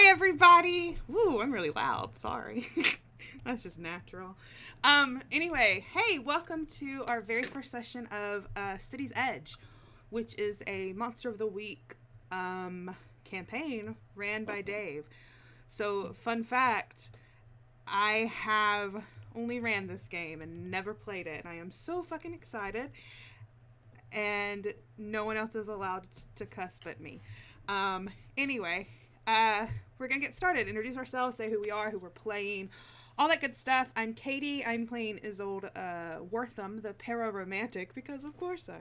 everybody. Woo, I'm really loud. Sorry. That's just natural. Anyway, hey, welcome to our very first session of City's Edge, which is a Monster of the Week campaign ran by Dave. So, fun fact, I have only ran this game and never played it, and I am so fucking excited. And no one else is allowed to cuss but me. Anyway, we're gonna get started. Introduce ourselves, say who we are, who we're playing, all that good stuff. I'm Katie. I'm playing Isolde Wortham, the para-romantic, because of course I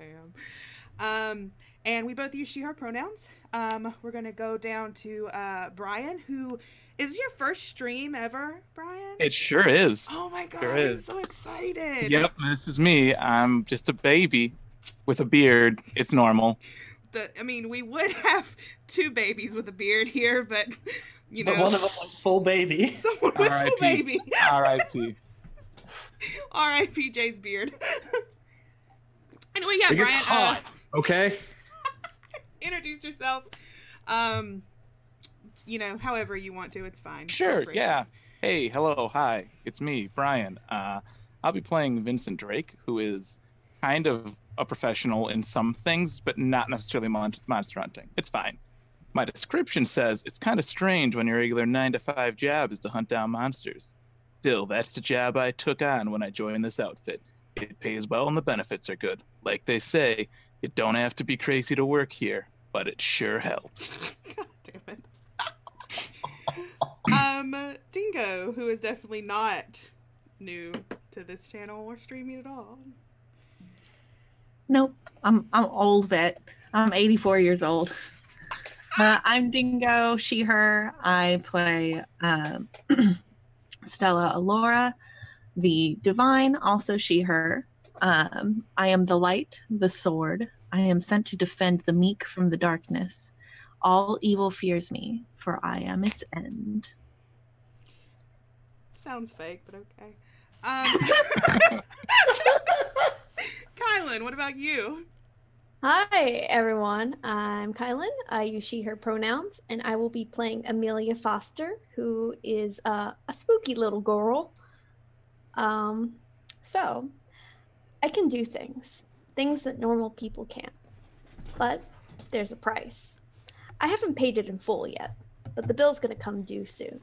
am. And we both use she, her pronouns. We're gonna go down to Brian, who is your first stream ever, Brian? It sure is. Oh my god, Sure I'm so excited. Yep, this is me. I'm just a baby with a beard. It's normal. We would have two babies with a beard here, but you know, but one of them was full baby. Someone with full baby. R.I.P. R.I.P. Jay's beard. Anyway, yeah, It gets Brian. hot, okay? Introduce yourself. However you want to, it's fine. Sure, yeah. Hey, hello, hi. It's me, Brian. I'll be playing Vincent Drake, who is kind of a professional in some things, but not necessarily monster hunting. It's fine. My description says it's kind of strange when your regular 9-to-5 job is to hunt down monsters. Still, that's the job I took on when I joined this outfit. It pays well and the benefits are good. Like they say, you don't have to be crazy to work here, but it sure helps. God damn it. Dingo, who is definitely not new to this channel or streaming at all. Nope, I'm old vet. I'm 84 years old. I'm Dingo, she, her. I play Stella Alora, the divine, also she, her. I am the light, the sword. I am sent to defend the meek from the darkness. All evil fears me, for I am its end. Sounds fake, but okay. Kylan, what about you? Hi, everyone. I'm Kylan. I use she, her pronouns, and I will be playing Amelia Foster, who is a spooky little girl. So, I can do things that normal people can't. But there's a price. I haven't paid it in full yet, but the bill's gonna come due soon.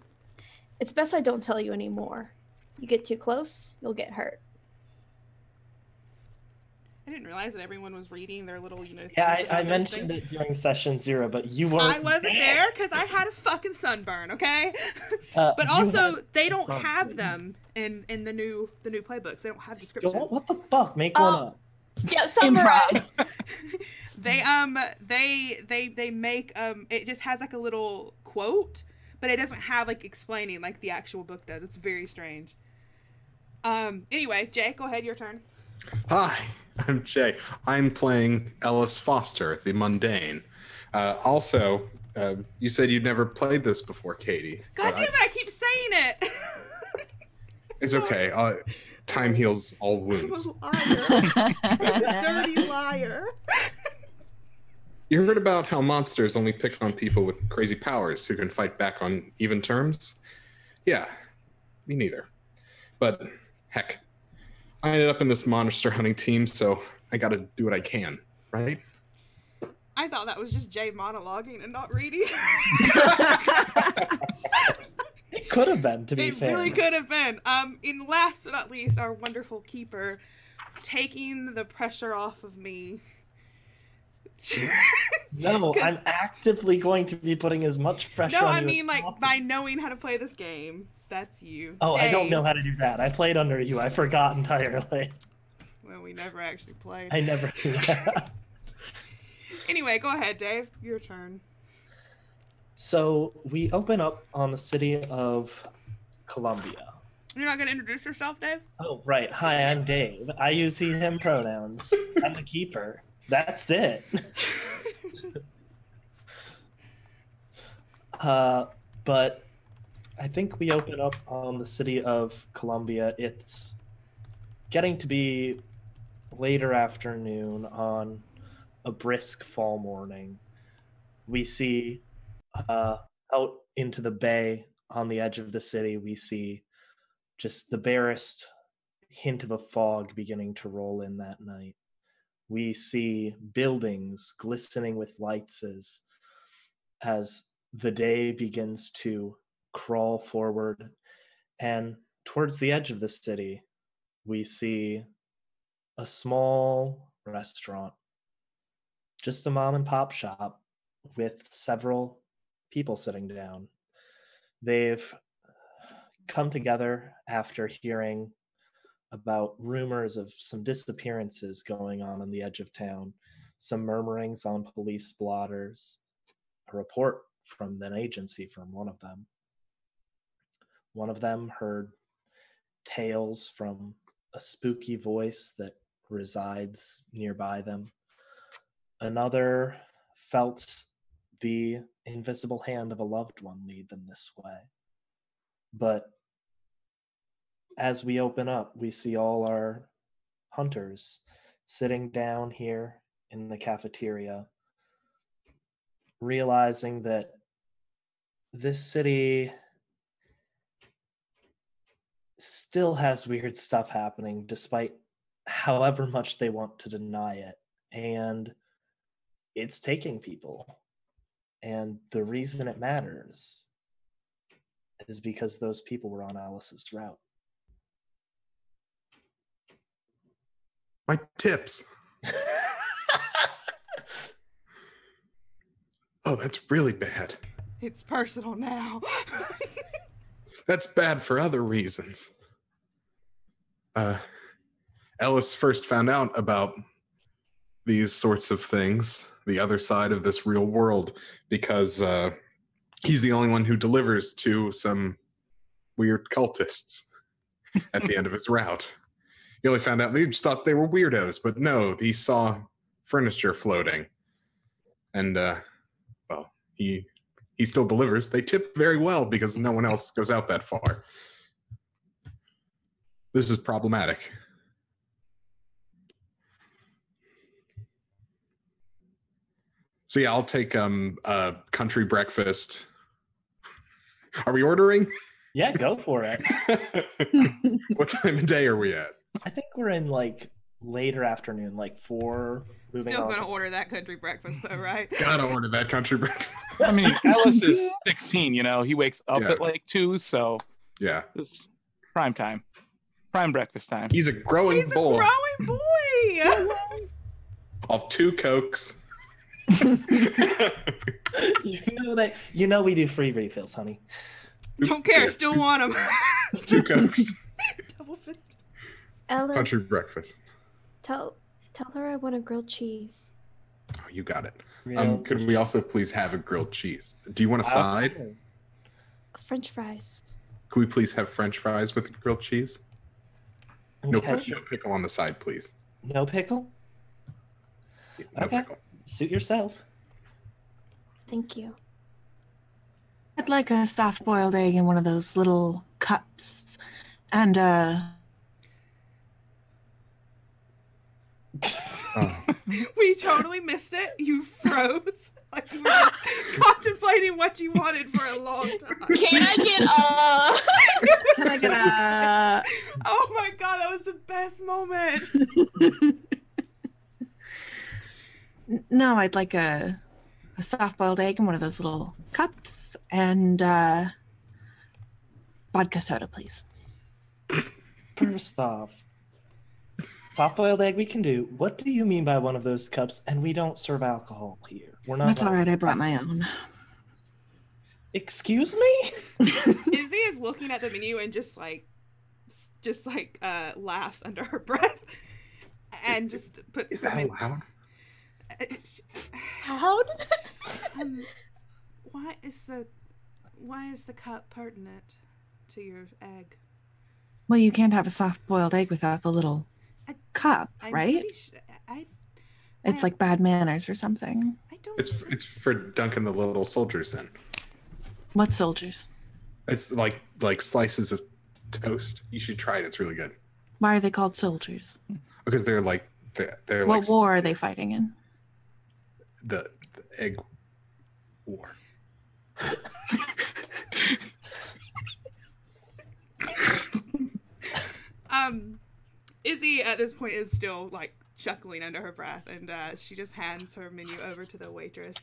It's best I don't tell you anymore. You get too close, you'll get hurt. I didn't realize that everyone was reading their little, Yeah, I mentioned it during session 0, but you weren't. I wasn't there because I had a fucking sunburn, okay? But also, they don't have them in the new playbooks. They don't have descriptions. What the fuck? Make one up. Yeah, summarize. They make it just has like a little quote, but it doesn't have like explaining like the actual book does. It's very strange. Anyway, Jay, go ahead, your turn. Hi, I'm Jay. I'm playing Ellis Foster, the mundane. You said you'd never played this before, Katie. God damn it, I keep saying it. It's okay. Time heals all wounds. Liar. Dirty liar. You heard about how monsters only pick on people with crazy powers who can fight back on even terms? Yeah, me neither. But heck, I ended up in this monster hunting team, so I gotta do what I can, right? I thought that was just Jay monologuing and not reading. It could have been, to be fair. It really could have been. In last but not least, our wonderful keeper, taking the pressure off of me. No, I'm actively going to be putting as much pressure on you. No, I mean, as possible. by knowing how to play this game. That's you. Oh, Dave. I don't know how to do that. I played under you. I forgot entirely. Well, we never actually played. I never do that. Anyway, go ahead, Dave. Your turn. So we open up on the city of Columbia. You're not going to introduce yourself, Dave? Oh, right. Hi, I'm Dave. I use he, him pronouns. I'm the keeper. That's it. But I think we open up on the city of Columbia. It's getting to be later afternoon on a brisk fall morning. We see Out into the bay on the edge of the city, we see just the barest hint of a fog beginning to roll in that night. We see buildings glistening with lights as the day begins to crawl forward. And towards the edge of the city, we see a small restaurant, just a mom and pop shop with several people sitting down. They've come together after hearing about rumors of some disappearances going on the edge of town, some murmurings on police blotters, a report from an agency from one of them. One of them heard tales from a spooky voice that resides nearby them. Another felt the invisible hand of a loved one lead them this way. But as we open up, we see all our hunters sitting down here in the cafeteria, realizing that this city still has weird stuff happening, despite however much they want to deny it. And it's taking people. And the reason it matters is because those people were on Alice's route. My tips. Oh, that's really bad. It's personal now. That's bad for other reasons. Ellis first found out about these sorts of things, the other side of this real world, because he's the only one who delivers to some weird cultists at the end of his route. He only found out, they just thought they were weirdos, but no, he saw furniture floating. And, well, he still delivers. They tip very well because no one else goes out that far. This is problematic. So yeah, I'll take a country breakfast. Are we ordering? Yeah, go for it. What time of day are we at? I think we're in like later afternoon, like 4. Still gonna order that country breakfast though, right? Gotta order that country breakfast. I mean, Ellis is 16, you know, he wakes up Yeah. at like 2, so Yeah. it's prime time. Prime breakfast time. He's a growing He's bull. a growing boy. Of 2 Cokes. You know we do free refills, honey. Don't care. Still want them. 2 Cokes. Double fist. Ellis, Country breakfast. tell her I want a grilled cheese. Oh, you got it. Real- Could we also please have a grilled cheese? Do you want a side? French fries. Could we please have French fries with grilled cheese? No, Okay. no pickle on the side, please. No pickle? No Okay. pickle. Suit yourself. Thank you. I'd like a soft-boiled egg in one of those little cups, and Oh. We totally missed it. You froze. Like you were just contemplating what you wanted for a long time. can I get a? Oh my god, that was the best moment. No, I'd like a soft-boiled egg in one of those little cups, and vodka soda, please. First off, soft-boiled egg we can do. What do you mean by one of those cups? And we don't serve alcohol here. We're not. That's all right. I brought my own. Excuse me? Izzy is looking at the menu and just laughs under her breath, and just puts. Is that them in- allowed? How? Why is the cup pertinent to your egg? Well, you can't have a soft-boiled egg without the little cup, I'm right? pretty sure, It's like bad manners or something. I don't. It's for dunking the little soldiers in. What soldiers? It's like slices of toast. You should try it. It's really good. Why are they called soldiers? Because they're like they're What like war are they fighting in? the egg war. Izzy at this point is still like chuckling under her breath, and she just hands her menu over to the waitress.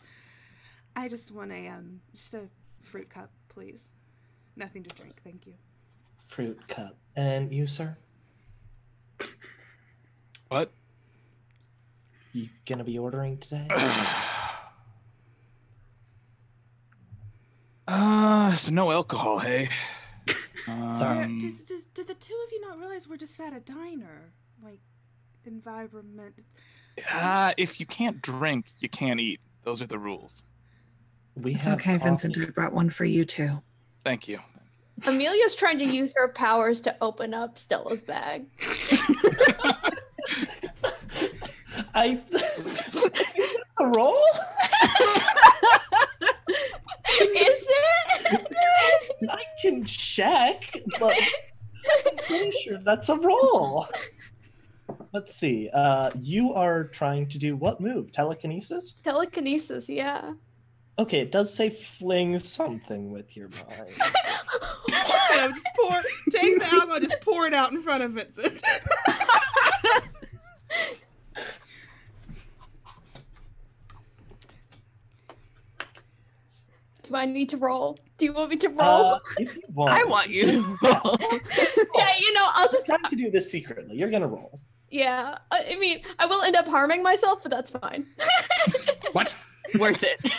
I just want just a fruit cup, please. Nothing to drink, thank you. Fruit cup. And you, sir? What? You gonna be ordering today? So no alcohol, hey? Sorry. Did the two of you not realize we're just at a diner? Like, environment. If you can't drink, you can't eat. Those are the rules. It's okay, Vincent. I brought one for you too. Thank you. Amelia's trying to use her powers to open up Stella's bag. It's a roll? Is it? I can check, but I'm pretty sure that's a roll. Let's see. You are trying to do what move? Telekinesis? Telekinesis, yeah. Okay, it does say fling something with your mind. Just take the alcohol, just pour it out in front of Vincent. Do I need to roll? Do you want me to roll? If you want. I want you to roll. Yeah, I'll just try to do this secretly. You're gonna roll. Yeah, I mean, I will end up harming myself, but that's fine. What? Worth it.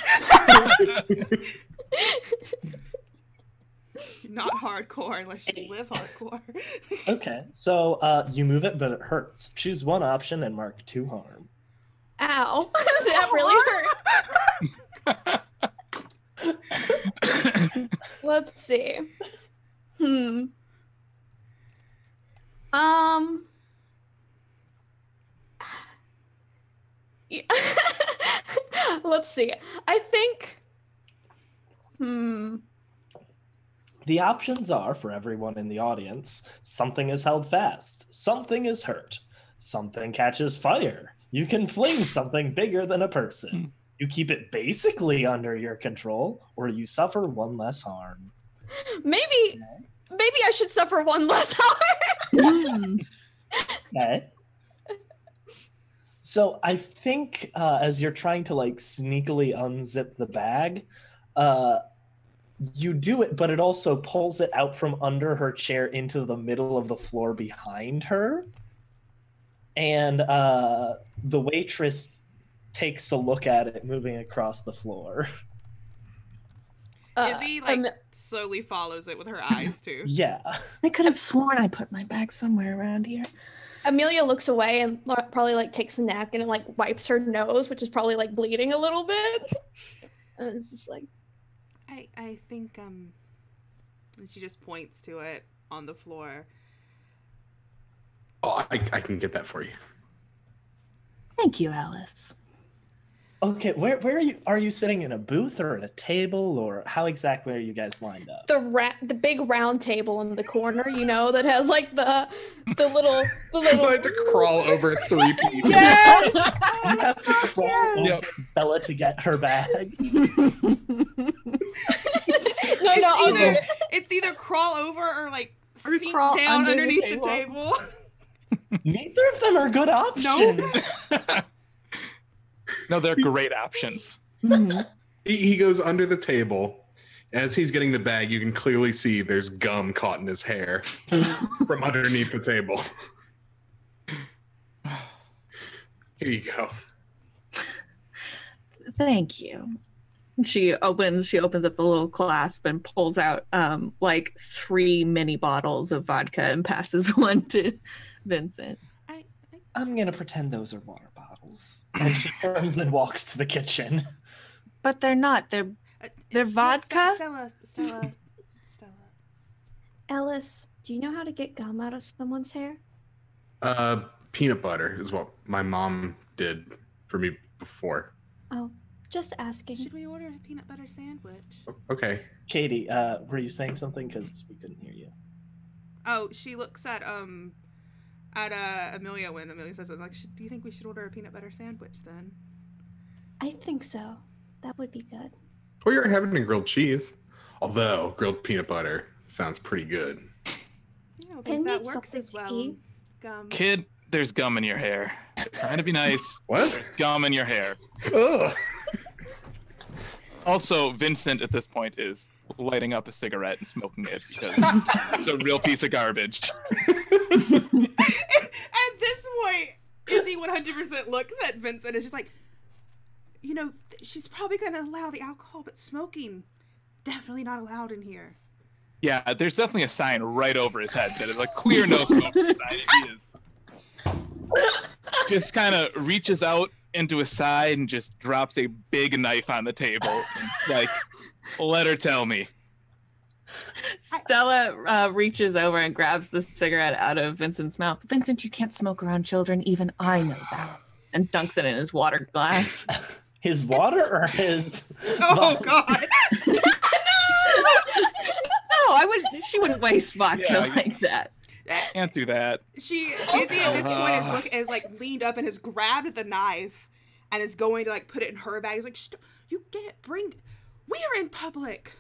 Not hardcore unless you live hardcore. Okay, so you move it, but it hurts. Choose one option and mark 2 harm. Ow. That really hurt. Let's see. Yeah. Let's see. I think. The options are, for everyone in the audience, something is held fast, something is hurt, something catches fire. You can fling something bigger than a person. You keep it basically under your control, or you suffer 1 less harm. Maybe I should suffer 1 less harm. Okay. So I think as you're trying to like sneakily unzip the bag, you do it, but it also pulls it out from under her chair into the middle of the floor behind her. And the waitress takes a look at it moving across the floor. Izzy slowly follows it with her eyes too. Yeah. I could have sworn I put my bag somewhere around here. Amelia looks away and probably like takes a napkin and like wipes her nose, which is probably like bleeding a little bit. And it's just like, I think and she just points to it on the floor. Oh, I can get that for you. Thank you, Alice. Okay, where are you? Are you sitting in a booth or at a table, or how exactly are you guys lined up? the big round table in the corner, that has like the little. So I had to crawl over 3 people. Yes! You have to crawl over Bella to get her bag. It's either crawl over or like Or sink crawl down under the underneath the table. Neither of them are good options. No, they're great options. He goes under the table. As he's getting the bag, you can clearly see there's gum caught in his hair from underneath the table. Here you go. Thank you. She opens up the little clasp and pulls out like 3 mini bottles of vodka and passes one to Vincent. I'm gonna pretend those are water bottles. And she turns and walks to the kitchen. But they're not. They're vodka. Stella. Alice, do you know how to get gum out of someone's hair? Peanut butter is what my mom did for me before. Oh, just asking. Should we order a peanut butter sandwich? Okay. Katie, were you saying something? Because we couldn't hear you. Oh, she looks at Amelia when Amelia says, like, do you think we should order a peanut butter sandwich then? I think so. That would be good. Or you're having a grilled cheese. Although grilled peanut butter sounds pretty good. I don't I think that need works something as to well. eat. Gum. Kid, there's gum in your hair. Trying to be nice. What? There's gum in your hair. Ugh. Also, Vincent at this point is lighting up a cigarette and smoking it because it's a real piece of garbage. At this point, Izzy 100% looks at Vincent and is just like, you know, she's probably going to allow the alcohol, but smoking, definitely not allowed in here. Yeah, there's definitely a sign right over his head that is a clear no smoking sign. He is just kind of reaches out into his side and just drops a big knife on the table. And, like, let her tell me. Stella reaches over and grabs the cigarette out of Vincent's mouth. Vincent, you can't smoke around children. Even I know that. And dunks it in his water glass. His water or his? Oh, God. No, I wouldn't. She wouldn't waste vodka Yeah, like that. Can't do that. Izzy at this point is like leaned up and has grabbed the knife and is going to like put it in her bag. He's like, you can't bring, we are in public.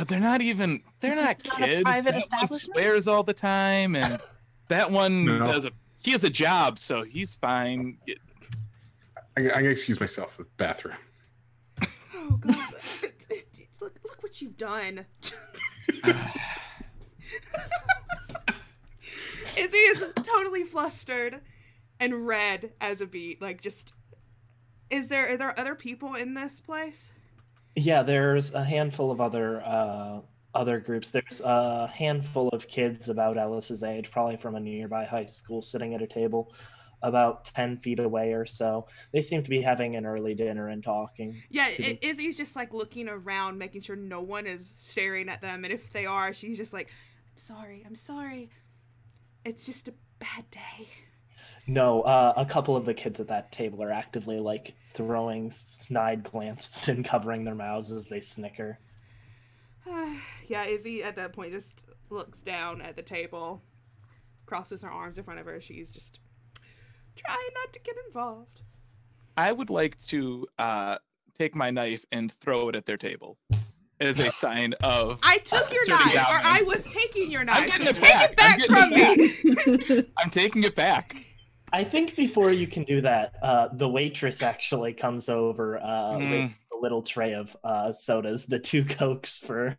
They're not even, they're not not a kids. private That one establishment? swears all the time, and that one No. he has a job, so he's fine. I'm gonna excuse myself with the bathroom. Oh, God. Look what you've done. Izzy is totally flustered and red as a beet. Like, just, are there other people in this place? Yeah, there's a handful of other groups. There's a handful of kids about Ellis's age, probably from a nearby high school, sitting at a table about 10 feet away or so. They seem to be having an early dinner and talking. Yeah, to this- Izzy's just like looking around, making sure no one is staring at them, and if they are, she's just like, I'm sorry. It's just a bad day. No, a couple of the kids at that table are actively like throwing snide glances and covering their mouths as they snicker. Yeah, Izzy at that point just looks down at the table, crosses her arms in front of her. She's just trying not to get involved. I would like to take my knife and throw it at their table as a sign of. I took your asserting knife, or I dominance. was taking your I'm knife. getting So it take back. it back I'm from getting me. I'm taking it back. I think before you can do that, the waitress actually comes over with a little tray of sodas, the 2 Cokes for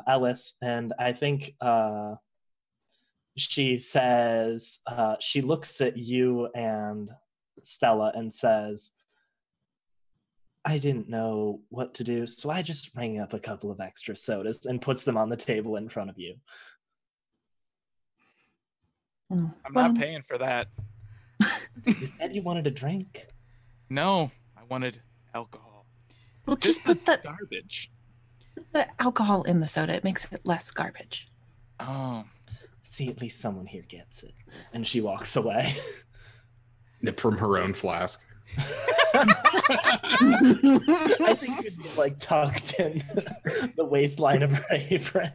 Ellis, and I think she says she looks at you and Stella and says, I didn't know what to do, so I just rang up a couple of extra sodas and puts them on the table in front of you. I'm not paying for that. You said you wanted a drink. No, I wanted alcohol. Well, This just put is the garbage. alcohol in the soda. It makes it less garbage. Oh, See, at least someone here gets it. And she walks away. Nip from her own flask. I think she's like tucked in the waistline of her apron.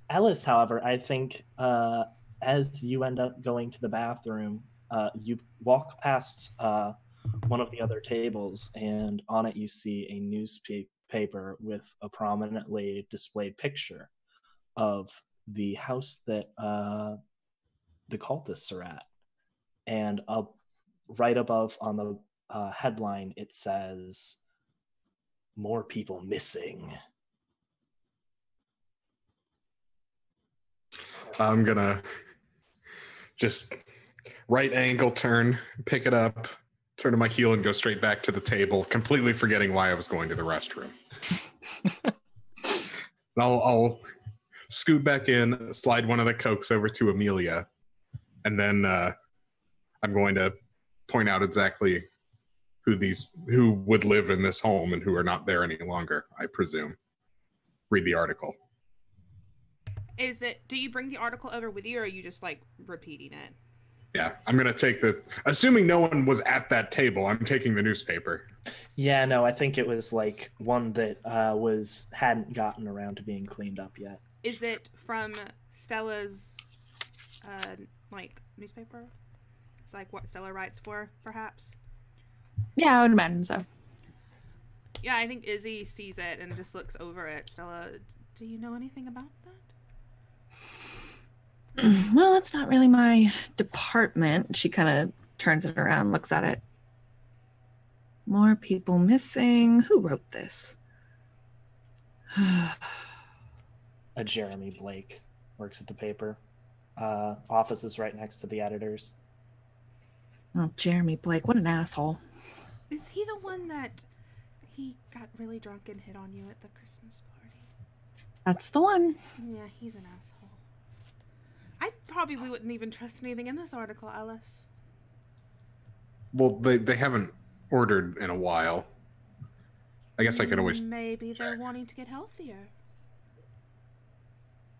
Ellis, however, I think as you end up going to the bathroom, you walk past one of the other tables, and on it you see a newspaper with a prominently displayed picture of the house that the cultists are at. And up right above on the headline, it says, "More people missing." I'm gonna just right angle turn, pick it up, turn to my heel, and go straight back to the table, completely forgetting why I was going to the restroom. I'll scoot back in, slide one of the Cokes over to Amelia, and then I'm going to point out exactly who would live in this home and who are not there any longer, I presume. Read the article. Do you bring the article over with you, or are you just like repeating it? Yeah, I'm gonna take assuming no one was at that table, I'm taking the newspaper. Yeah, no, I think it was like one that hadn't gotten around to being cleaned up yet. Is it from Stella's like newspaper? It's like what Stella writes for, perhaps. Yeah, I would imagine so. Yeah, I think Izzy sees it and just looks over it. Stella, do you know anything about that? Well, that's not really my department. She kind of turns it around, looks at it. More people missing. Who wrote this? A Jeremy Blake works at the paper. Office is right next to the editors. Oh, Jeremy Blake, what an asshole. Is he the one that he got really drunk and hit on you at the Christmas party? That's the one. Yeah, he's an asshole. I probably wouldn't even trust anything in this article, Ellis. Well, they haven't ordered in a while. I guess I could always. Maybe they're wanting to get healthier.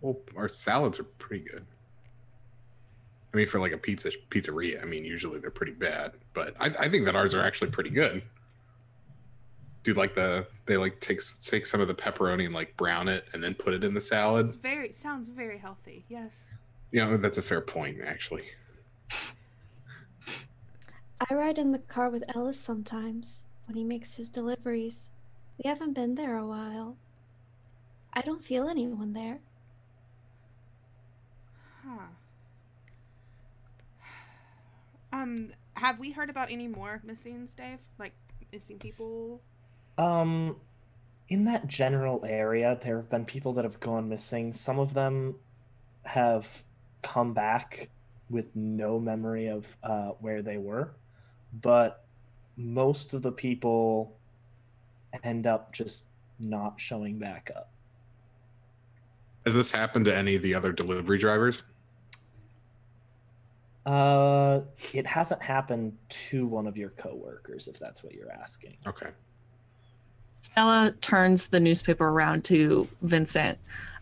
Well, our salads are pretty good. I mean, for like a pizzeria, I mean, usually they're pretty bad, but I think that ours are actually pretty good. Dude, like they like take some of the pepperoni and like brown it and then put it in the salad. Sounds very healthy. Yes. You know, that's a fair point, actually. I ride in the car with Ellis sometimes when he makes his deliveries. We haven't been there a while. I don't feel anyone there. Huh. Have we heard about any more missings, Dave? Like missing people? In that general area, there have been people that have gone missing. Some of them have come back with no memory of where they were, but most of the people end up just not showing back up. Has this happened to any of the other delivery drivers? It hasn't happened to one of your coworkers, if that's what you're asking. Okay. Stella turns the newspaper around to Vincent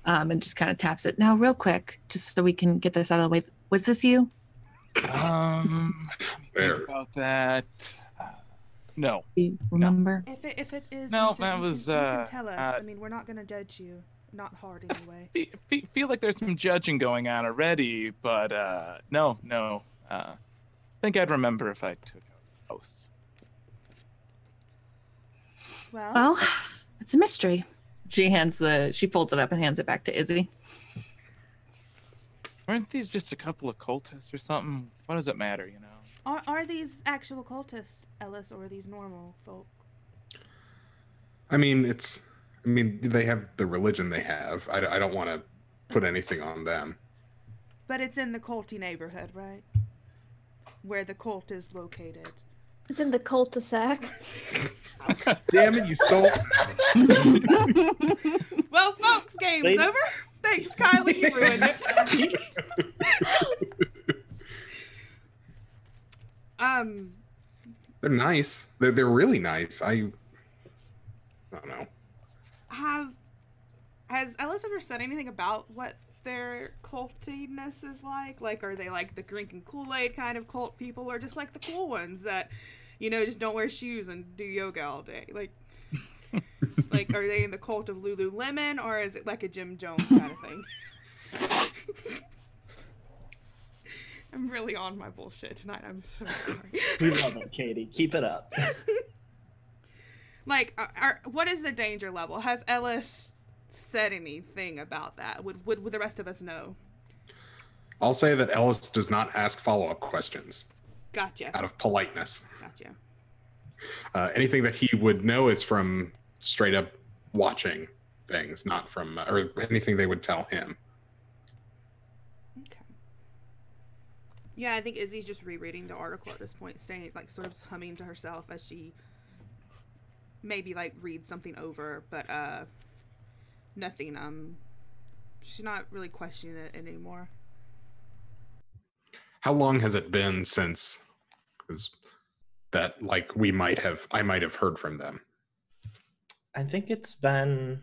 and just kind of taps it. Now, real quick, just so we can get this out of the way. Was this you? There. Think about that. No. Do you remember? If it is, No, Vincent, that you was, can, you can tell us. I mean, we're not gonna judge you. Not hard anyway. Feel like there's some judging going on already, but no. Think I'd remember if I took a house. Well, it's a mystery. She folds it up and hands it back to Izzy. Weren't these just a couple of cultists or something? What does it matter, you know? Are these actual cultists, Ellis, or are these normal folk? I mean, they have the religion they have. I don't want to put anything on them. But it's in the culty neighborhood, right? Where the cult is located. It's in the cul-de-sac. Damn it, you stole. Well, folks, game's over. Thanks, Kylie. You ruined it. They're nice. They're really nice. I don't know. Has Ellis ever said anything about what their cultiness is like? Like, are they like the drinking Kool-Aid kind of cult people, or just like the cool ones that, you know, just don't wear shoes and do yoga all day? Like, like, are they in the cult of Lululemon, or is it like a Jim Jones kind of thing? I'm really on my bullshit tonight. I'm so sorry. We love it, Katie. Keep it up. Like, what is the danger level? Has Ellis said anything about that? Would the rest of us know? I'll say that Ellis does not ask follow-up questions. Gotcha. Out of politeness. Gotcha. Anything that he would know is from straight up watching things, not from or anything they would tell him. Okay. Yeah, I think Izzy's just rereading the article at this point, staying like sort of humming to herself as she maybe like reads something over, but nothing. She's not really questioning it anymore. How long has it been since that like I might have heard from them? I think it's been.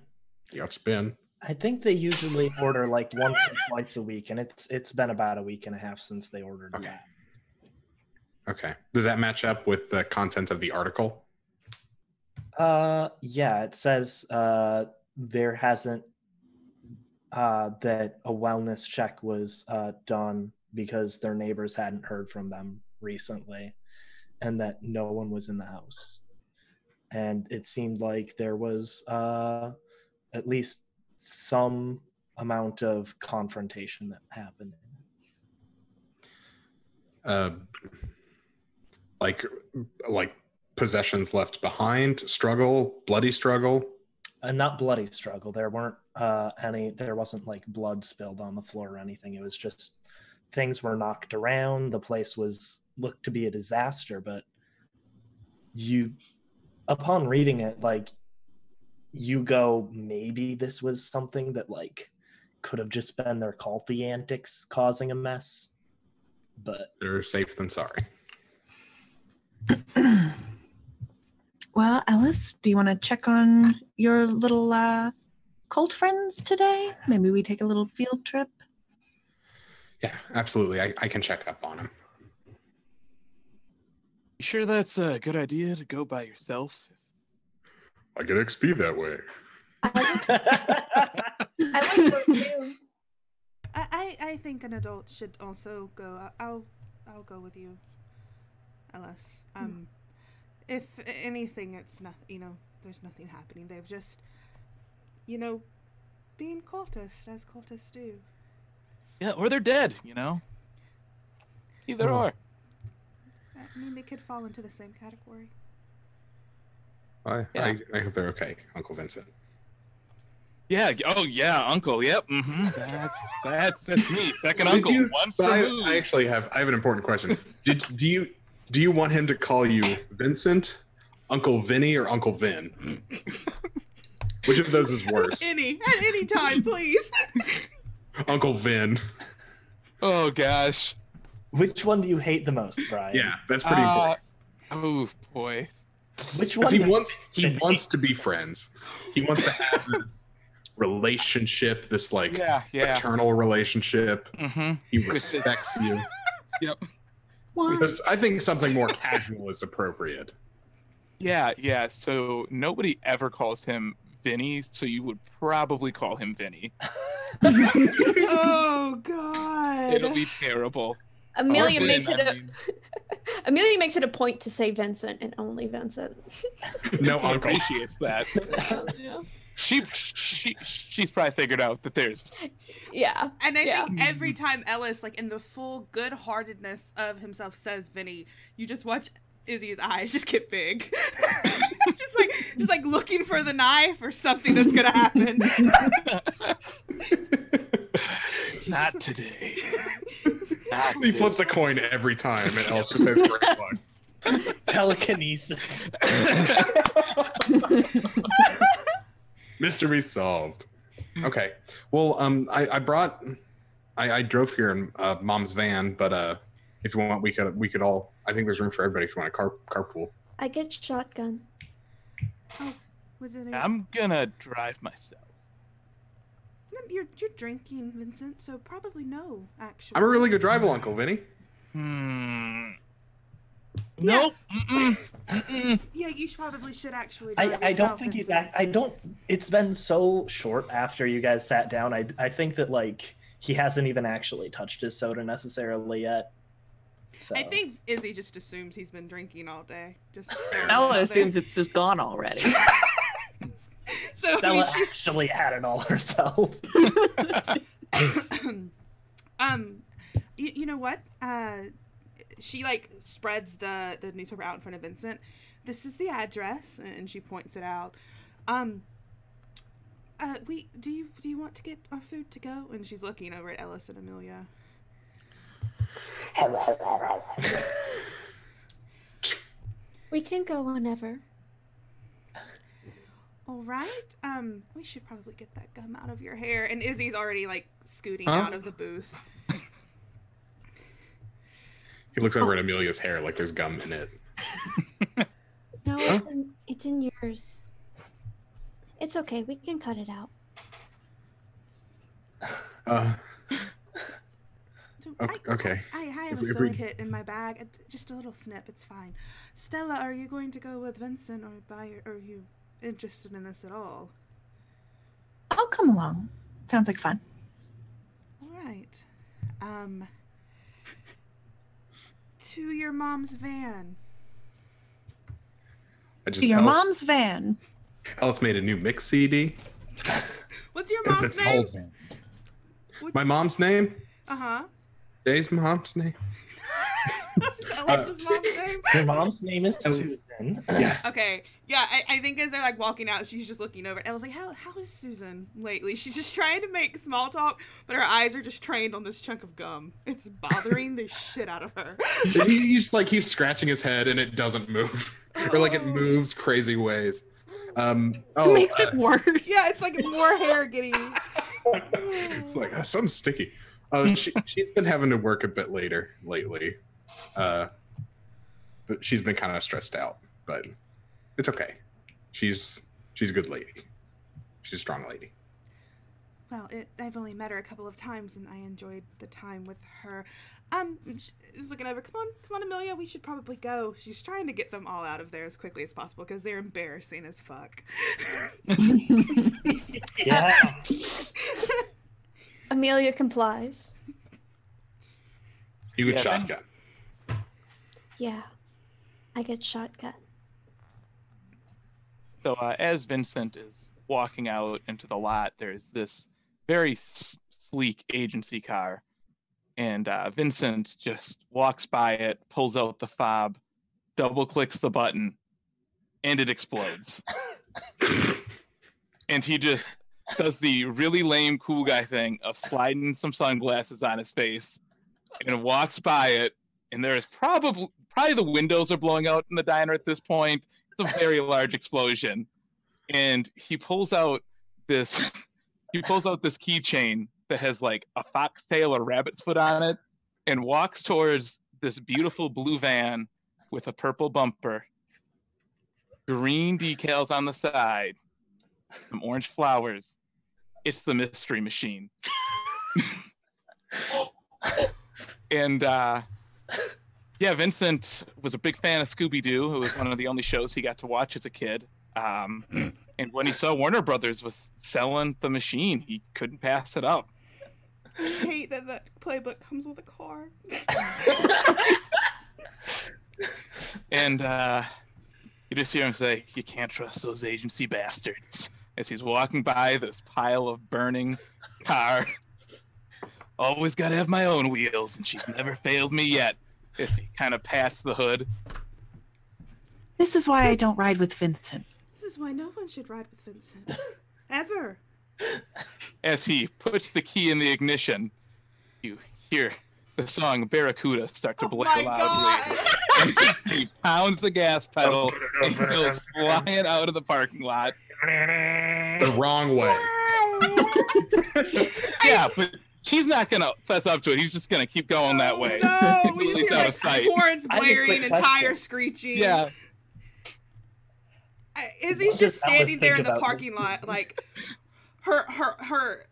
Yeah, it's been. I think they usually order like once or twice a week, and it's been about a week and a half since they ordered Okay. that. Okay. Does that match up with the content of the article? Yeah, it says there hasn't that a wellness check was done because their neighbors hadn't heard from them recently, and that no one was in the house. And it seemed like there was at least some amount of confrontation that happened. Like possessions left behind, struggle, bloody struggle. Not bloody struggle. There weren't there wasn't like blood spilled on the floor or anything. It was just things were knocked around. The place looked to be a disaster, but upon reading it, like, you go, maybe this was something that like could have just been their culty antics causing a mess. But Better safe than sorry. Well, Ellis, do you want to check on your little cult friends today? Maybe we take a little field trip. Yeah, absolutely. I can check up on him. You sure that's a good idea to go by yourself? I get XP that way. I want to go too. I think an adult should also go. I'll go with you, Ellis. If anything, it's not. There's nothing happening. They've just, being cultists as cultists do. Yeah, or they're dead. Either or. I mean, they could fall into the same category. I hope they're okay, Uncle Vincent. Yeah. Oh, yeah, Uncle. Yep. Mm-hmm. That's me. Second uncle. Once removed. I actually have an important question. Do you want him to call you Vincent, Uncle Vinny, or Uncle Vin? Which of those is worse? At any time, please. Uncle Vin. Oh gosh. which one do you hate the most, Brian? Yeah, that's pretty important. Oh boy. Which one? He wants to be friends. He wants to have this relationship, this like paternal relationship. Mm-hmm. He respects you. Yep. I think something more casual is appropriate. Yeah. So nobody ever calls him Vinny, so you would probably call him Vinny. Oh God! It'll be terrible. Amelia makes it a point to say Vincent and only Vincent. No, He Uncle. appreciates that. Yeah. She's probably figured out that there's. Yeah. And I think every time Ellis, like in the full good-heartedness of himself, says Vinny, you just watch Izzy's eyes just get big. just like looking for the knife or something that's gonna happen. Not today. He flips a coin every time, and Ellis just says great luck. Telekinesis. Mystery solved. Okay. Well, I drove here in Mom's van, but if you want, we could all. I think there's room for everybody if you want to carpool. I get shotgun. Oh, was it? I'm gonna drive myself. You're drinking, Vincent, so probably no. Actually, I'm a really good driver, Uncle Vinny. Nope. Mm-mm. Yeah, you probably should actually. I don't think he's. I don't. It's been so short after you guys sat down. I think that like he hasn't even actually touched his soda necessarily yet. So. I think Izzy just assumes he's been drinking all day. Just Ella assumes it's just gone already. So Stella actually had it all herself. You know what? She like spreads the newspaper out in front of Vincent. This is the address, and she points it out. Do you want to get our food to go? And she's looking over at Ellis and Amelia. We can go whenever. All right. We should probably get that gum out of your hair. And Izzy's already like scooting out of the booth. He looks over at Amelia's hair like there's gum in it. No, it's in yours. It's okay. We can cut it out. Okay. I have a sword hit in my bag. Just a little snip. It's fine. Stella, are you going to go with Vincent, or are you interested in this at all? I'll come along. Sounds like fun. All right. to your mom's van. Your mom's van. Alice made a new mix CD. What's your mom's name? My mom's name? Uh-huh. Jay's mom's name? Alexa's mom's name? Your mom's name is Susan. Yes. Okay. Yeah, I think as they're like walking out, she's just looking over. And I was like, how is Susan lately? She's just trying to make small talk, but her eyes are just trained on this chunk of gum. It's bothering the shit out of her. He's like, he's scratching his head and it doesn't move. Or like it moves crazy ways. It makes it worse. Yeah, it's like more hair getting... It's like, something's sticky. She's been having to work a bit later lately. But she's been kind of stressed out, but it's okay. She's a good lady. She's a strong lady. Well, I've only met her a couple of times, and I enjoyed the time with her. She's looking over. Come on, Amelia. We should probably go. She's trying to get them all out of there as quickly as possible because they're embarrassing as fuck. Yeah. Amelia complies. You get shotgun. Yeah, I get shotgun. So as Vincent is walking out into the lot, there's this very sleek agency car. And Vincent just walks by it, pulls out the fob, double clicks the button, and it explodes. And he just does the really lame cool guy thing of sliding some sunglasses on his face and walks by it. And there is probably the windows are blowing out in the diner at this point. It's a very large explosion. And he pulls out this keychain that has like a foxtail or rabbit's foot on it and walks towards this beautiful blue van with a purple bumper, green decals on the side, some orange flowers. It's the Mystery Machine. And yeah, Vincent was a big fan of Scooby-Doo. It was one of the only shows he got to watch as a kid. And when he saw Warner Brothers was selling the machine, he couldn't pass it up. I hate that playbook comes with a car. And you just hear him say, "You can't trust those agency bastards," as he's walking by this pile of burning car. Always got to have my own wheels, and she's never failed me yet. As he kind of passed the hood. This is why I don't ride with Vincent. This is why no one should ride with Vincent. Ever. As he puts the key in the ignition, you hear the song Barracuda start to blare loudly. And he pounds the gas pedal and goes flying out of the parking lot. The wrong way. Yeah, but he's not going to fess up to it. He's just going to keep going that way. No, we He's just hear out of sight. horns blaring and question. tires screeching. Yeah. Izzy's just standing there in the parking lot, like her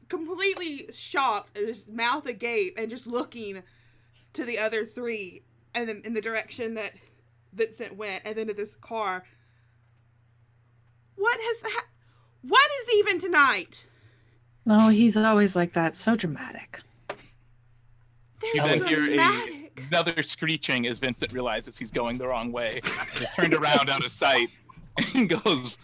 completely shocked, his mouth agape, and just looking to the other three, and then in the direction that Vincent went, and then to this car. What is even tonight? No, he's always like that. So dramatic. You There's then hear dramatic. another screeching as Vincent realizes he's going the wrong way. He's turned around out of sight and goes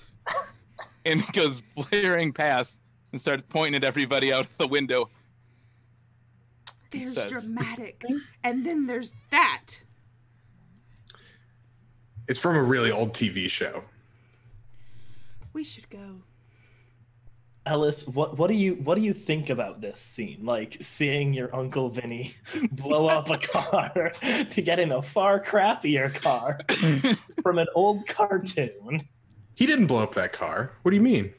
blaring past and starts pointing at everybody out the window. There's says. dramatic. And then there's that. It's from a really old TV show. We should go. Ellis, what do you think about this scene? Like seeing your Uncle Vinny blow up a car to get in a far crappier car from an old cartoon. He didn't blow up that car. What do you mean?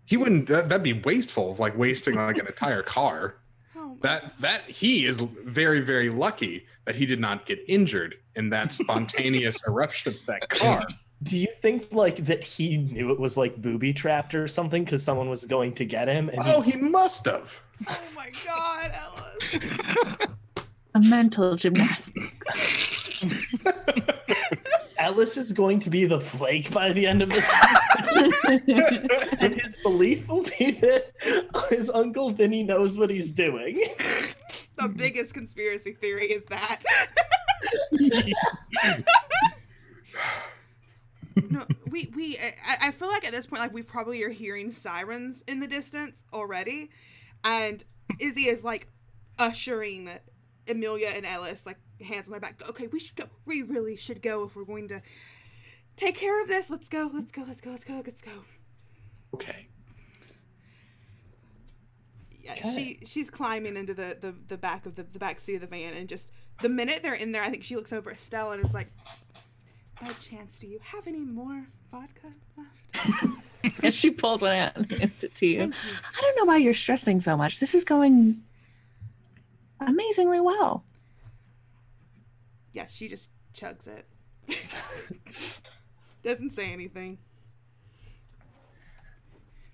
He wouldn't. That'd be wasteful. Like wasting like an entire car. Oh, That he is very, very lucky that he did not get injured in that spontaneous eruption of that car. Do you think like that he knew it was like booby trapped or something because someone was going to get him? And Oh, he must have. oh my God, Ellis. A mental gymnastics. Ellis is going to be the flake by the end of this. And his belief will be that his Uncle Vinny knows what he's doing. the biggest conspiracy theory is that. No, I feel like at this point, like, we probably are hearing sirens in the distance already, and Izzy is like ushering Amelia and Ellis, like, hands on their back. Okay, we should go. We really should go if we're going to take care of this. Let's go. Let's go. Let's go. Let's go. Let's go. Okay. Yeah, she's climbing into the back of the back seat of the van, and just the minute they're in there, I think she looks over at Stella and is like, by chance, do you have any more vodka left? And she pulls one out and hands it to you. Thank you. I don't know why you're stressing so much. This is going amazingly well. Yeah, she just chugs it. Doesn't say anything.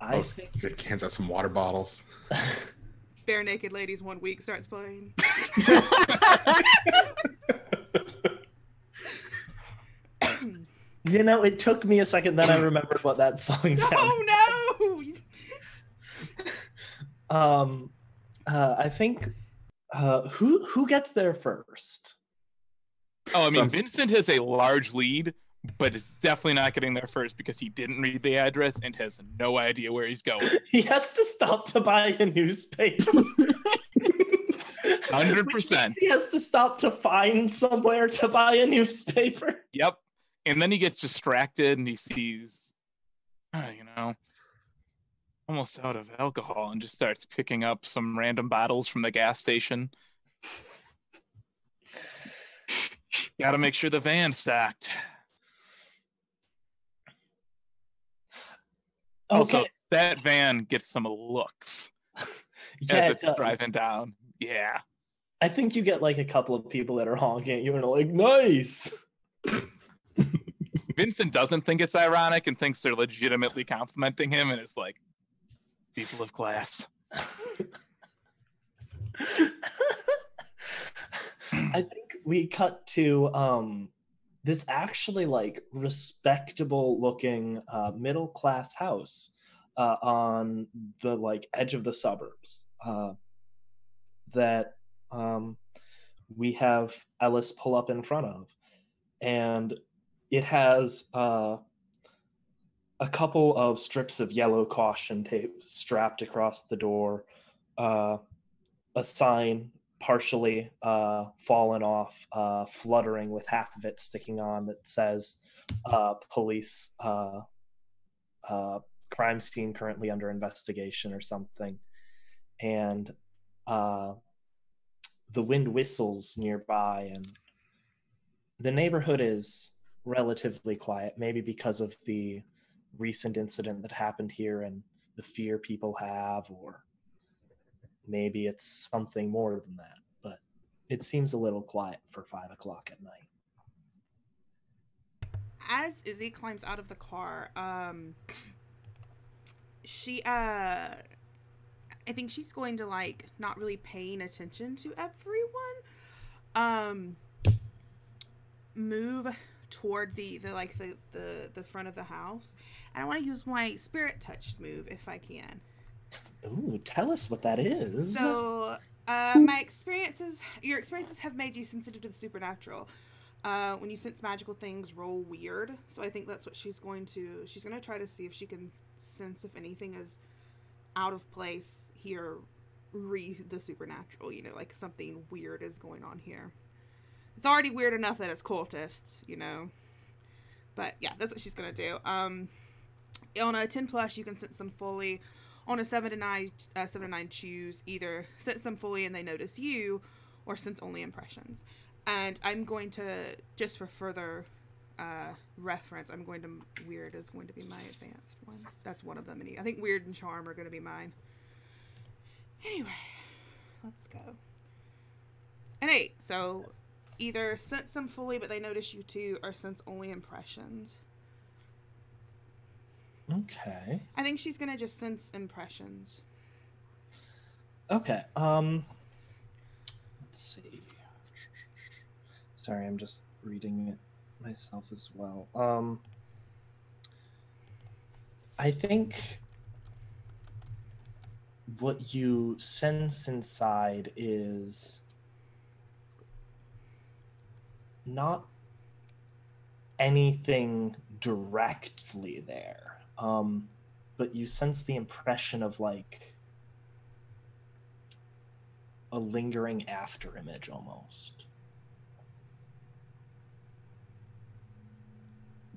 I think Good, hands out some water bottles. Bare Naked Ladies 1 week starts playing. you know, it took me a second, then I remembered what that song sounded. Oh no! I think who gets there first? Oh, I mean, Some- Vincent has a large lead, but is definitely not getting there first because he didn't read the address and has no idea where he's going. He has to stop to buy a newspaper. 100%. He has to stop to find somewhere to buy a newspaper. Yep. And then he gets distracted and he sees, almost out of alcohol and just starts picking up some random bottles from the gas station. Gotta make sure the van's stacked. Also, Okay. that van gets some looks Yeah, as it it's does. driving down. Yeah. I think you get like a couple of people that are honking at you and are like, nice. Vincent doesn't think it's ironic and thinks they're legitimately complimenting him, and it's like, people of class. I think we cut to this actually like respectable looking middle class house on the like edge of the suburbs that we have Ellis pull up in front of, and it has a couple of strips of yellow caution tape strapped across the door, a sign partially fallen off, fluttering with half of it sticking on, that says police crime scene currently under investigation or something. And the wind whistles nearby, and the neighborhood is relatively quiet, maybe because of the recent incident that happened here and the fear people have, or maybe it's something more than that, but it seems a little quiet for 5 o'clock at night. As Izzy climbs out of the car, she I think she's going to, like, not really paying attention to everyone, move toward the front of the house, and I want to use my spirit touched move if I can. Ooh, tell us what that is. So, your experiences have made you sensitive to the supernatural. When you sense magical things, roll weird. So I think that's what she's going to try to see if she can sense if anything is out of place here, the supernatural, like something weird is going on here. It's already weird enough that it's cultists, but yeah, that's what she's gonna do. On a 10+, you can sense them fully. On a 7 to 9, choose either sense them fully and they notice you, or sense only impressions. And I'm going to, just for further reference, weird is going to be my advanced one. That's one of them. I think weird and charm are going to be mine. Anyway, let's go. And 8, so either sense them fully but they notice you too, or sense only impressions. Okay. I think she's going to just sense impressions. Okay. Let's see. Sorry, I'm just reading it myself as well. I think what you sense inside is not anything directly there, but you sense the impression of like a lingering after image almost.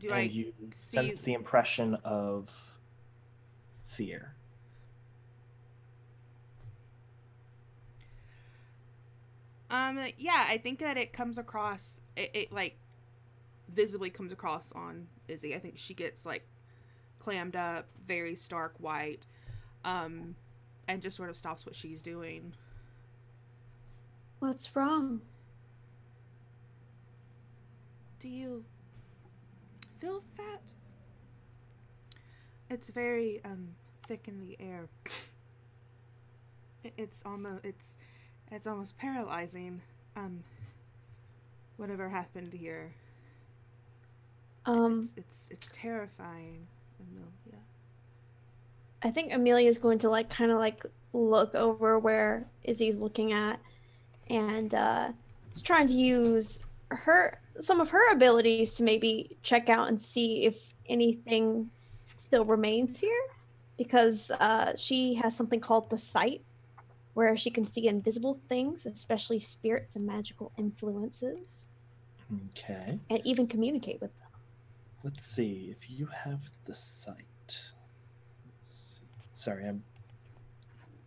And you sense the impression of fear. Yeah, I think that it comes across, it like visibly comes across on Izzy. I think she gets like clammed up, very stark white, and just sort of stops what she's doing. What's wrong? Do you feel that? It's very thick in the air. It's almost paralyzing. Whatever happened here. It's terrifying, Amelia. I think Amelia is going to kind of look over where Izzy's looking at, and is trying to use some of her abilities to maybe check out and see if anything still remains here, because she has something called the Sight, where she can see invisible things, especially spirits and magical influences. Okay. And even communicate with them. Let's see if you have the Sight. Sorry, I'm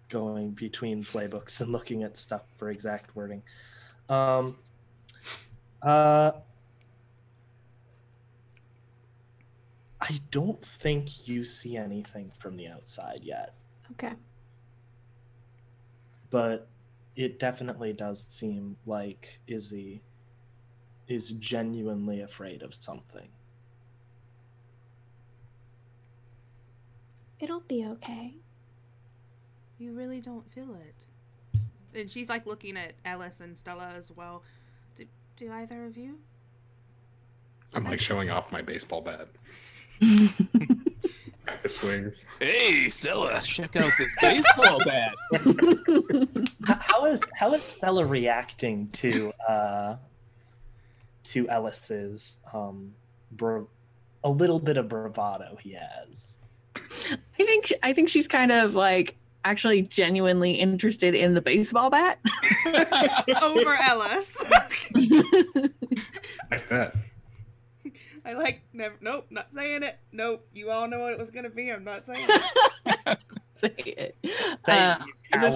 going between playbooks and looking at stuff for exact wording. I don't think you see anything from the outside yet. Okay. But it definitely does seem like Izzy is genuinely afraid of something. It'll be okay. You really don't feel it. And she's looking at Ellis and Stella as well. Do either of you? I'm showing off my baseball bat. Swings. Hey, Stella, check out this baseball bat. How is Stella reacting to Ellis's a little bit of bravado he has? I think she's kind of actually genuinely interested in the baseball bat over Ellis. Nice bet. I never. Nope, not saying it. Nope, you all know what it was gonna be. I'm not saying it. Say it. So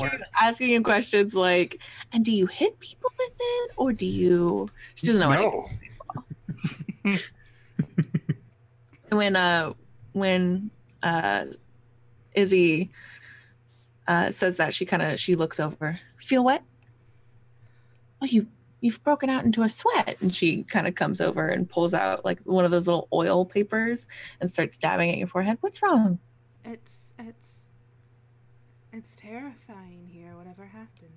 she's asking him questions like, "And do you hit people with it, or do you?" She doesn't know anything. And when Izzy says that, she looks over. Feel wet? Oh, you've broken out into a sweat. And she kind of comes over and pulls out one of those little oil papers and starts dabbing at your forehead. What's wrong? It's terrifying here, whatever happened.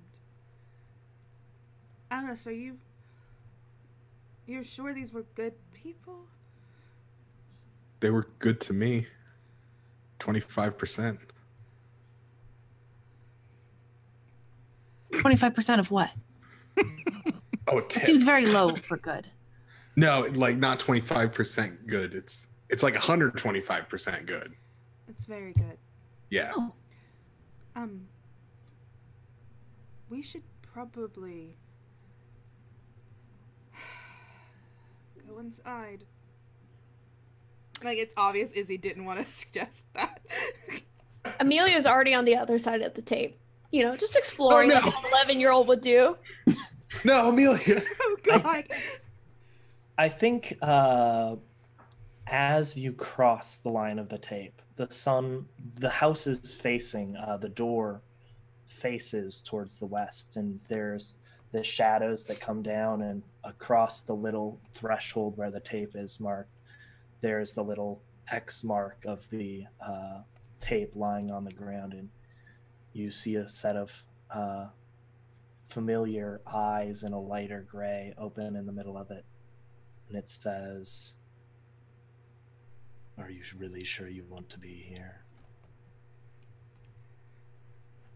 Alice, you're sure these were good people? They were good to me. 25%. 25% of what? Oh, it seems very low for good. No, not 25% good. It's 125% good. It's very good. Yeah. Oh. We should probably go inside. It's obvious Izzy didn't want to suggest that. Amelia's already on the other side of the tape. Just exploring like an 11-year-old would do. No, Amelia. Oh, God. I think as you cross the line of the tape, the house is facing, the door faces towards the west, and there's the shadows that come down, and across the little threshold where the tape is marked, there's the little X mark of the tape lying on the ground, and you see a set of familiar eyes in a lighter gray open in the middle of it. And it says, "Are you really sure you want to be here?"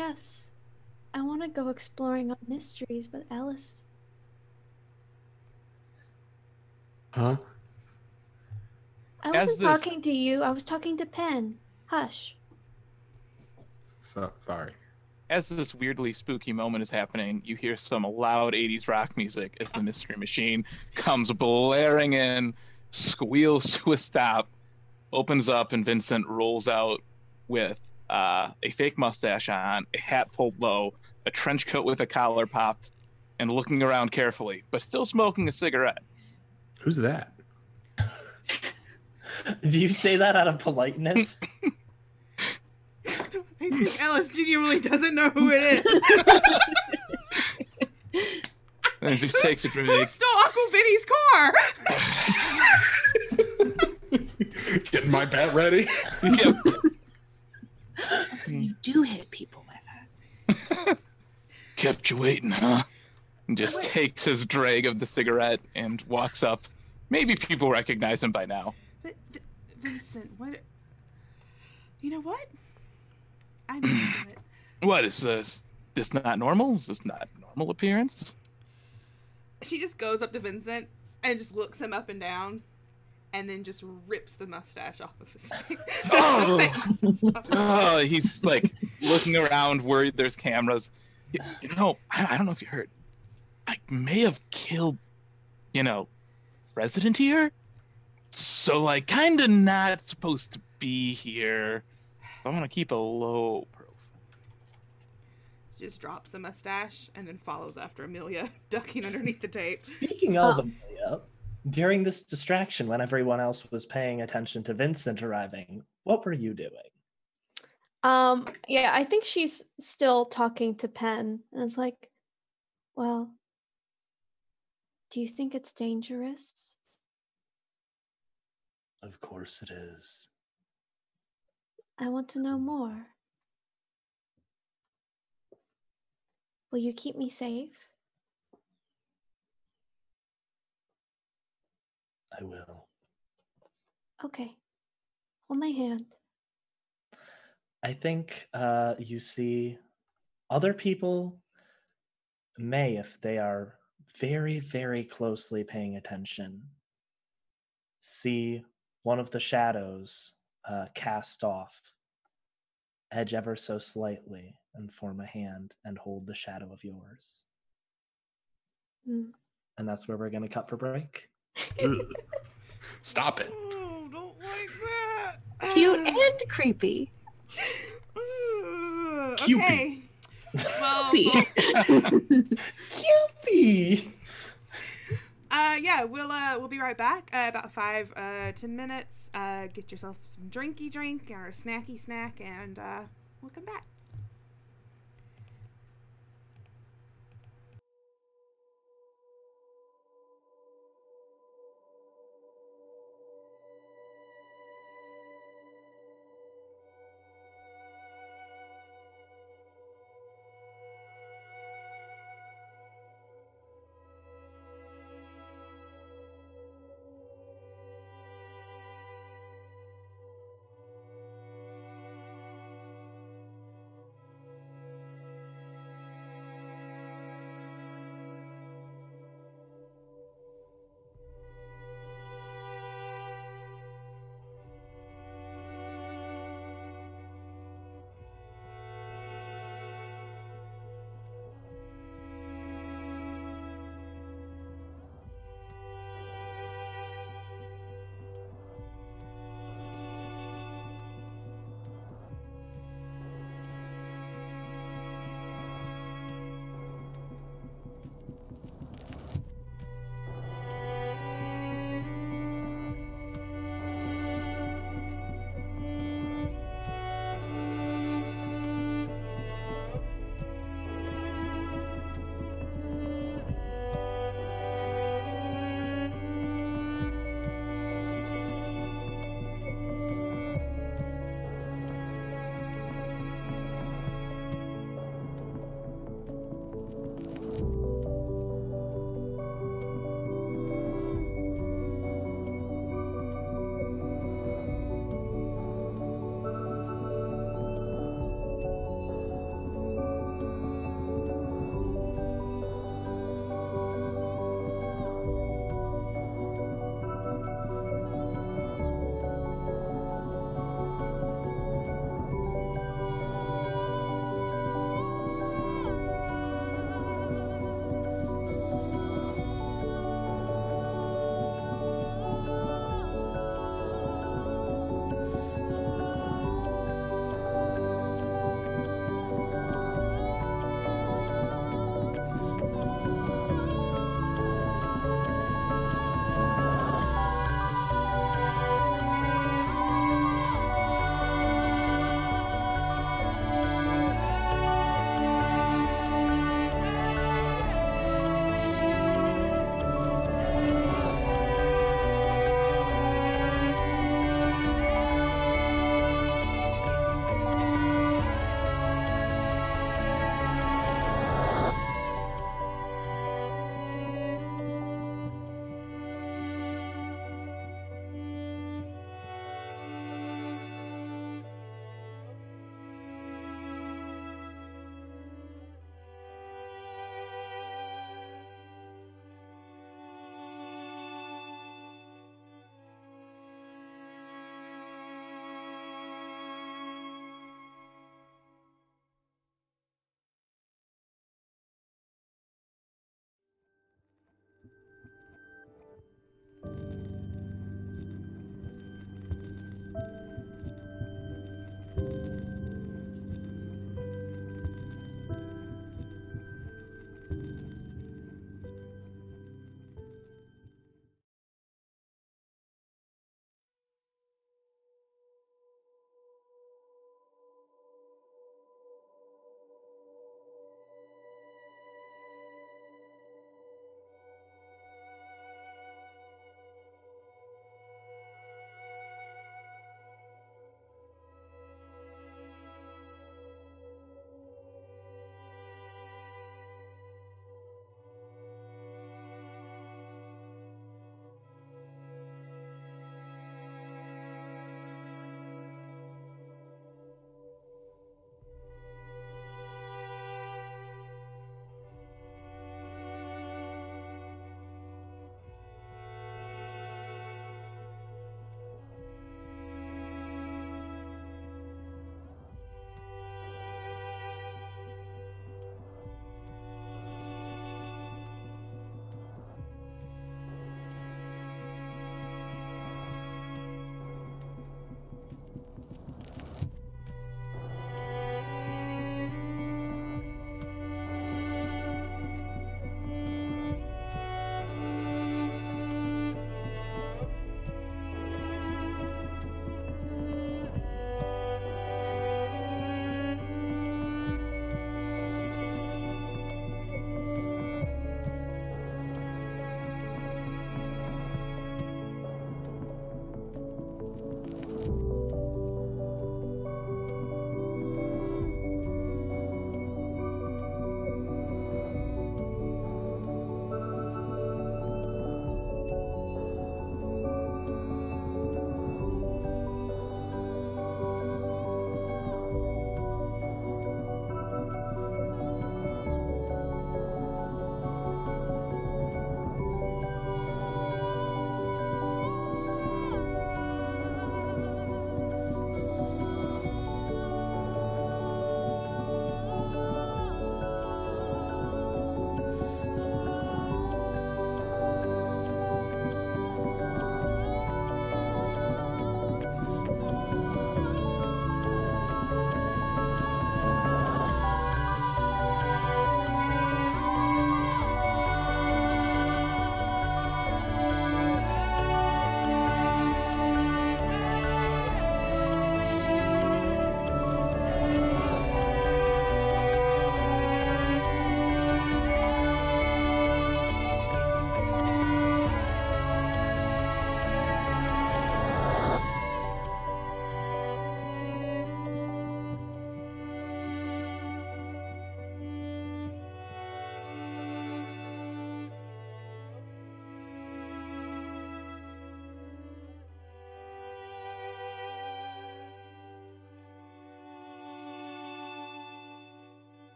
Yes. I want to go exploring on mysteries, but Alice. Huh? I As wasn't this- talking to you. I was talking to Pen. Hush. So sorry. As this weirdly spooky moment is happening, you hear some loud 80s rock music as the mystery machine comes blaring in, squeals to a stop, opens up, and Vincent rolls out with a fake mustache on, a hat pulled low, a trench coat with a collar popped, and looking around carefully, but still smoking a cigarette. Who's that? Do you say that out of politeness? I think Alice genuinely doesn't know who it is. And he takes a Who drink. stole Uncle Vinny's car? Getting my bat ready. Yep. You do hit people with that. Kept you waiting, huh? And just takes his drag of the cigarette and walks up. Maybe people recognize him by now. Vincent, what? You know what? I'm used to it. What is this not normal? Is this not normal appearance? She just goes up to Vincent and just looks him up and down, and then just rips the mustache off of his face. Oh! Oh, he's like looking around, worried there's cameras. You know, I don't know if you heard. I may have killed, resident here. So like, kind of not supposed to be here. I want to keep a low profile. Just drops the mustache and then follows after Amelia, ducking underneath the tape. Speaking of Amelia, during this distraction, when everyone else was paying attention to Vincent arriving, what were you doing? Yeah, I think she's still talking to Pen, and it's like, well, do you think it's dangerous? Of course it is. I want to know more. Will you keep me safe? I will. Okay. Hold my hand. I think you see other people may, if they are very, very closely paying attention, see one of the shadows cast off, edge ever so slightly, and form a hand and hold the shadow of yours. Hmm. And that's where we're going to cut for break. Stop it. Oh, don't like that. Cute and creepy. Okay. Well, Cupid! yeah, we'll be right back. About 5-10 minutes. Get yourself some drinky drink or a snacky snack, and we'll come back.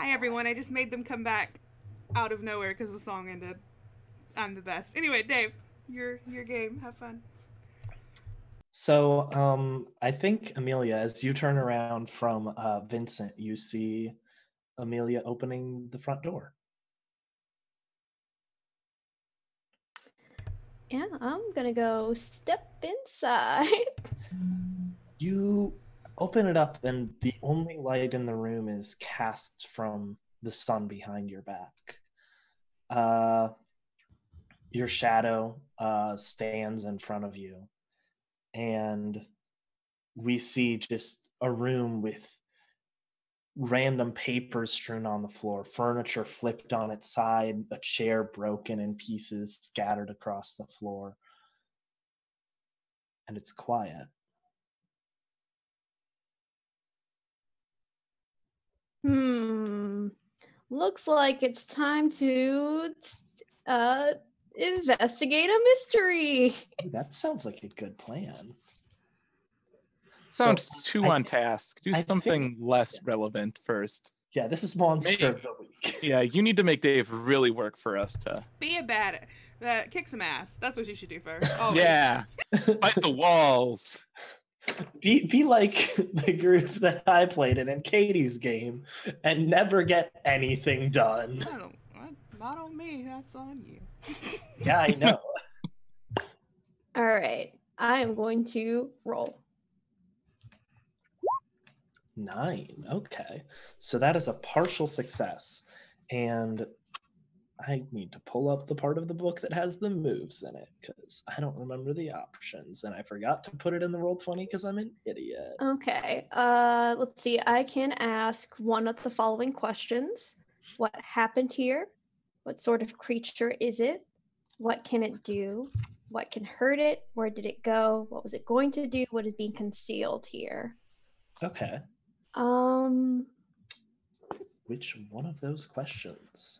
Hi everyone. I just made them come back out of nowhere because the song ended. I'm the best. Anyway, Dave, your game. Have fun. So, I think Amelia, as you turn around from Vincent, you see Amelia opening the front door. Yeah, I'm gonna go step inside. You open it up, and the only light in the room is cast from the sun behind your back. Your shadow stands in front of you, and we see just a room with random papers strewn on the floor, furniture flipped on its side, a chair broken in pieces scattered across the floor. And it's quiet. Looks like it's time to investigate a mystery. Ooh, that sounds like a good plan. Sounds So, too on task. Do I think- something less relevant first. Yeah, this is Monster Maybe. of the Week. Yeah, you need to make Dave really work for us to. Be a bad. Kick some ass. That's what you should do first. Always. Yeah, fight the walls. Be like the group that I played in Katie's game and never get anything done. Not on me. That's on you. Yeah, I know. All right, I am going to roll. 9. Okay. So that is a partial success. And I need to pull up the part of the book that has the moves in it because I don't remember the options. And I forgot to put it in the Roll20 because I'm an idiot. Okay, let's see. I can ask one of the following questions. What happened here? What sort of creature is it? What can it do? What can hurt it? Where did it go? What was it going to do? What is being concealed here? Okay. Which one of those questions?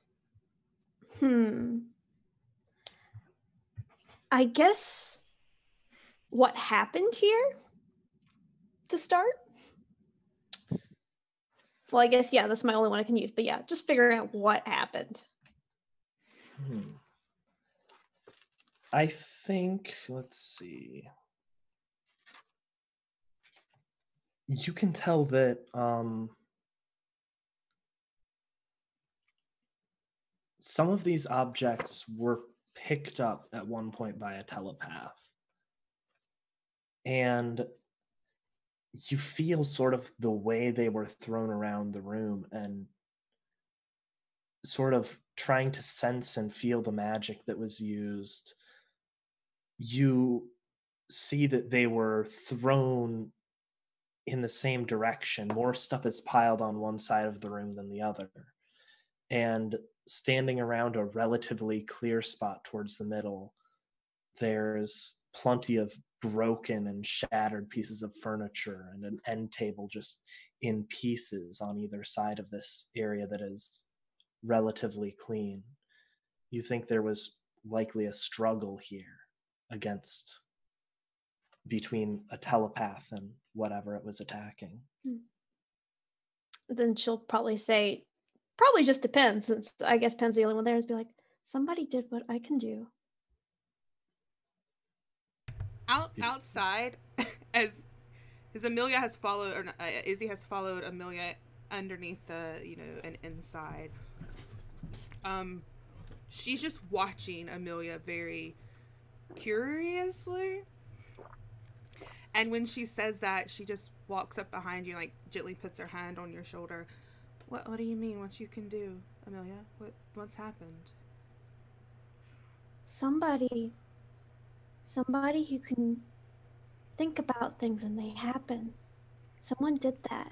I guess what happened here to start? Well, I guess, yeah, that's my only one I can use. But yeah, just figuring out what happened. I think, let's see. You can tell that some of these objects were picked up at one point by a telepath. And you feel sort of the way they were thrown around the room and sort of trying to sense and feel the magic that was used. You see that they were thrown in the same direction. More stuff is piled on one side of the room than the other. And standing around a relatively clear spot towards the middle, there's plenty of broken and shattered pieces of furniture and an end table just in pieces on either side of this area that is relatively clean. You think there was likely a struggle here between a telepath and whatever it was attacking. Then she'll probably say, probably just depends, since I guess Penn's the only one there, is be like, somebody did what I can do. Outside, as Amelia has followed, or Izzy has followed Amelia underneath and inside. She's just watching Amelia very curiously. And when she says that, she just walks up behind you, like gently puts her hand on your shoulder. What do you mean? What you can do, Amelia? What's happened? Somebody who can think about things and they happen. Someone did that.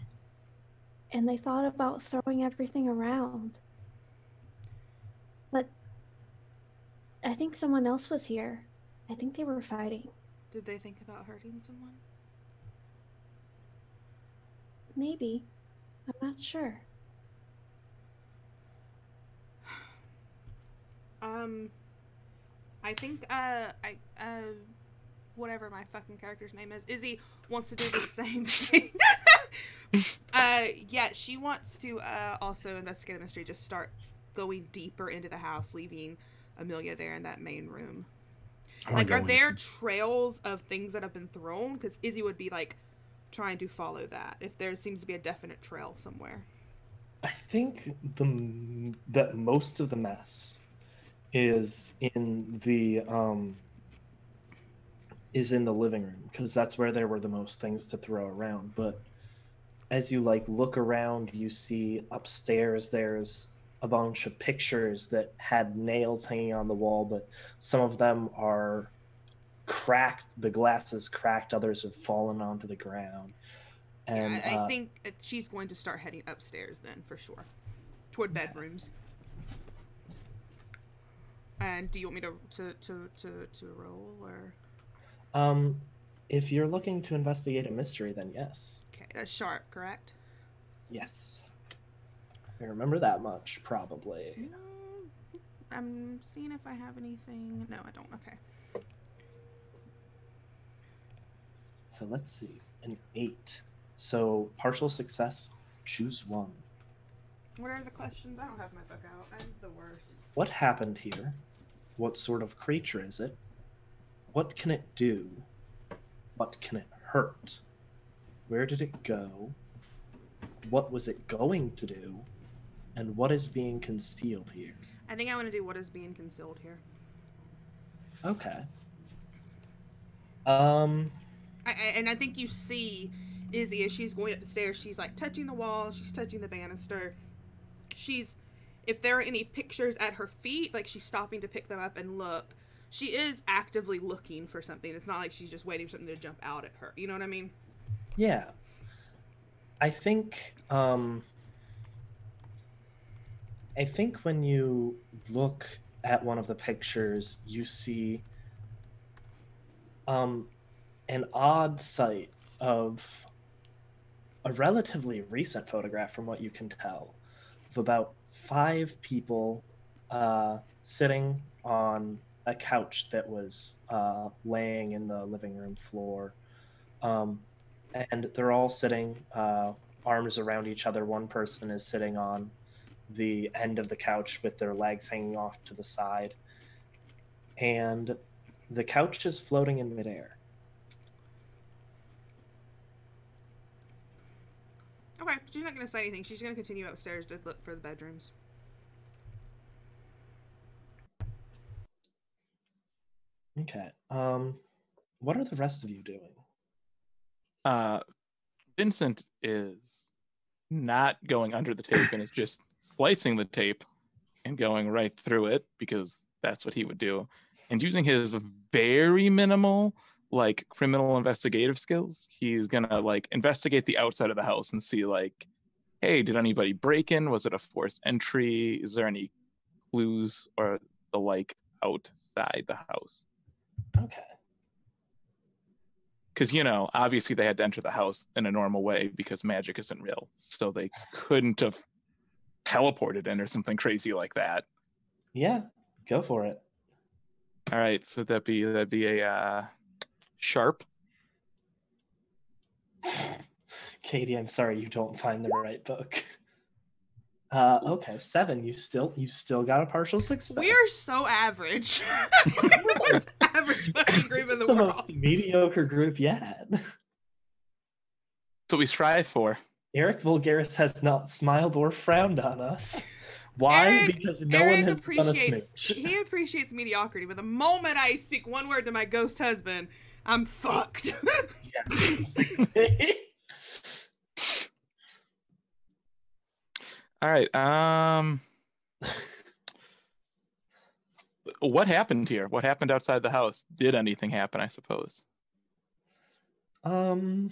And they thought about throwing everything around. But I think someone else was here. I think they were fighting. Did they think about hurting someone? Maybe. I'm not sure. I think whatever my fucking character's name is, Izzy wants to do the same thing. Yeah, she wants to also investigate a mystery. Just start going deeper into the house, leaving Amelia there in that main room. Like, are there trails of things that have been thrown? Because Izzy would be like trying to follow that if there seems to be a definite trail somewhere. I think that most of the mess is in the living room, because that's where there were the most things to throw around. But as you like look around, you see upstairs there's a bunch of pictures that had nails hanging on the wall, but some of them are cracked. The glass is cracked. Others have fallen onto the ground. And yeah, I think she's going to start heading upstairs then, for sure, toward bedrooms. And do you want me to roll, or? If you're looking to investigate a mystery, then yes. Okay, that's sharp, correct? Yes. I remember that much, probably. I'm seeing if I have anything. No, I don't. Okay. So let's see. An 8. So partial success, choose one. What are the questions? I don't have my book out. I'm the worst. What happened here? What sort of creature is it? What can it do? What can it hurt? Where did it go? What was it going to do? And what is being concealed here? I think I want to do what is being concealed here. Okay. And I think you see Izzy as she's going up the stairs. She's like touching the wall. She's touching the banister. If there are any pictures at her feet, like she's stopping to pick them up and look. She is actively looking for something. It's not like she's just waiting for something to jump out at her. You know what I mean? Yeah. I think when you look at one of the pictures, you see an odd sight of a relatively recent photograph, from what you can tell, of about 5 people sitting on a couch that was laying in the living room floor. And they're all sitting arms around each other. One person is sitting on the end of the couch with their legs hanging off to the side. And the couch is floating in midair. Okay, she's not going to say anything. She's going to continue upstairs to look for the bedrooms. Okay. What are the rest of you doing? Vincent is not going under the tape and is just slicing the tape and going right through it, because that's what he would do, and using his very minimal like criminal investigative skills, he's gonna like investigate the outside of the house and see like, hey, did anybody break in? Was it a forced entry? Is there any clues or the like outside the house? Okay. Because, obviously they had to enter the house in a normal way because magic isn't real. So they couldn't have teleported in or something crazy like that. Yeah, go for it. All right, so that'd be a sharp. Katie, I'm sorry you don't find the right book. Okay, 7. You still got a partial success. We are so average. We're the most average fucking group in the world. The most mediocre group yet. That's what we strive for. Eric Vulgaris has not smiled or frowned on us. Why? Because no one has done a smooch. He appreciates mediocrity, but the moment I speak one word to my ghost husband, I'm fucked. Yeah. All right. What happened here? What happened outside the house? Did anything happen, I suppose? I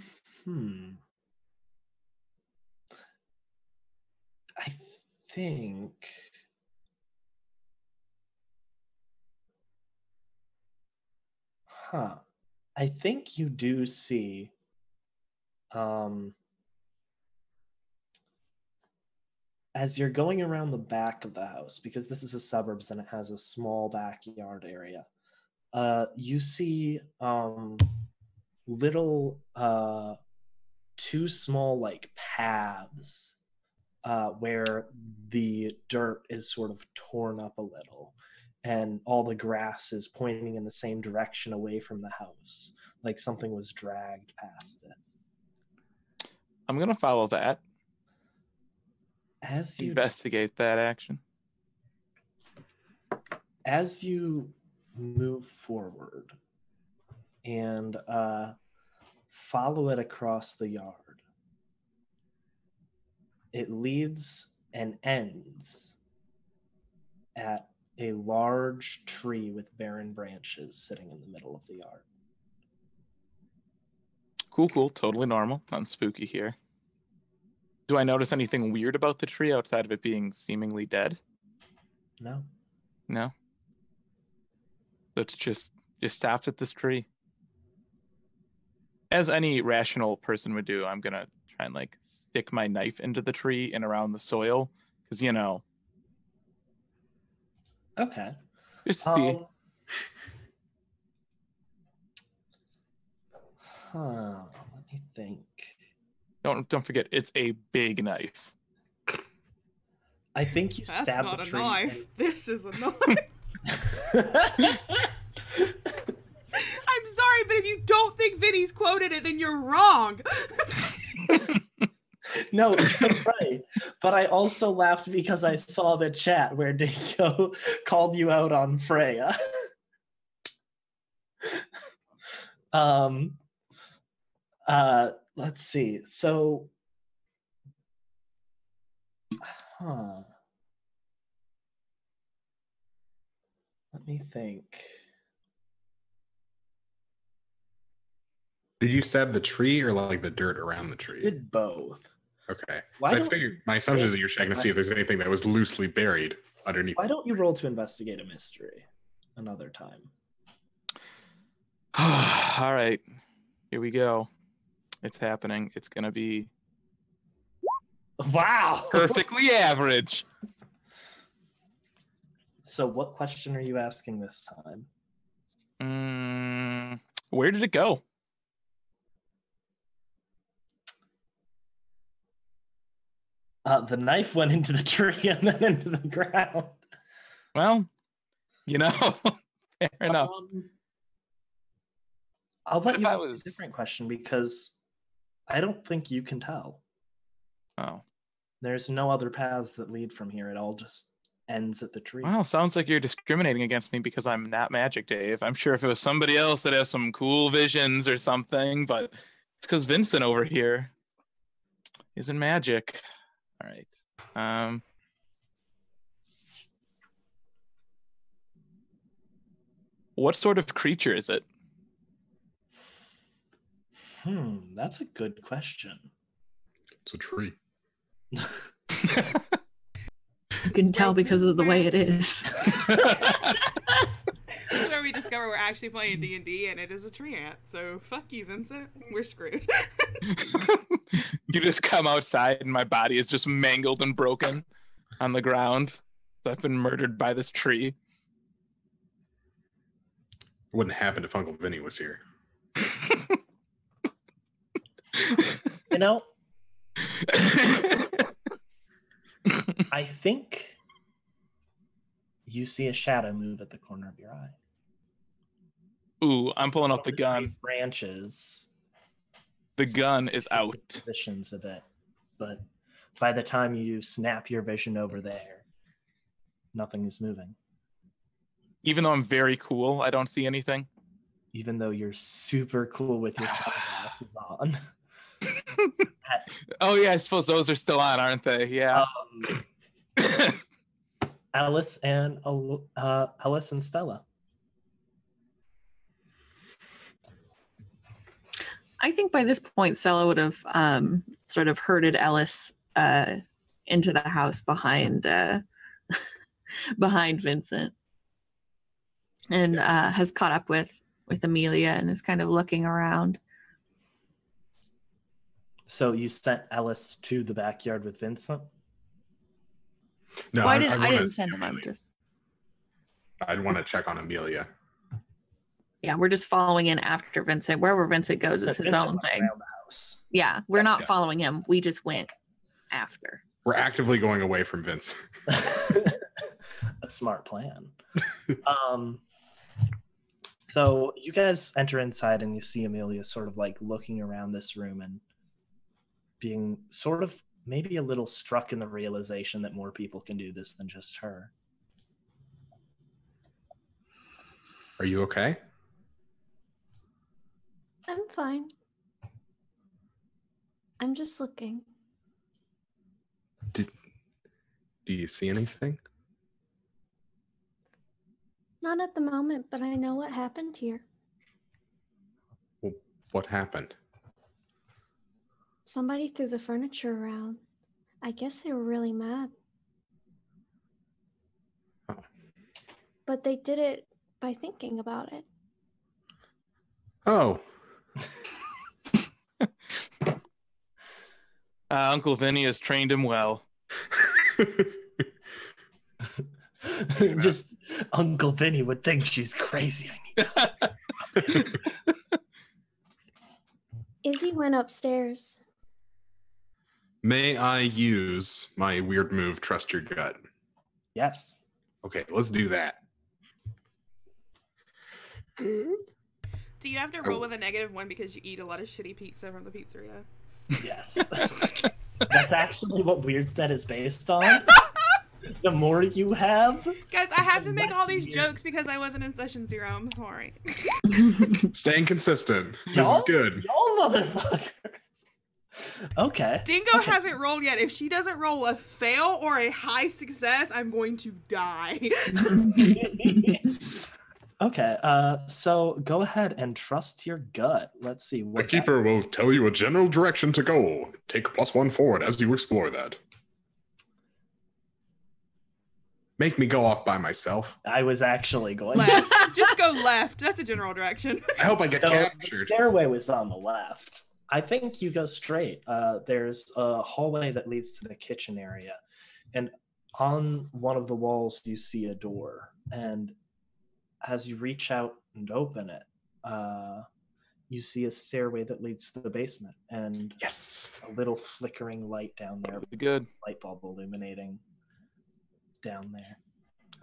think I think you do see as you're going around the back of the house, because this is a suburbs and it has a small backyard area, you see little two small like paths where the dirt is sort of torn up a little, and all the grass is pointing in the same direction away from the house, like something was dragged past it. I'm gonna follow that. As you Investigate that action. as you move forward and follow it across the yard, it leads and ends at a large tree with barren branches sitting in the middle of the yard. Cool. Totally normal. Nothing spooky here. Do I notice anything weird about the tree outside of it being seemingly dead? No. No. Let's just stopped at this tree. As any rational person would do, I'm gonna try and like stick my knife into the tree and around the soil, because Okay. just to see. Let me think. Don't forget, it's a big knife. I think you That's stabbed not the a tree. knife. This is a knife. and- I'm sorry, but if you don't think Vinny's quoted it, then you're wrong. No, you're right. But I also laughed because I saw the chat where Dingo called you out on Freya. Let's see. So, let me think. Did you stab the tree or like the dirt around the tree? Did both. Okay. Why So I don't- figured my assumption is that you're checking to see if there's anything that was loosely buried underneath. Why don't you roll to investigate a mystery another time? All right, here we go. It's happening. It's gonna be Wow. perfectly average. So what question are you asking this time? Where did it go? The knife went into the tree and then into the ground. Well, fair enough. I'll let if you I ask was- a different question because I don't think you can tell. Oh, There's no other paths that lead from here. It all just ends at the tree. well, sounds like you're discriminating against me because I'm not magic, Dave. I'm sure if it was somebody else that has some cool visions or something, but it's because Vincent over here isn't magic. All right. What sort of creature is it? That's a good question. It's a tree. You can tell because of the way it is. This is where we discover we're actually playing D&D, and it is a tree ant. So fuck you, Vincent. We're screwed. You just come outside and my body is just mangled and broken on the ground. I've been murdered by this tree. It wouldn't happen if Uncle Vinny was here. You know, I think you see a shadow move at the corner of your eye. Ooh, I'm pulling up the gun. tree's branches. The gun is out. Positions of it, but by the time you snap your vision over there, nothing is moving. Even though I'm very cool, I don't see anything. Even though you're super cool with your sunglasses on. Oh yeah, I suppose those are still on, aren't they? Yeah. Alice and Stella. I think by this point, Stella would have sort of herded Ellis into the house behind behind Vincent, and has caught up with Amelia and is kind of looking around. So you sent Ellis to the backyard with Vincent? No, Well, I wanna didn't see send him. I'm Amelia. just I'd want to check on Amelia. we're just following in after Vincent. Wherever Vincent goes, it's his Vincent own went thing. around the house. Yeah, we're not Yeah. following him. We just went after. We're actively going away from Vince. A smart plan. So you guys enter inside and you see Amelia sort of like looking around this room and being sort of maybe a little struck in the realization that more people can do this than just her. Are you okay? I'm fine. I'm just looking. Do you see anything? Not at the moment, but I know what happened here. Well, what happened? Somebody threw the furniture around. I guess they were really mad. Oh. But they did it by thinking about it. Oh, Uncle Vinny has trained him well. Just Uncle Vinny would think she's crazy. Izzy went upstairs. may I use my weird move, Trust Your Gut? Yes. Okay, let's do that. Do you have to roll with a -1 because you eat a lot of shitty pizza from the pizzeria? Yes. That's actually what Weirdstead is based on. The more you have, Guys, I have to make all Less these weird. jokes because I wasn't in session 0. I'm sorry. Staying consistent. This Y'all? is good. y'all motherfuckers. Okay. Dingo hasn't rolled yet. If she doesn't roll a fail or a high success, I'm going to die. Okay, so go ahead and trust your gut. Let's see The what keeper will tell you a general direction to go. Take +1 forward as you explore that. Make me go off by myself. I was actually going. Left. Just go left. That's a general direction. I hope I get So the captured. stairway was on the left. I think you go straight. There's a hallway that leads to the kitchen area, and on one of the walls you see a door. And as you reach out and open it, you see a stairway that leads to the basement, and Yes. a little flickering light down there. Pretty good. Light bulb illuminating down there.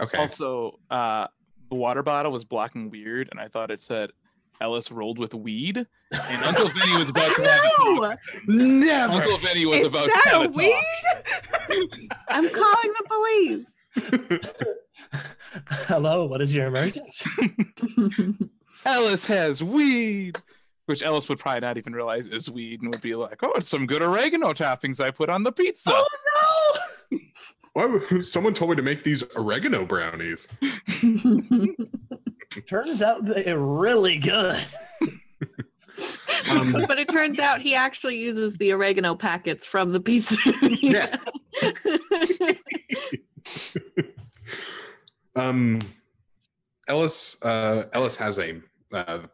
Okay. Also, the water bottle was blocking weird, and I thought it said Ellis rolled with weed, and Uncle Vinny was about to have a talk. No! Uncle Vinny was Is about to that have a a talk. weed? I'm calling the police. Hello, what is your emergency? Ellis has weed, which Ellis would probably not even realize is weed, and would be like, "Oh, it's some good oregano toppings I put on the pizza." Oh no! Why would- someone told me to make these oregano brownies. Turns out they're really good. But it turns out he actually uses the oregano packets from the pizza. Yeah. Ellis has a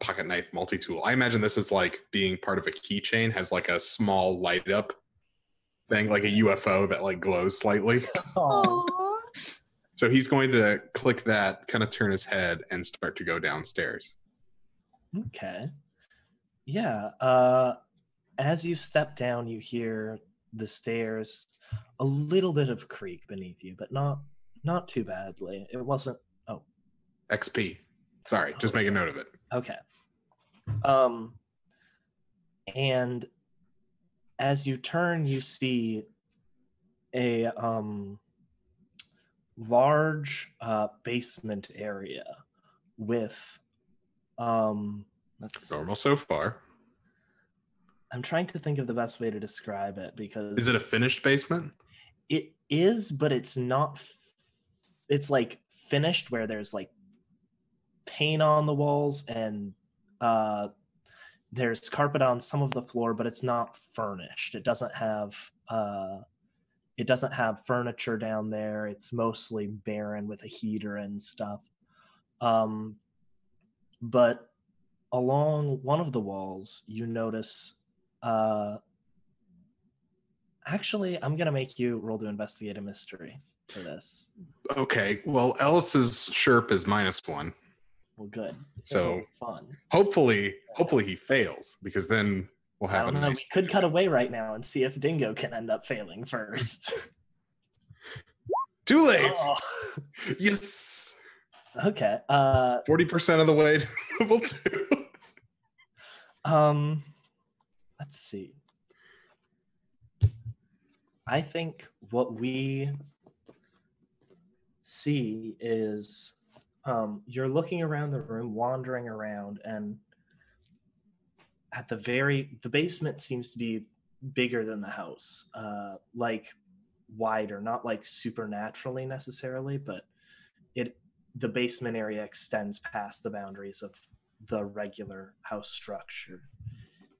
pocket knife multi-tool. I imagine this is like being part of a keychain, has like a small light up thing, like a UFO that like glows slightly. Aw. Aw. So he's going to click that, kind of turn his head, and start to go downstairs. Okay. Yeah. As you step down, you hear the stairs, a little bit of creak beneath you, but not too badly. It wasn't. Oh, XP. Sorry, just make a note of it. okay. And as you turn, you see a large basement area with let's see. Normal so far. I'm trying to think of the best way to describe it because Is it a finished basement? it is, but it's not. It's like finished where there's like paint on the walls and there's carpet on some of the floor, but it's not furnished. It doesn't have furniture down there. It's mostly barren with a heater and stuff. But along one of the walls, you notice. Actually, I'm gonna make you roll to investigate a mystery for this. Okay, well, Ellis's Sherp is -1. Well, good. So- It'll be fun. Hopefully he fails, because then We'll I have don't a know. nice We could cut away right now and see if Dingo can end up failing first. Too late. Oh, Yes. okay. 40% of the way to level 2. Let's see. I think what we see is you're looking around the room, wandering around, and at the basement seems to be bigger than the house, like wider, not like supernaturally necessarily, but the basement area extends past the boundaries of the regular house structure.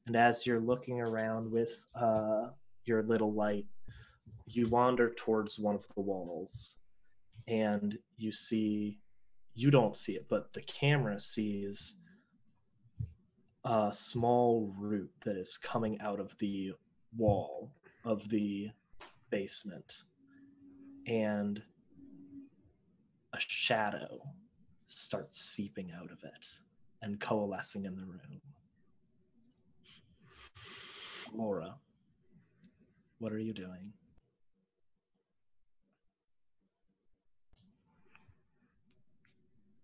And as you're looking around with your little light, you wander towards one of the walls, and you don't see it, but the camera sees a small root that is coming out of the wall of the basement, and a shadow starts seeping out of it and coalescing in the room. Laura, what are you doing?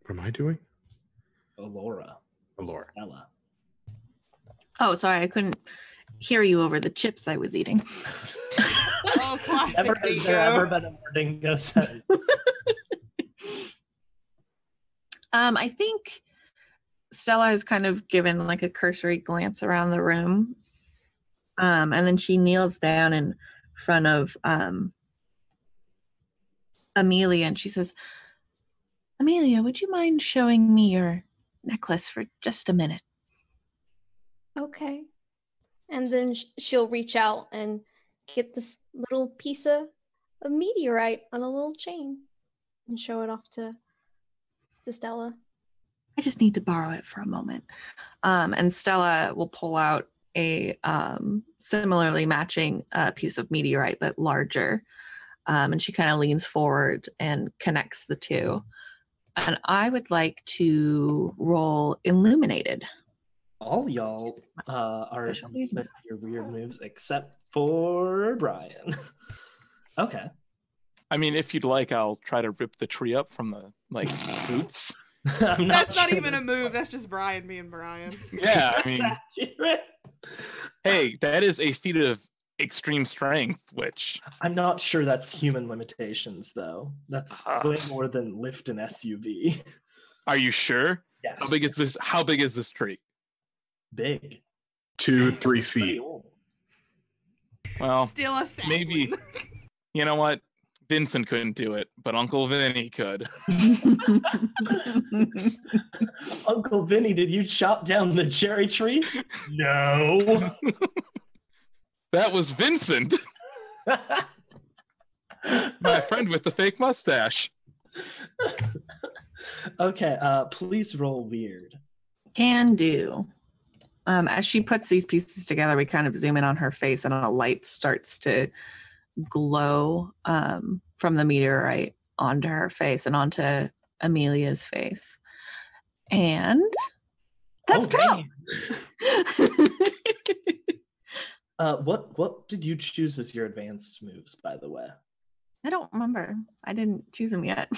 What am I doing? Laura. Laura. Stella. Oh, sorry, I couldn't hear you over the chips I was eating. Oh, classic Never has there Dingo. ever been a more Dingo sentence. I think Stella has kind of given like a cursory glance around the room. And then she kneels down in front of Amelia and she says, Amelia, would you mind showing me your necklace for just a minute? Okay. And then she'll reach out and get this little piece of meteorite on a little chain and show it off to Stella. I just need to borrow it for a moment. And Stella will pull out a similarly matching piece of meteorite, but larger. And she kind of leans forward and connects the two. And I would like to roll Illuminated. All y'all are with your weird moves except for Brian. Okay. I mean, if you'd like, I'll try to rip the tree up from the roots. That's not even a that's move. That's just Brian being Brian. Yeah, I mean, accurate. hey, that is a feat of extreme strength, which I'm not sure that's human limitations, though. That's way more than lift an SUV. are you sure? Yes. How big is this? How big is this tree? Big. 2-3 Pretty feet. old. Well, Still a sapling. maybe. You know what? Vincent couldn't do it, but Uncle Vinny could. Uncle Vinny, did you chop down the cherry tree? No. That was Vincent, my friend with the fake mustache. Okay, please roll weird. Can do. As she puts these pieces together, we kind of zoom in on her face and a light starts to glow from the meteorite onto her face and onto Amelia's face. And that's true. What did you choose as your advanced moves, by the way? I don't remember. I didn't choose them yet.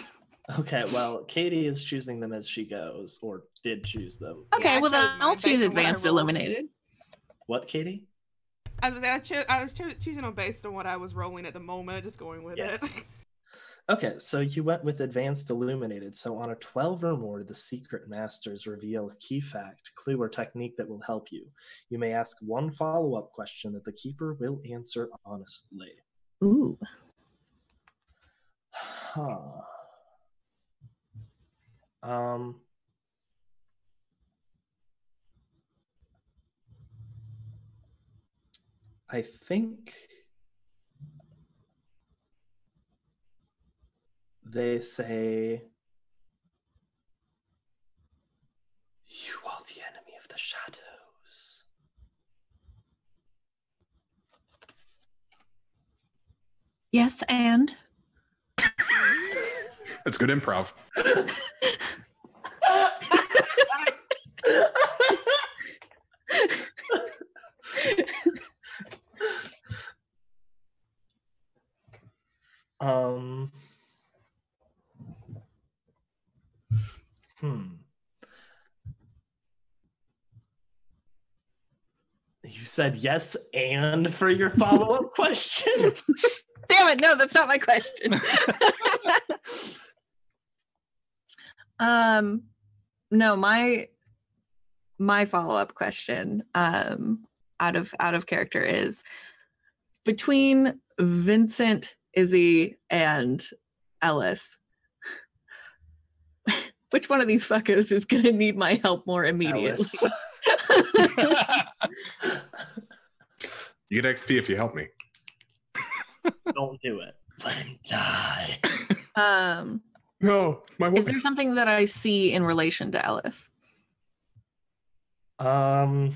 Okay, well, Katie is choosing them as she goes, or did choose them. Okay, Yeah, I well then chose mine I'll based choose on what I advanced rolled. illuminated. What, Katie? I was choosing them based on what I was rolling at the moment, just going with Yeah. it. Okay, so you went with advanced illuminated. So on a 12 or more, the secret masters reveal a key fact, clue, or technique that will help you. You may ask one follow-up question that the keeper will answer honestly. Ooh. Huh. I think they say you are the enemy of the shadows. Yes, and That's good improv. Um. You said yes and for your follow-up question? Damn it, no, that's not my question. No, my follow-up question, out of character is between Vincent, Izzy, and Ellis, which one of these fuckers is gonna need my help more immediately? Ellis. You get XP if you help me. Don't do it. Let him die. No, my Is wife. there something that I see in relation to Ellis? Like,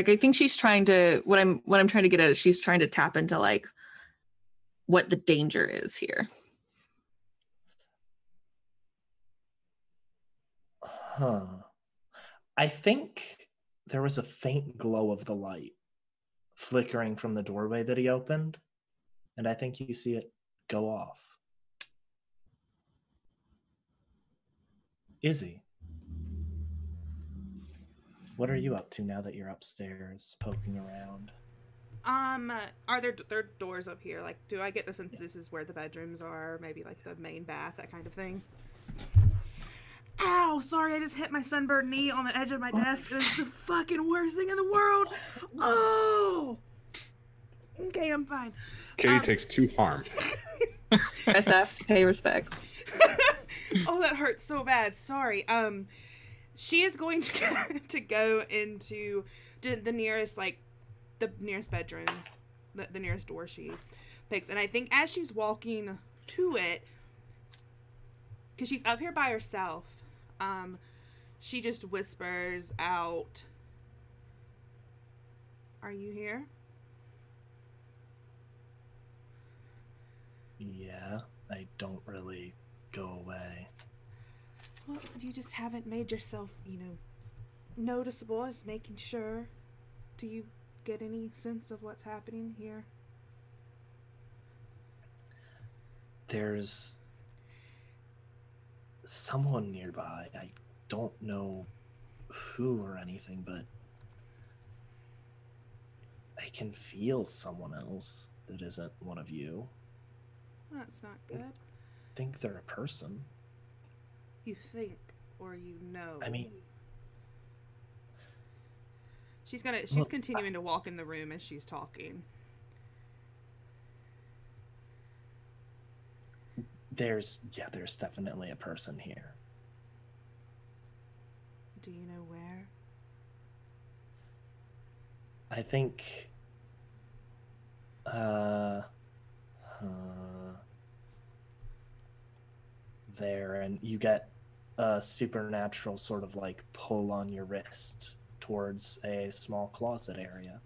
I think she's trying to, what I'm trying to get at is she's trying to tap into like what the danger is here. I think there was a faint glow of the light flickering from the doorway that he opened, and I think you see it go off. Izzy, what are you up to now that you're upstairs poking around? Are there doors up here? Like, do I get the sense this is where the bedrooms are? Maybe like the main bath, that kind of thing? Ow, sorry, I just hit my sunburned knee on the edge of my desk. It's the fucking worst thing in the world. Oh! Okay, I'm fine. Katie takes 2 harm. SF, pay respects. Oh, that hurts so bad. Sorry. She is going to go into the nearest, like, the nearest bedroom, the nearest door she picks. And I think as she's walking to it, because she's up here by herself, she just whispers out, "Are you here?" Yeah, I don't really go away. Well, you just haven't made yourself, noticeable as making sure. Do you get any sense of what's happening here? There's someone nearby. I don't know who or anything, but I can feel someone else that isn't one of you. That's not good. I think they're a person. You think, or you know? I mean, she's continuing to walk in the room as she's talking. There's definitely a person here. Do you know where? I think there, and you get a supernatural sort of like pull on your wrist towards a small closet area.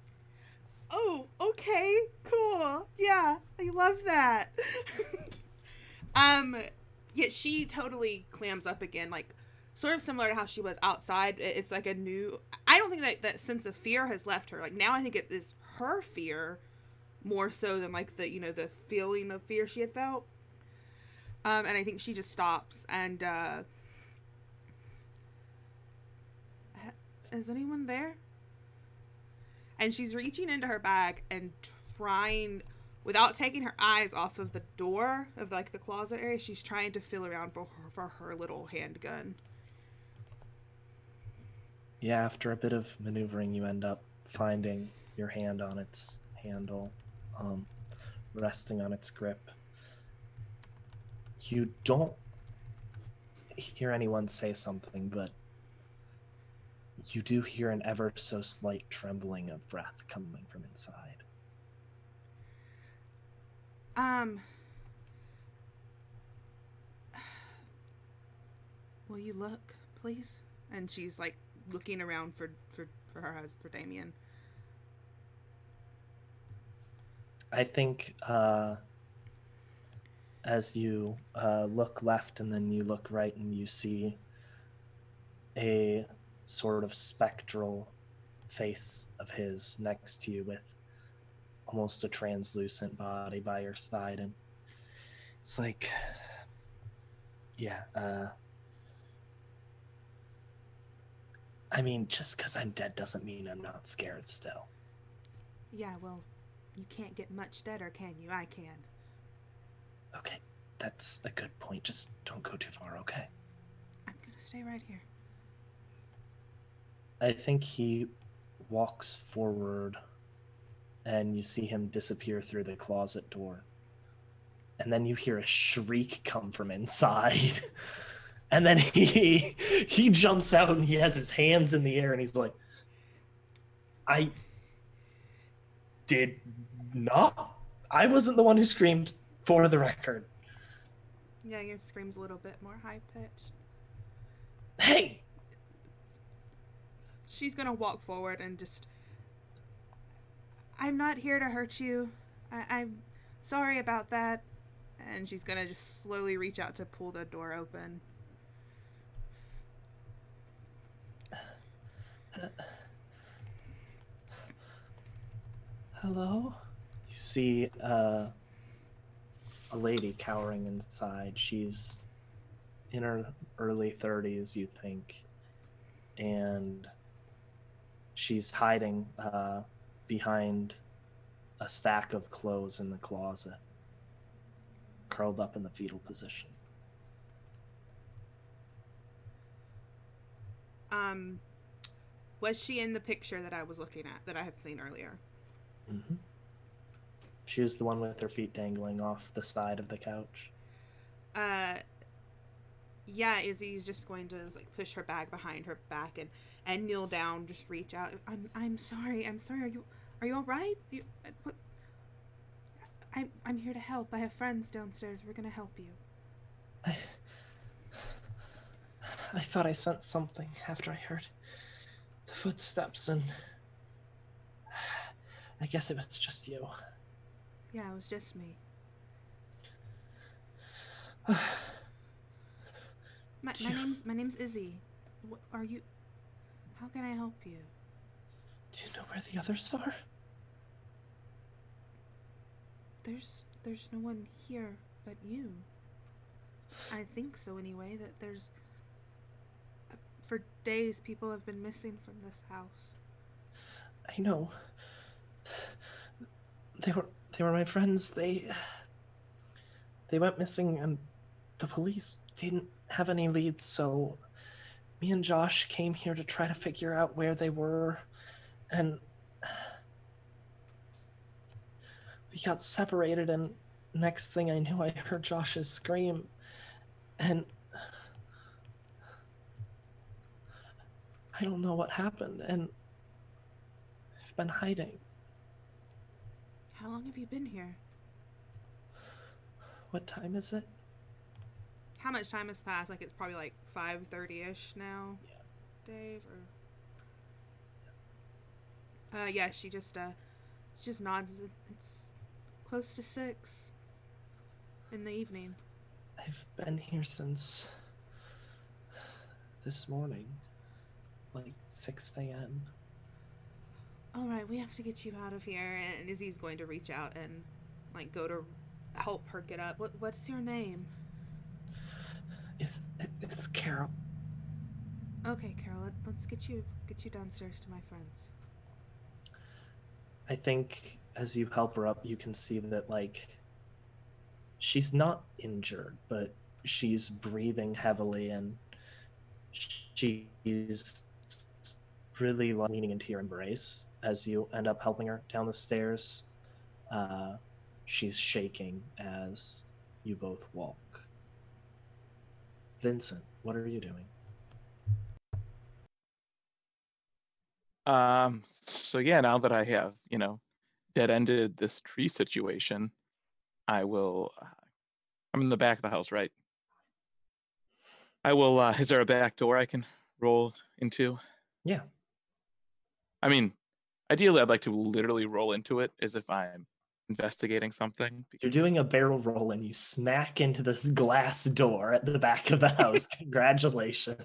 Oh, okay, cool. Yeah, I love that. Yeah, she totally clams up again, like sort of similar to how she was outside. It's like a new, I don't think that sense of fear has left her. Like now I think it is her fear more so than like the, the feeling of fear she had felt. And I think she just stops and, is anyone there? And she's reaching into her bag and trying, without taking her eyes off of the door of like the closet area, she's trying to feel around for her little handgun. Yeah, after a bit of maneuvering, you end up finding your hand on its handle, resting on its grip. You don't hear anyone say something, but you do hear an ever so slight trembling of breath coming from inside. Will you look, please? And she's like looking around for her husband, for Damien. I think as you look left and then you look right and you see a sort of spectral face of his next to you with almost a translucent body by your side, and It's like, yeah, I mean, just because I'm dead doesn't mean I'm not scared still. Yeah, well, you can't get much deader, can you? I can. Okay, that's a good point. Just don't go too far, okay? I'm gonna stay right here. I think he walks forward and you see him disappear through the closet door. And then you hear a shriek come from inside. And then he jumps out and he has his hands in the air and he's like, I did not. I wasn't the one who screamed, for the record. Yeah, your scream's a little bit more high-pitched. Hey! She's gonna walk forward and just... I'm not here to hurt you. I'm sorry about that. And she's gonna just slowly reach out to pull the door open. Hello? You see a lady cowering inside. She's in her early 30s, you think. And she's hiding behind a stack of clothes in the closet, curled up in the fetal position. Was she in the picture that I was looking at, that I had seen earlier? Mm-hmm. She was the one with her feet dangling off the side of the couch. Yeah, Izzy's just going to like push her bag behind her back and kneel down, just reach out. I'm sorry. Are you all right? What? I'm here to help. I have friends downstairs. We're gonna help you. I thought I sent something after I heard the footsteps, and I guess it was just you. Yeah, it was just me. My name's Izzy. What are you? How can I help you? Do you know where the others are? There's no one here but you. I think so anyway, that there's... For days, people have been missing from this house. I know. They were my friends. They went missing and the police didn't have any leads, so me and Josh came here to try to figure out where they were, and we got separated, and next thing I knew, I heard Josh's scream, and I don't know what happened, and I've been hiding. How long have you been here? What time is it? How much time has passed? Like, it's probably like 5:30-ish now? Yeah. Dave, or... yeah, she just nods. It's close to 6 in the evening. I've been here since this morning, like 6 a.m. All right, we have to get you out of here. And Izzy's going to reach out and like go to help her get up. What's your name? It's Carol. Okay, Carol. Let's get you downstairs to my friends. I think as you help her up, you can see that like she's not injured, but she's breathing heavily and she's really leaning into your embrace as you end up helping her down the stairs. She's shaking as you both walk. Vincent, what are you doing? So yeah, now that I have, dead-ended this tree situation, I will, I'm in the back of the house, right? I will, is there a back door I can roll into? Yeah. I mean, ideally I'd like to literally roll into it as if I'm investigating something. You're doing a barrel roll and you smack into this glass door at the back of the house. Congratulations.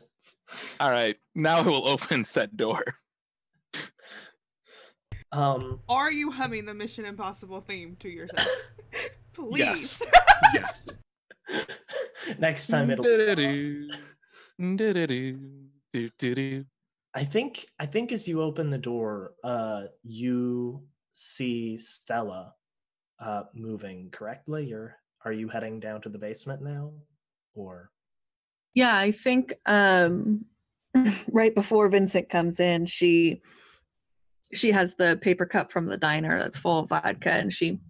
All right, now I will open said door. Are you humming the Mission Impossible theme to yourself? Please. Yes. Yes. Next time it'll. Do-do-do. Do-do-do. Do-do-do. I think as you open the door, you see Stella moving correctly. Are you heading down to the basement now, or? Yeah, I think right before Vincent comes in, she has the paper cup from the diner that's full of vodka, and she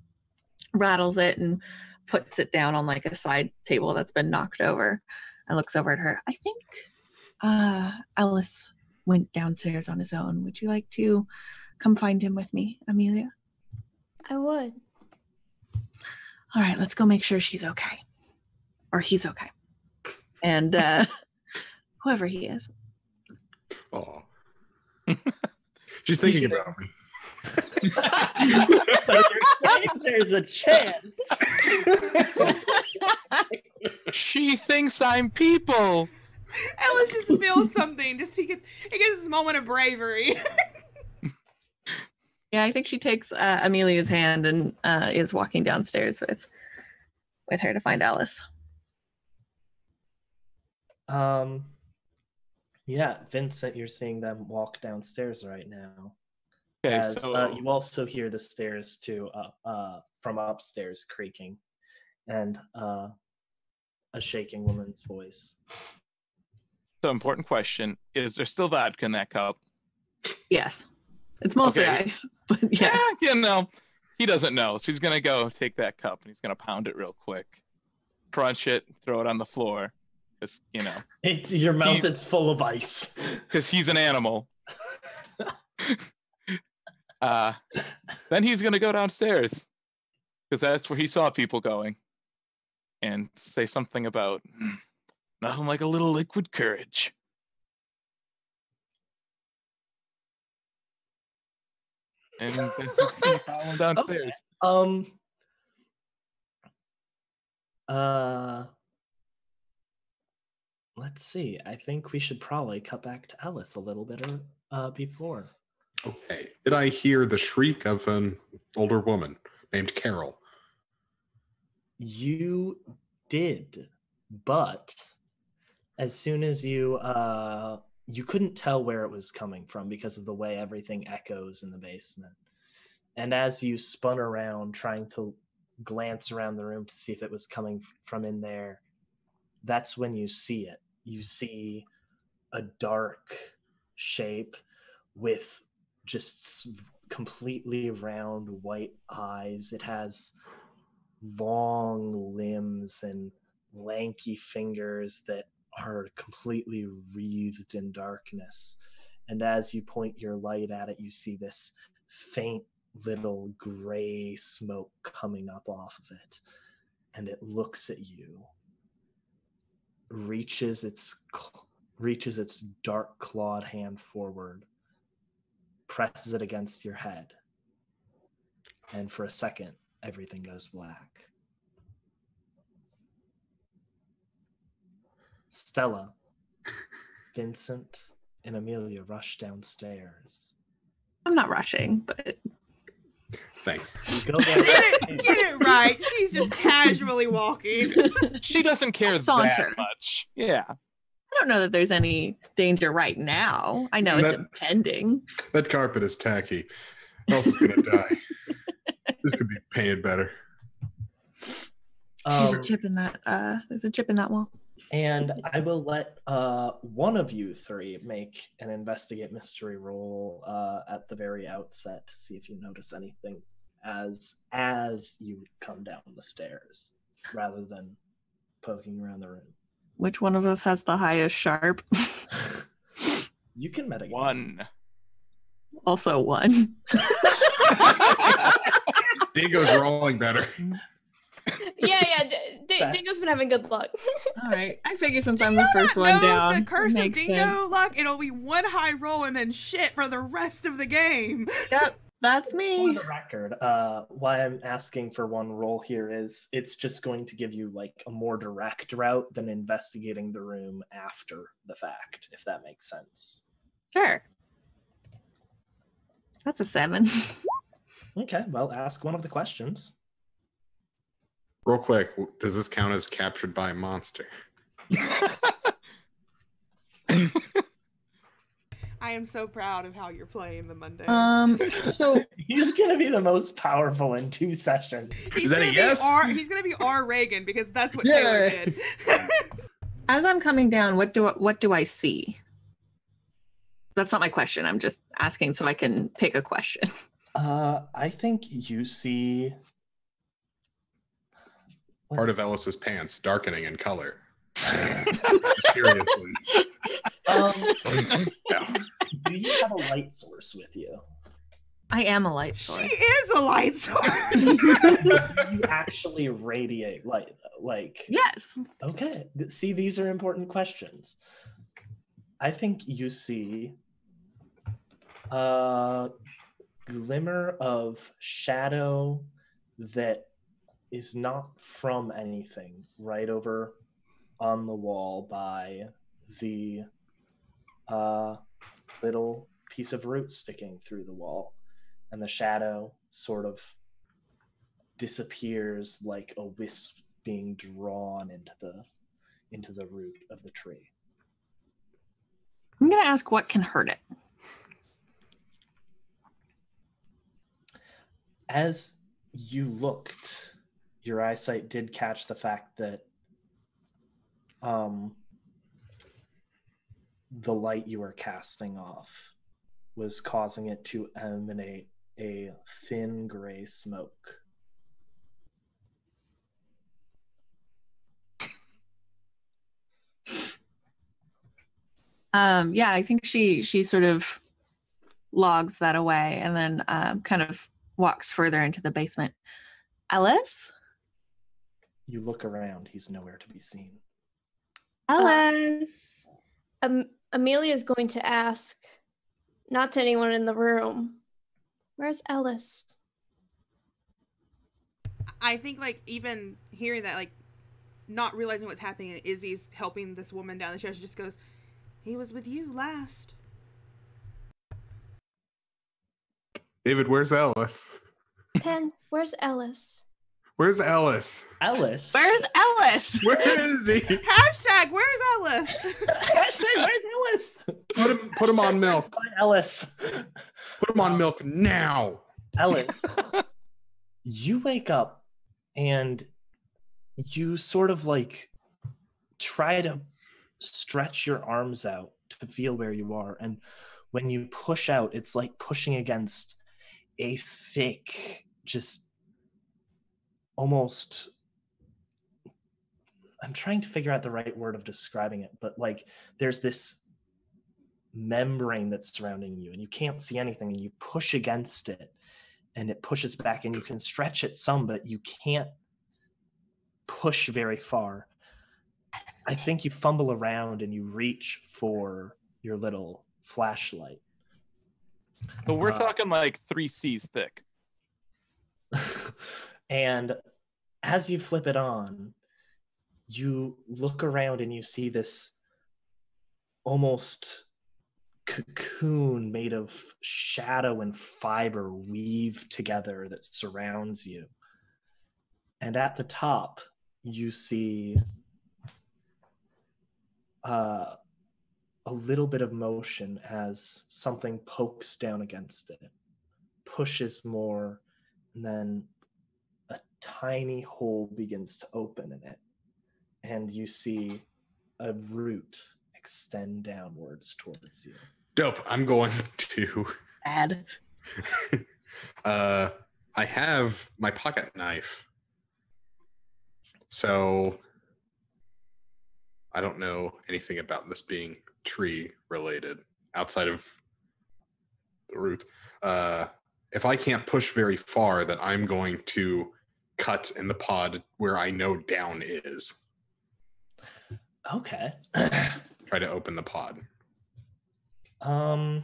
rattles it and puts it down on like a side table that's been knocked over, and looks over at her. I think Ellis went downstairs on his own. Would you like to come find him with me, Amelia? I would. All right, let's go make sure she's okay. Or he's okay. And whoever he is. Oh, she's thinking about me. So you're saying there's a chance. She thinks I'm people. Ellis just feels something. He gets his moment of bravery. Yeah, I think she takes Amelia's hand and is walking downstairs with her to find Alice. Yeah, Vincent, you're seeing them walk downstairs right now. Okay, As so you also hear the stairs too, from upstairs creaking, and a shaking woman's voice. so important question: is there still vodka in that cup? Yes. It's mostly Okay. ice, but yeah. He doesn't know, so he's gonna go take that cup and he's gonna pound it real quick, crunch it, throw it on the floor, because Your mouth is full of ice. because he's an animal. Then he's gonna go downstairs because that's where he saw people going, and say something about nothing like a little liquid courage. And then he's gonna follow him downstairs. Let's see. I think we should probably cut back to Ellis a little bit before. Okay. Did I hear the shriek of an older woman named Carol? You did, but as soon as you couldn't tell where it was coming from because of the way everything echoes in the basement. And as you spun around trying to glance around the room to see if it was coming from in there, that's when you see it. You see a dark shape with just completely round white eyes. It has long limbs and lanky fingers that are completely wreathed in darkness. And as you point your light at it, you see this faint little gray smoke coming up off of it. And it looks at you, reaches its dark clawed hand forward, presses it against your head, and for a second, everything goes black. Stella, Vincent, and Amelia rush downstairs. I'm not rushing, but Thanks. You go down. Get it right. She's just casually walking. She doesn't care Saunter. that much. Yeah. I don't know that there's any danger right now. I know it's impending. That carpet is tacky. Elsa's gonna die. This could be paying better. There's a chip in that wall. And I will let one of you three make an investigate mystery roll at the very outset to see if you notice anything as you come down the stairs, rather than poking around the room. Which one of us has the highest sharp? You can metagame. 1. Also 1. Dingo's rolling better. Yeah. Best. Dingo's been having good luck. All right. I figure since I'm the first one down, The curse it of makes Dingo sense. luck. It'll be one high roll and then shit for the rest of the game. Yep, that's For me. the record, why I'm asking for one roll here is it's just going to give you like a more direct route than investigating the room after the fact, if that makes sense. Sure. That's a 7. Okay, well, ask one of the questions. Real quick, does this count as captured by a monster? I am so proud of how you're playing the Monday. So He's gonna be the most powerful in 2 sessions. He's that a gonna be yes? He's gonna be R. Reagan because that's what Yeah. Taylor did. as I'm coming down, what do I see? That's not my question. I'm just asking so I can pick a question. I think you see Part of Ellis's pants darkening in color. Seriously. Yeah. Do you have a light source with you? I am a light She source. is a light source. You actually radiate light, though. Like, Yes. okay. See, these are important questions. I think you see a glimmer of shadow that is not from anything right over on the wall by the little piece of root sticking through the wall, and the shadow sort of disappears like a wisp being drawn into the root of the tree. I'm gonna ask what can hurt it. As you looked, your eyesight did catch the fact that the light you were casting off was causing it to emanate a thin gray smoke. Yeah, I think she sort of logs that away and then kind of walks further into the basement. Ellis? You look around, he's nowhere to be seen. Ellis! Amelia's going to ask, not to anyone in the room, where's Ellis? I think like even hearing that, like not realizing what's happening, and Izzy's helping this woman down the stairs, she just goes, "He was with you last." David, where's Ellis? Pen, where's Ellis? Where's Ellis? Ellis? Where's Ellis? Where is he? Hashtag where's Ellis? Hashtag, where's Ellis? Put him on Hashtag, milk. Find Ellis. Put him on milk now. Ellis, you wake up and you sort of like try to stretch your arms out to feel where you are. And when you push out, it's like pushing against a thick, just almost, I'm trying to figure out the right word of describing it, but like there's this membrane that's surrounding you and you can't see anything, and you push against it and it pushes back, and you can stretch it some, but you can't push very far. I think you fumble around and you reach for your little flashlight. So we're talking like 3 C's thick. And as you flip it on, you look around and you see this almost cocoon made of shadow and fiber weave together that surrounds you. And at the top, you see a little bit of motion as something pokes down against it, pushes more, and then a tiny hole begins to open in it. And you see a root extend downwards towards you. Dope. I'm going to. Bad. I have my pocket knife. So I don't know anything about this being tree related outside of the root. If I can't push very far, then I'm going to cut in the pod where I know down is. Okay. Try to open the pod. I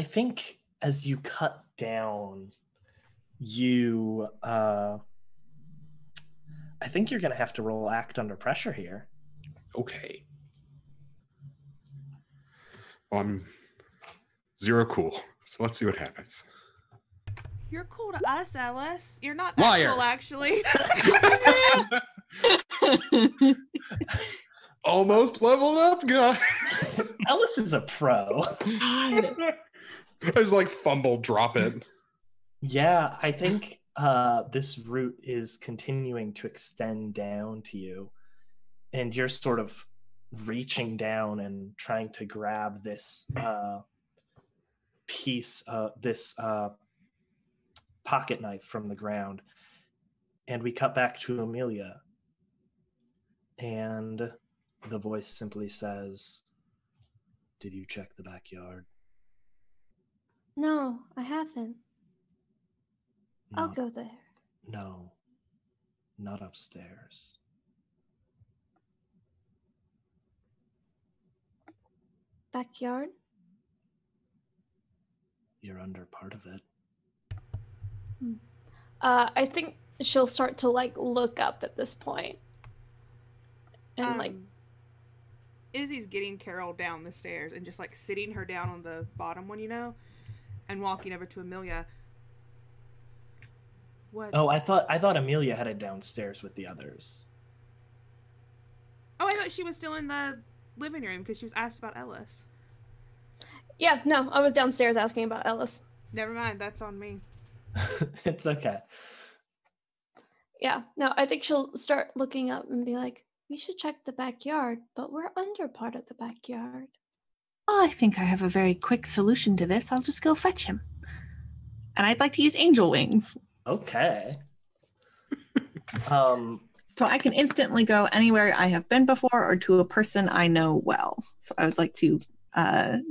think as you cut down, you I think you're gonna have to roll act under pressure here. Okay. Well, I'm 0 cool. So let's see what happens. You're cool to us, Ellis. You're not that Liar. cool, actually. Almost leveled up, guys. Ellis is a pro. I just like fumble, drop it. Yeah, I think this route is continuing to extend down to you, and you're sort of reaching down and trying to grab this piece, this pocket knife from the ground. And we cut back to Amelia, and the voice simply says, "Did you check the backyard?" No, I haven't. I'll "Not- go there. No, not upstairs." Backyard? "You're under part of it." I think she'll start to like look up at this point. And like Izzy's getting Carol down the stairs and just like sitting her down on the bottom one, and walking over to Amelia. What? Oh, I thought Amelia headed downstairs with the others. Oh, I thought she was still in the living room because she was asked about Ellis. yeah, no, I was downstairs asking about Ellis. Never mind, that's on me. It's okay. Yeah, no, I think she'll start looking up and be like, "We should check the backyard, but we're under part of the backyard." Oh, I think I have a very quick solution to this. I'll just go fetch him. And I'd like to use angel wings. Okay. So I can instantly go anywhere I have been before or to a person I know well. So I would like to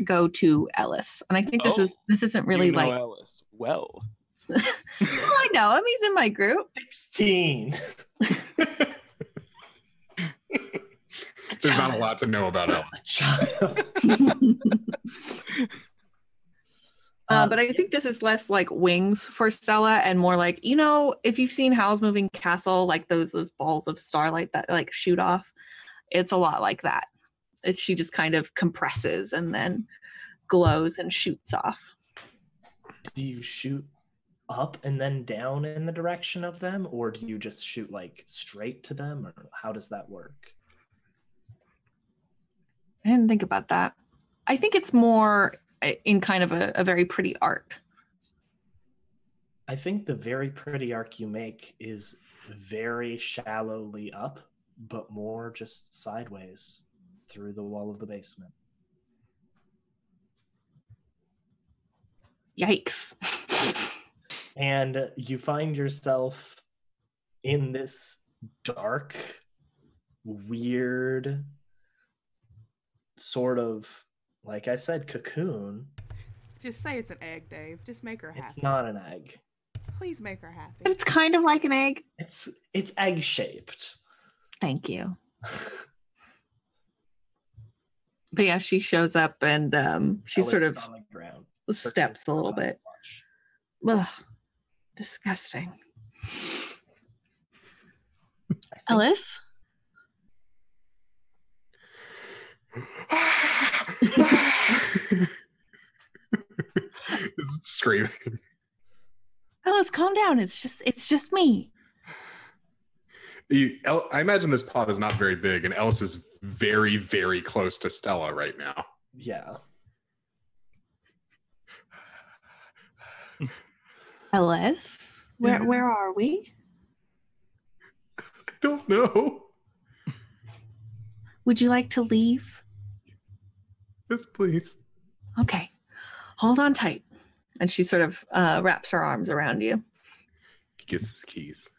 go to Ellis. And I think this isn't really You know like Ellis well. I know him. He's in my group. 16. There's not a lot to know about Ellis. A child. But I think this is less like wings for Stella and more like, if you've seen Howl's Moving Castle, like those balls of starlight that like shoot off, it's a lot like that. She just kind of compresses and then glows and shoots off. Do you shoot up and then down in the direction of them, or do you just shoot like straight to them, or how does that work? I didn't think about that. I think it's more in kind of a very pretty arc. I think the very pretty arc you make is very shallowly up, but more just sideways through the wall of the basement. Yikes. And you find yourself in this dark, weird, sort of, like I said, cocoon. Just say it's an egg, Dave. Just make her happy. It's not an egg. Please make her happy. But it's kind of like an egg. It's egg shaped. Thank you. But yeah, she shows up and she Ellis sort is of on the ground. steps a little bit. Ugh, disgusting. Ellis? It's screaming. Ellis, calm down. It's just me. I imagine this pod is not very big, and Ellis is very, very close to Stella right now. Yeah. Ellis? Where are we? I don't know. Would you like to leave? Yes, please. Okay. Hold on tight. And she sort of wraps her arms around you. He gets his keys.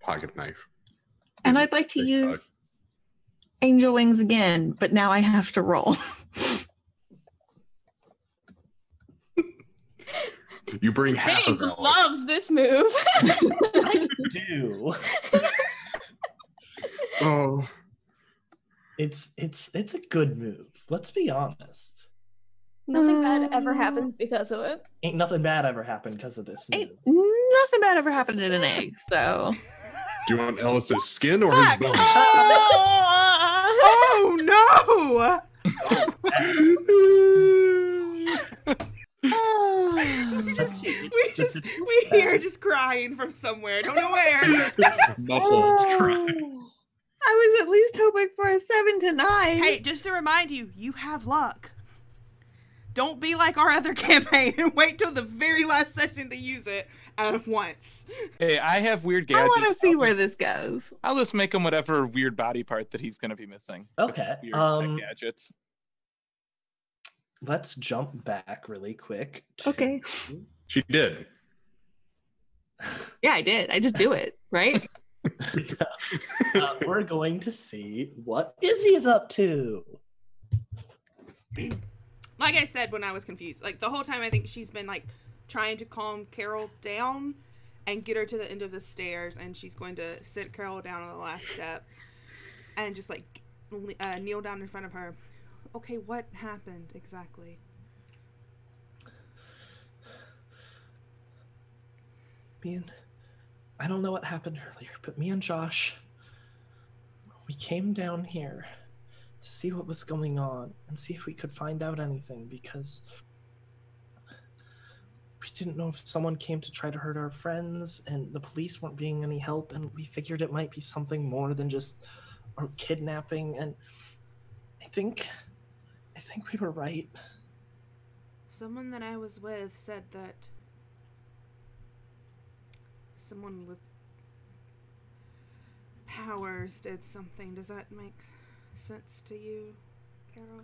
Pocket knife. And I'd like to use angel wings again, but now I have to roll. You bring half Dave of Ellis. loves this move. I do. Oh, It's a good move. Let's be honest. Nothing bad ever happens because of it. Ain't nothing bad ever happened because of this move. Ain't nothing bad ever happened in an egg, so. do you want Ellis's skin or his bones? Oh no! Let's see. We hear just crying from somewhere. Don't know where. Muffled cry. I was at least hoping for a 7 to 9. Hey, just to remind you, you have luck. Don't be like our other campaign and wait till the very last session to use it at once. Hey, I have weird I gadgets. want to see where this goes. I'll just make him whatever weird body part that he's going to be missing. Okay. Weird tech gadgets. Let's jump back really quick. Okay. She did. Yeah, I did. I just do it, right? We're going to see what Izzy is up to. Like I said when I was confused, like the whole time I think she's been like trying to calm Carol down and get her to the end of the stairs, and she's going to sit Carol down on the last step and just like kneel down in front of her. Okay, what happened exactly? I don't know what happened earlier, but me and Josh, we came down here to see what was going on and see if we could find out anything, because we didn't know if someone came to try to hurt our friends and the police weren't being any help, and we figured it might be something more than just a kidnapping, and I think we were right. Someone that I was with said that someone with powers did something. Does that make sense to you, Carol?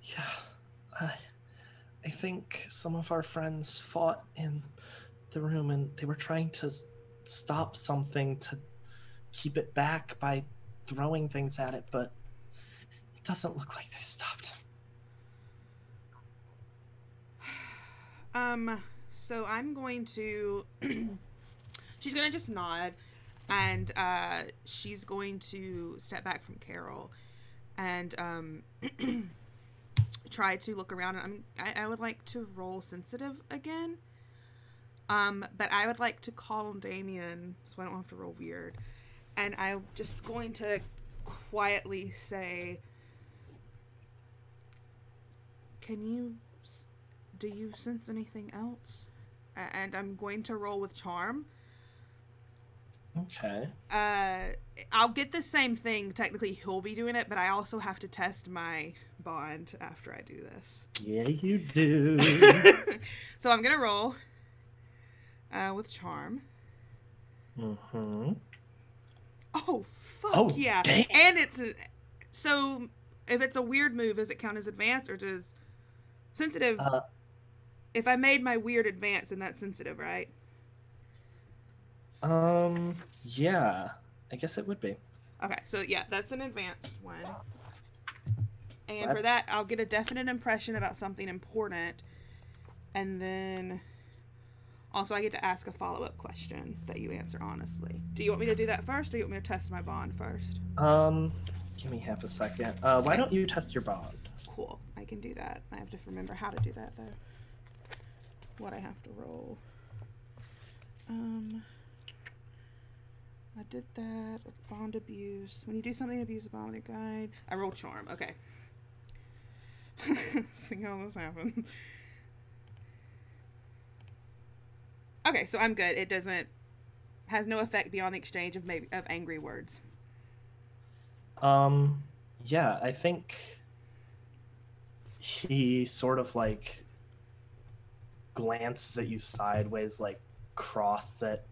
Yeah, I think some of our friends fought in the room and they were trying to stop something, to keep it back by throwing things at it, but it doesn't look like they stopped. So I'm going to she's gonna just nod, and she's going to step back from Carol and try to look around. And I would like to roll sensitive again, but I would like to call on Damien so I don't have to roll weird, and I'm just going to quietly say, do you sense anything else? And I'm going to roll with charm. Okay. I'll get the same thing. Technically, he'll be doing it, but I also have to test my bond after I do this. Yeah, you do. So I'm gonna roll with charm. Mm-hmm. Oh, fuck Oh, yeah. dang. And so if it's a weird move, does it count as advanced, or does sensitive... if I made my weird advance, then that's sensitive, right? Yeah, I guess it would be. Okay, so yeah, that's an advanced one. And for that, I'll get a definite impression about something important. And then also I get to ask a follow-up question that you answer honestly. Do you want me to do that first, or you want me to test my bond first? Give me half a second. Why don't you test your bond? Cool, I can do that. I have to remember how to do that, though. What I have to roll. I did that. Bond abuse. When you do something, abuse the bond with your guide. I roll charm. Okay. See how this happened. Okay, so I'm good. It has no effect beyond the exchange of angry words. Yeah, I think he sort of like glances at you sideways, like cross that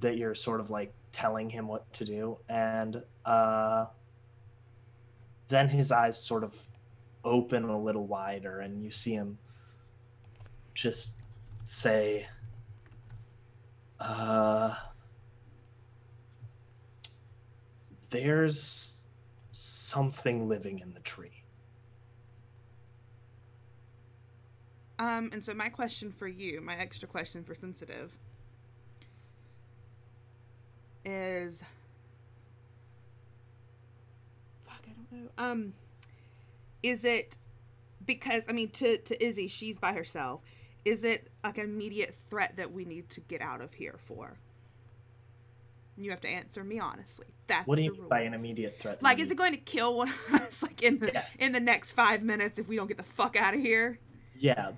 you're sort of like telling him what to do, and then his eyes sort of open a little wider, and you see him just say, there's something living in the tree. And so my question for you, my extra question for sensitive, is, fuck, I don't know. Is it because, I mean, to Izzy, she's by herself. Is it like an immediate threat that we need to get out of here for? You have to answer me honestly. That's what do you the mean by rules. an immediate threat? Like, is it going to kill one of us, like in the Yes. in the next 5 minutes if we don't get the fuck out of here? Yeah.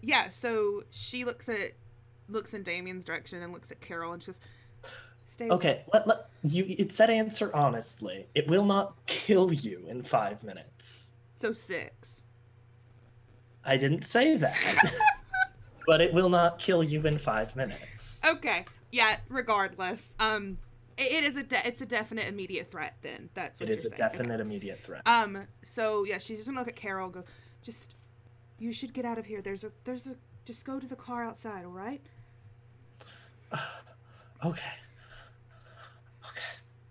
Yeah, so she looks in Damien's direction and then looks at Carol and just stay. Okay, it said answer honestly. It will not kill you in 5 minutes. So 6. I didn't say that. But it will not kill you in 5 minutes. Okay. Yeah, regardless. It's a definite immediate threat then. That's what It you're is a saying. definite Okay. immediate threat. So yeah, she's just gonna look at Carol and go, you should get out of here. Just go to the car outside, all right? Okay.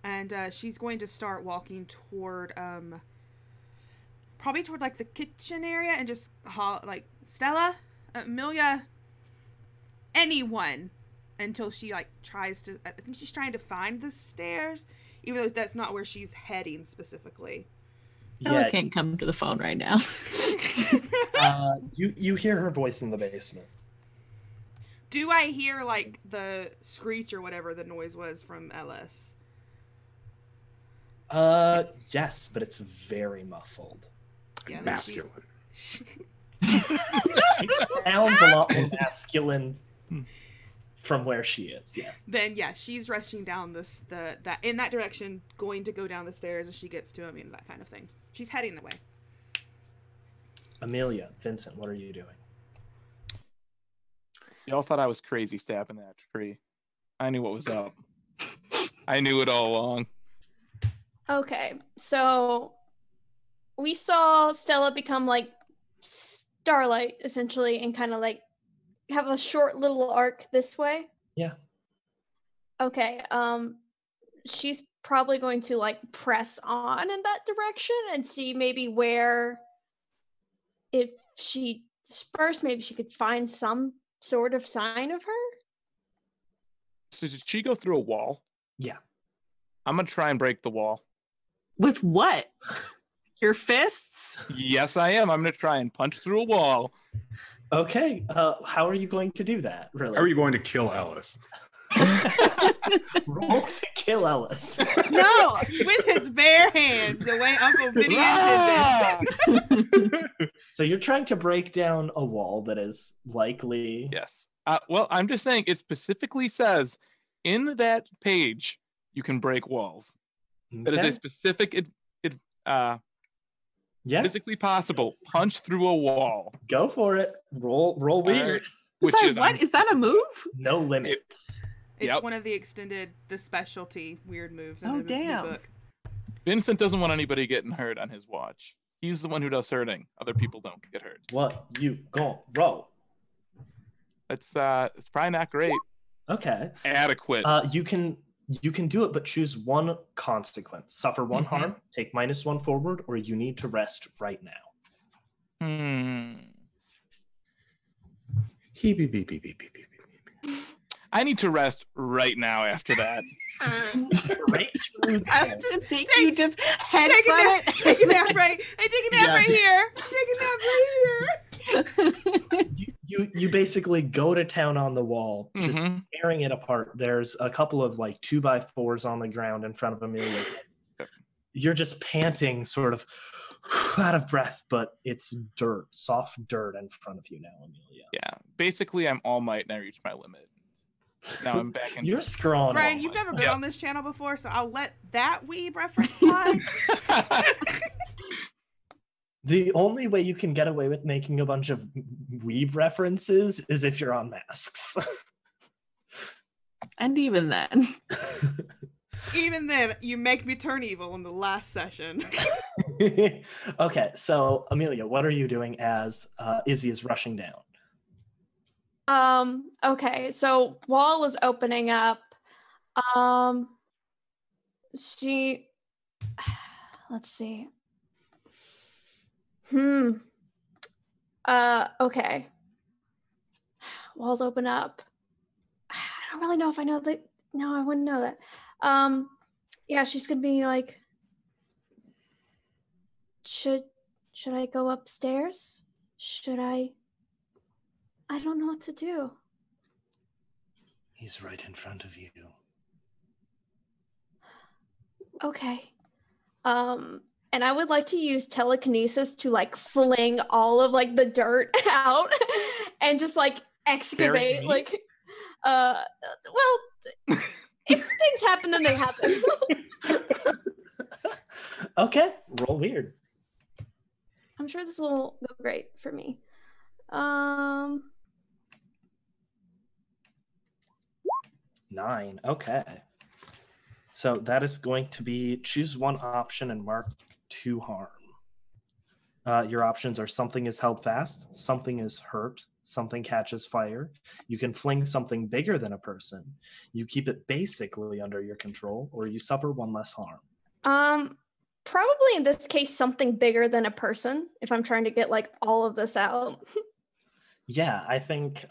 And she's going to start walking toward probably toward like the kitchen area and just like Stella, Amelia, anyone, until she like tries to. I think she's trying to find the stairs, even though that's not where she's heading specifically. Ella can't come to the phone right now. You hear her voice in the basement. Do I hear like the screech or whatever the noise was from Ellis? Yes, but it's very muffled. Yeah, Masculine. It sounds a lot more masculine from where she is. Yes. Then yeah, she's rushing down that in that direction, going to go down the stairs as she gets to him, that kind of thing. She's heading the way. Amelia, Vincent, what are you doing? Y'all thought I was crazy stabbing that tree. I knew what was up. I knew it all along. Okay, so we saw Stella become like Starlight essentially and kind of like have a short little arc this way. Yeah. Okay, she's probably going to like press on in that direction and see maybe where, if she dispersed, maybe she could find some sort of sign of her. So did she go through a wall? Yeah. I'm gonna try and break the wall. With what? Your fists? Yes, I am. I'm gonna try and punch through a wall. Okay. How are you going to do that? Really? How are you going to kill Ellis? Roll to kill Ellis. No. With his bare hands, the way Uncle Vinny intended. So you're trying to break down a wall that is likely. Yes. Well, I'm just saying it specifically says in that page you can break walls. That is a specific, physically possible punch through a wall. Go for it. Roll weird. Sorry, what? Is that a move? No limits. It's one of the specialty weird moves in the damn. new book. Vincent doesn't want anybody getting hurt on his watch. He's the one who does hurting. Other people don't get hurt. What you gon' roll? It's probably not great. Okay. Adequate. You can do it, but choose one consequence. Suffer one harm, take -1 forward, or you need to rest right now. I need to rest right now after that. I think you just headbutt it. Take a nap right. I take a nap right here. Take a nap right here. You basically go to town on the wall, just Mhm. tearing it apart. There's a couple of like 2x4s on the ground in front of Amelia. You're just panting, sort of out of breath, but it's dirt, soft dirt in front of you now, Amelia. Yeah. Basically, I'm All Might and I reached my limit. Now I'm back in. You're scrawny. Brian, you've never been on this channel before, so I'll let that weeb reference slide. The only way you can get away with making a bunch of weeb references is if you're on masks. And even then. Even then, you make me turn evil in the last session. Okay, so Amelia, what are you doing as Izzy is rushing down? Okay, so wall is opening up. She, let's see. Okay. Walls open up. I don't really know if I know that. No, I wouldn't know that. Yeah, she's gonna be like, should I go upstairs? Should I don't know what to do. He's right in front of you. Okay. And I would like to use telekinesis to like fling all of like the dirt out and just like excavate like well if things happen then they happen. Okay, roll weird. I'm sure this will go great for me. 9. Okay. So that is going to be choose one option and mark 2 harm. Your options are something is held fast, something is hurt, something catches fire. You can fling something bigger than a person. You keep it basically under your control, or you suffer 1 less harm. Probably in this case something bigger than a person if I'm trying to get like all of this out. Yeah, I think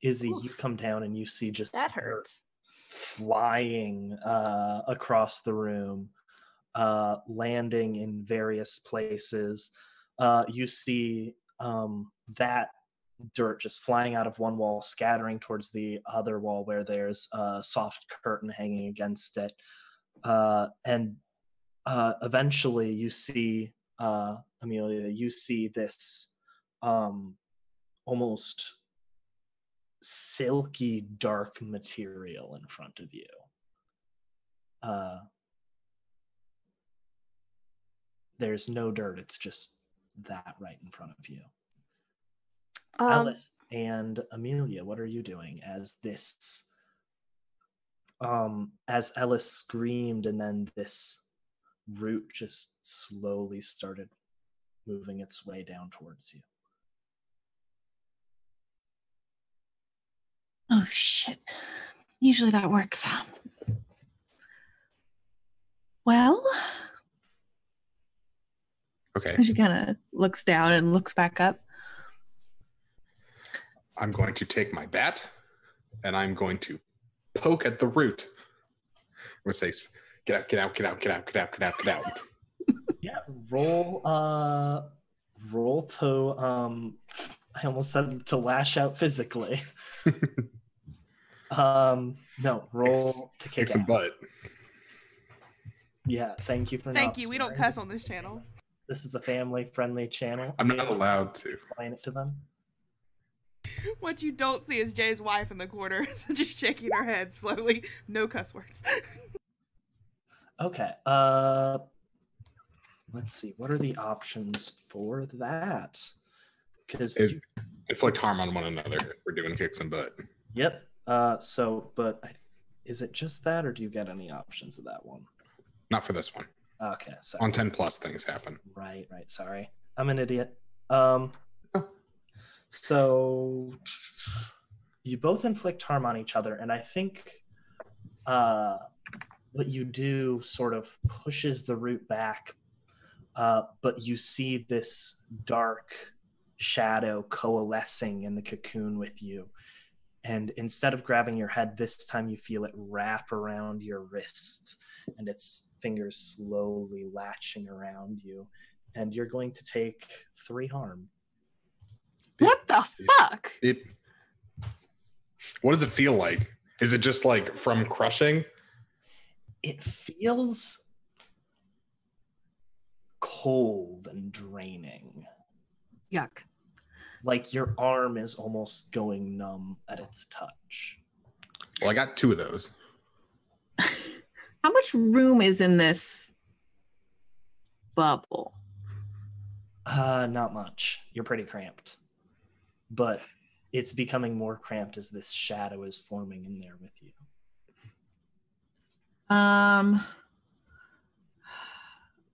Izzy, you come down and you see just That hurts. flying across the room, landing in various places. You see that dirt just flying out of one wall, scattering towards the other wall where there's a soft curtain hanging against it. And eventually you see, Amelia, you see this almost silky dark material in front of you. There's no dirt, it's just that right in front of you. Ellis and Amelia, what are you doing as this as Ellis screamed and then this root just slowly started moving its way down towards you? Oh shit. Usually that works. Well, Okay. she kind of looks down and looks back up. I'm going to take my bat and I'm going to poke at the root. I'm going to say, get out, get out, get out, get out, get out, get out, get out. Yeah, roll to I almost said to lash out physically. No, roll to kick some out. butt. Yeah, thank you for Thank you. We don't swearing. cuss on this channel. This is a family-friendly channel. I'm not allowed to. Explain it to them. What you don't see is Jay's wife in the corner just shaking her head slowly. No cuss words. Okay. Let's see. What are the options for that? Because Inflict harm on one another if we're doing kicks and butt. yep. Is it just that, or do you get any options of that one? Not for this one. Okay. So On 10 plus things happen. Right. Sorry. I'm an idiot. So you both inflict harm on each other, and I think what you do sort of pushes the root back, but you see this dark shadow coalescing in the cocoon with you. And instead of grabbing your head, this time you feel it wrap around your wrist, and its fingers slowly latching around you. And you're going to take 3 harm. What the fuck? What does it feel like? Is it just like from crushing? It feels cold and draining. Yuck. Like your arm is almost going numb at its touch. Well, I got 2 of those. How much room is in this bubble? Not much. You're pretty cramped. But it's becoming more cramped as this shadow is forming in there with you.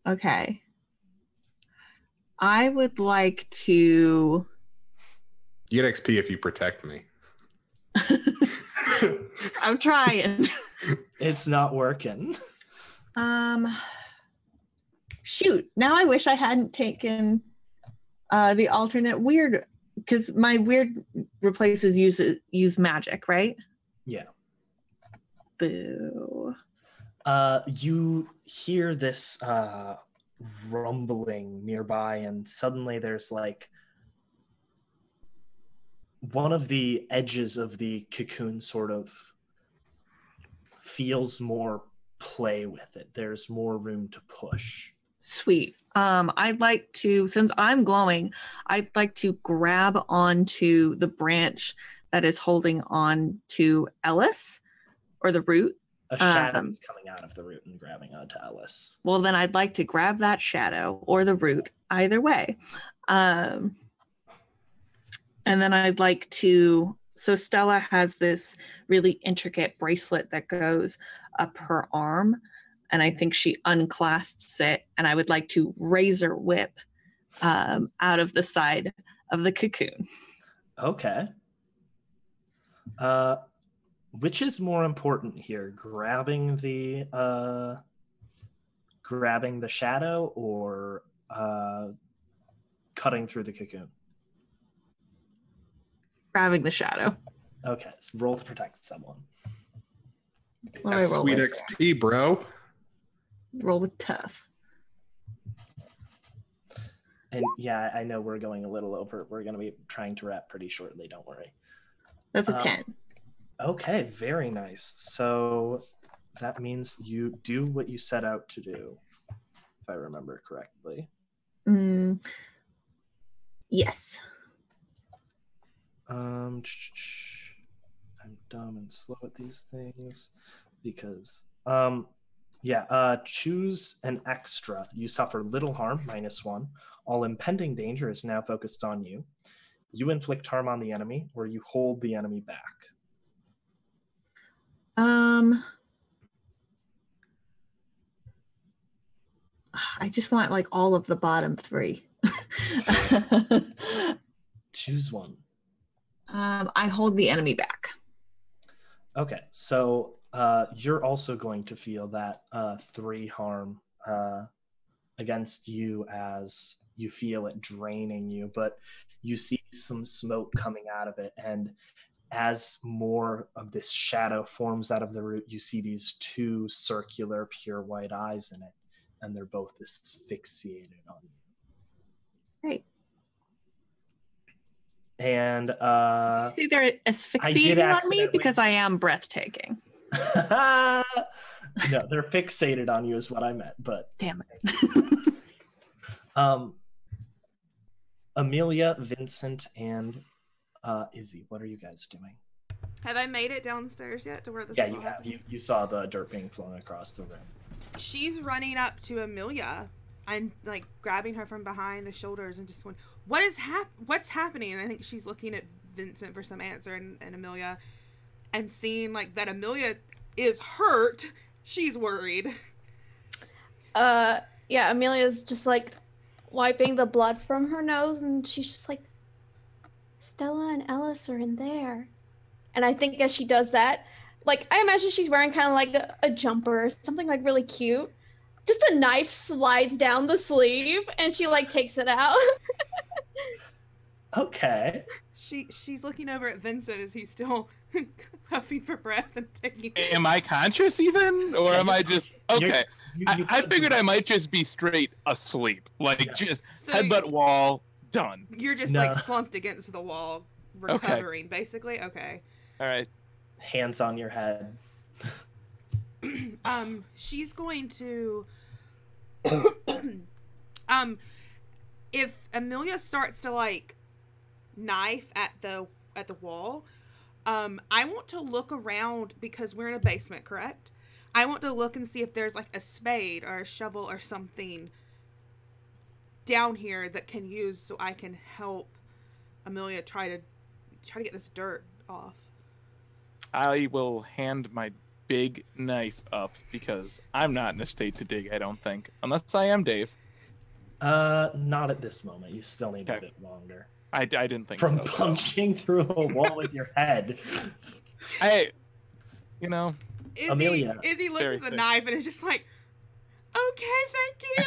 Okay. I would like to... You get XP if you protect me. I'm trying. It's not working. Shoot. Now I wish I hadn't taken the alternate weird, because my weird replaces use magic, right? Yeah. Boo. You hear this rumbling nearby, and suddenly there's like one of the edges of the cocoon sort of feels more play with it. There's more room to push. Sweet. I'd like to, since I'm glowing, I'd like to grab onto the branch that is holding on to Ellis, or the root. A shadow is coming out of the root and grabbing onto Ellis. Well, then I'd like to grab that shadow or the root, either way. And then I'd like to, so Stella has this really intricate bracelet that goes up her arm, and I think she unclasps it, and I would like to razor whip out of the side of the cocoon. Okay. Which is more important here, grabbing the shadow or cutting through the cocoon? Grabbing the shadow. Okay, so roll to protect someone. What do I That's roll sweet with? XP, bro. Roll with tough. And yeah, I know we're going a little over. We're going to be trying to wrap pretty shortly. Don't worry. That's a 10. Okay, very nice. So that means you do what you set out to do, if I remember correctly. Yes. I'm dumb and slow at these things because choose an extra. You suffer little harm, -1. All impending danger is now focused on you. You inflict harm on the enemy, or you hold the enemy back. I just want like all of the bottom 3. Choose one. I hold the enemy back. Okay, so you're also going to feel that 3 harm against you as you feel it draining you, but you see some smoke coming out of it, and as more of this shadow forms out of the root, you see these 2 circular pure white eyes in it, and they're both asphyxiated on you. Great. And Did you say they're asphyxiating on me? Because I am breathtaking. No, they're fixated on you is what I meant, but damn it. Amelia, Vincent, and Izzy, what are you guys doing? Have I made it downstairs yet to where this? Yeah, is you all have. happening? You saw the dirt being flown across the room. She's running up to Amelia and like grabbing her from behind the shoulders and just going, what's happening? And I think she's looking at Vincent for some answer, and Amelia, and seeing like that Amelia is hurt. She's worried. Yeah, Amelia's just like wiping the blood from her nose, and she's just like, Stella and Ellis are in there. And I think as she does that, like, I imagine she's wearing kind of like a jumper or something like really cute. Just a knife slides down the sleeve, and she like takes it out. Okay. She's looking over at Vincent as he's still huffing for breath and taking. Am I conscious even, or am I just okay? I figured I might just be straight asleep, like just So headbutt wall, done. You're just like slumped against the wall, recovering, basically. Okay. All right. Hands on your head. She's going to if Amelia starts to like knife at the wall, I want to look around because we're in a basement, correct? I want to look and see if there's like a spade or a shovel or something down here that can use so I can help Amelia try to get this dirt off. I will hand my big knife up because I'm not in a state to dig, I don't think. Unless I am Dave. Not at this moment. You still need a bit longer. I didn't think From so. punching through a wall with your head. Amelia. Izzy looks at the knife and is just like, okay, thank you.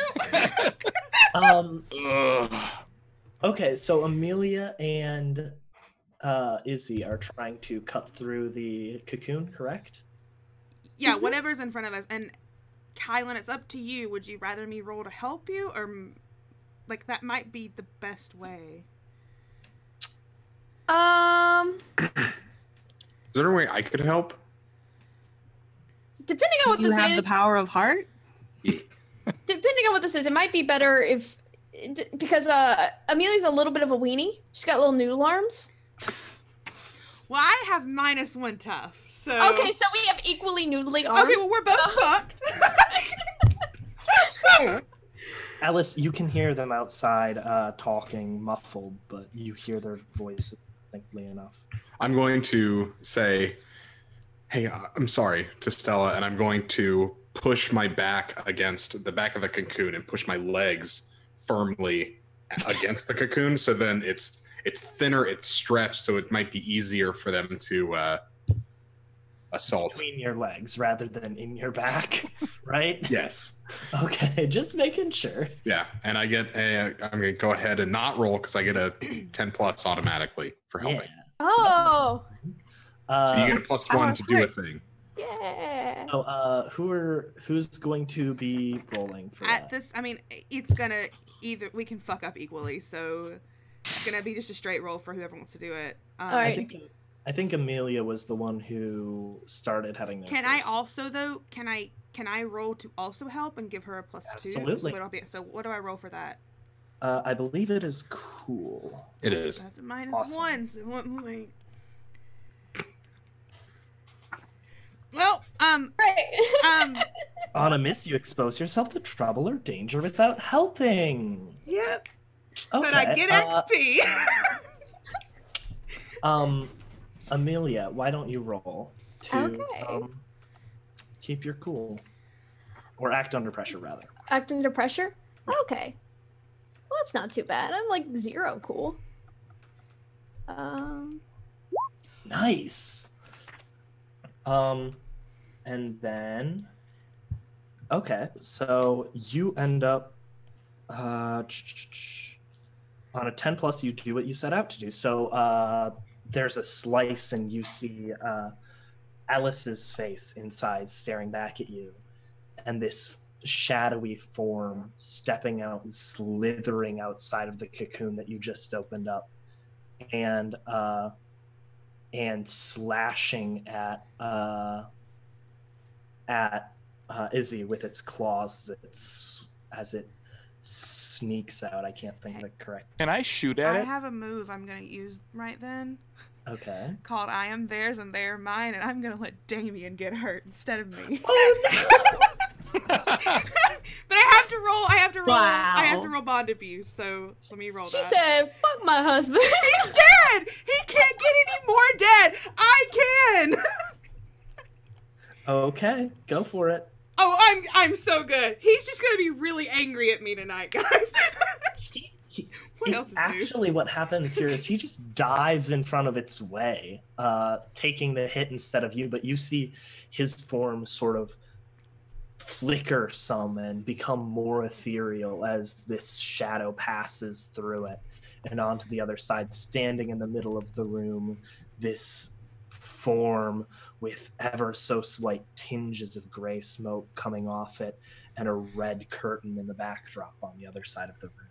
Okay, so Amelia and Izzy are trying to cut through the cocoon, correct? Yeah, whatever's in front of us. And Kylan, it's up to you. Would you rather me roll to help you, or like that might be the best way? Is there a way I could help? Depending on what You this have is, the power of heart? depending depending on what this is, it might be better if because Amelia's a little bit of a weenie. She's got little noodle arms. Well, I have -1 tough. So Okay, so we have equally noodly arms. Okay, well we're both fucked. Alice, you can hear them outside talking muffled, but you hear their voices distinctly enough. I'm going to say, hey, I'm sorry to Stella, and I'm going to push my back against the back of the cocoon and push my legs firmly against the cocoon, so then it's thinner, it's stretched, so it might be easier for them to assault. Between your legs rather than in your back, right? Yes. Okay, just making sure. Yeah, and I get I'm going to go ahead and not roll because I get a 10 plus automatically for helping. Oh. So you get a +1 to do a thing. Yeah. So, who's going to be rolling for At that? this, I mean, it's gonna we can fuck up equally, so it's gonna be just a straight roll for whoever wants to do it. All right. I think Amelia was the one who started having. Can I also though? Can I roll to also help and give her a +2? Absolutely. So what do I roll for that? I believe it is cool. It is. That's a -1. Awesome. So well, Right. On a miss, you expose yourself to trouble or danger without helping. Yep. Okay. But I get XP. Amelia, why don't you roll to Okay. Keep your cool, or act under pressure rather. Act under pressure? Okay. Well, that's not too bad. I'm like 0 cool. Nice. And then, okay, so you end up on a 10 plus. You do what you set out to do. So there's a slice, and you see Alice's face inside, staring back at you, and this shadowy form stepping out and slithering outside of the cocoon that you just opened up, and slashing at Izzy with its claws as it sneaks out. I can't think of it correct. Can I shoot at I it? have a move I'm gonna use right then Okay. called I am theirs and they're mine, and I'm gonna let Damien get hurt instead of me. But I have to roll. I have to roll bond abuse. So let me roll She that. said, "Fuck my husband." He's dead. He can't get any more dead. I can. Okay, go for it. Oh, I'm so good. He's just gonna be really angry at me tonight, guys. What else is new? Actually, what happens here is he just dives in front of its way, taking the hit instead of you, but you see his form sort of flicker some and become more ethereal as this shadow passes through it and onto the other side, standing in the middle of the room, this form with ever so slight tinges of gray smoke coming off it and a red curtain in the backdrop on the other side of the room.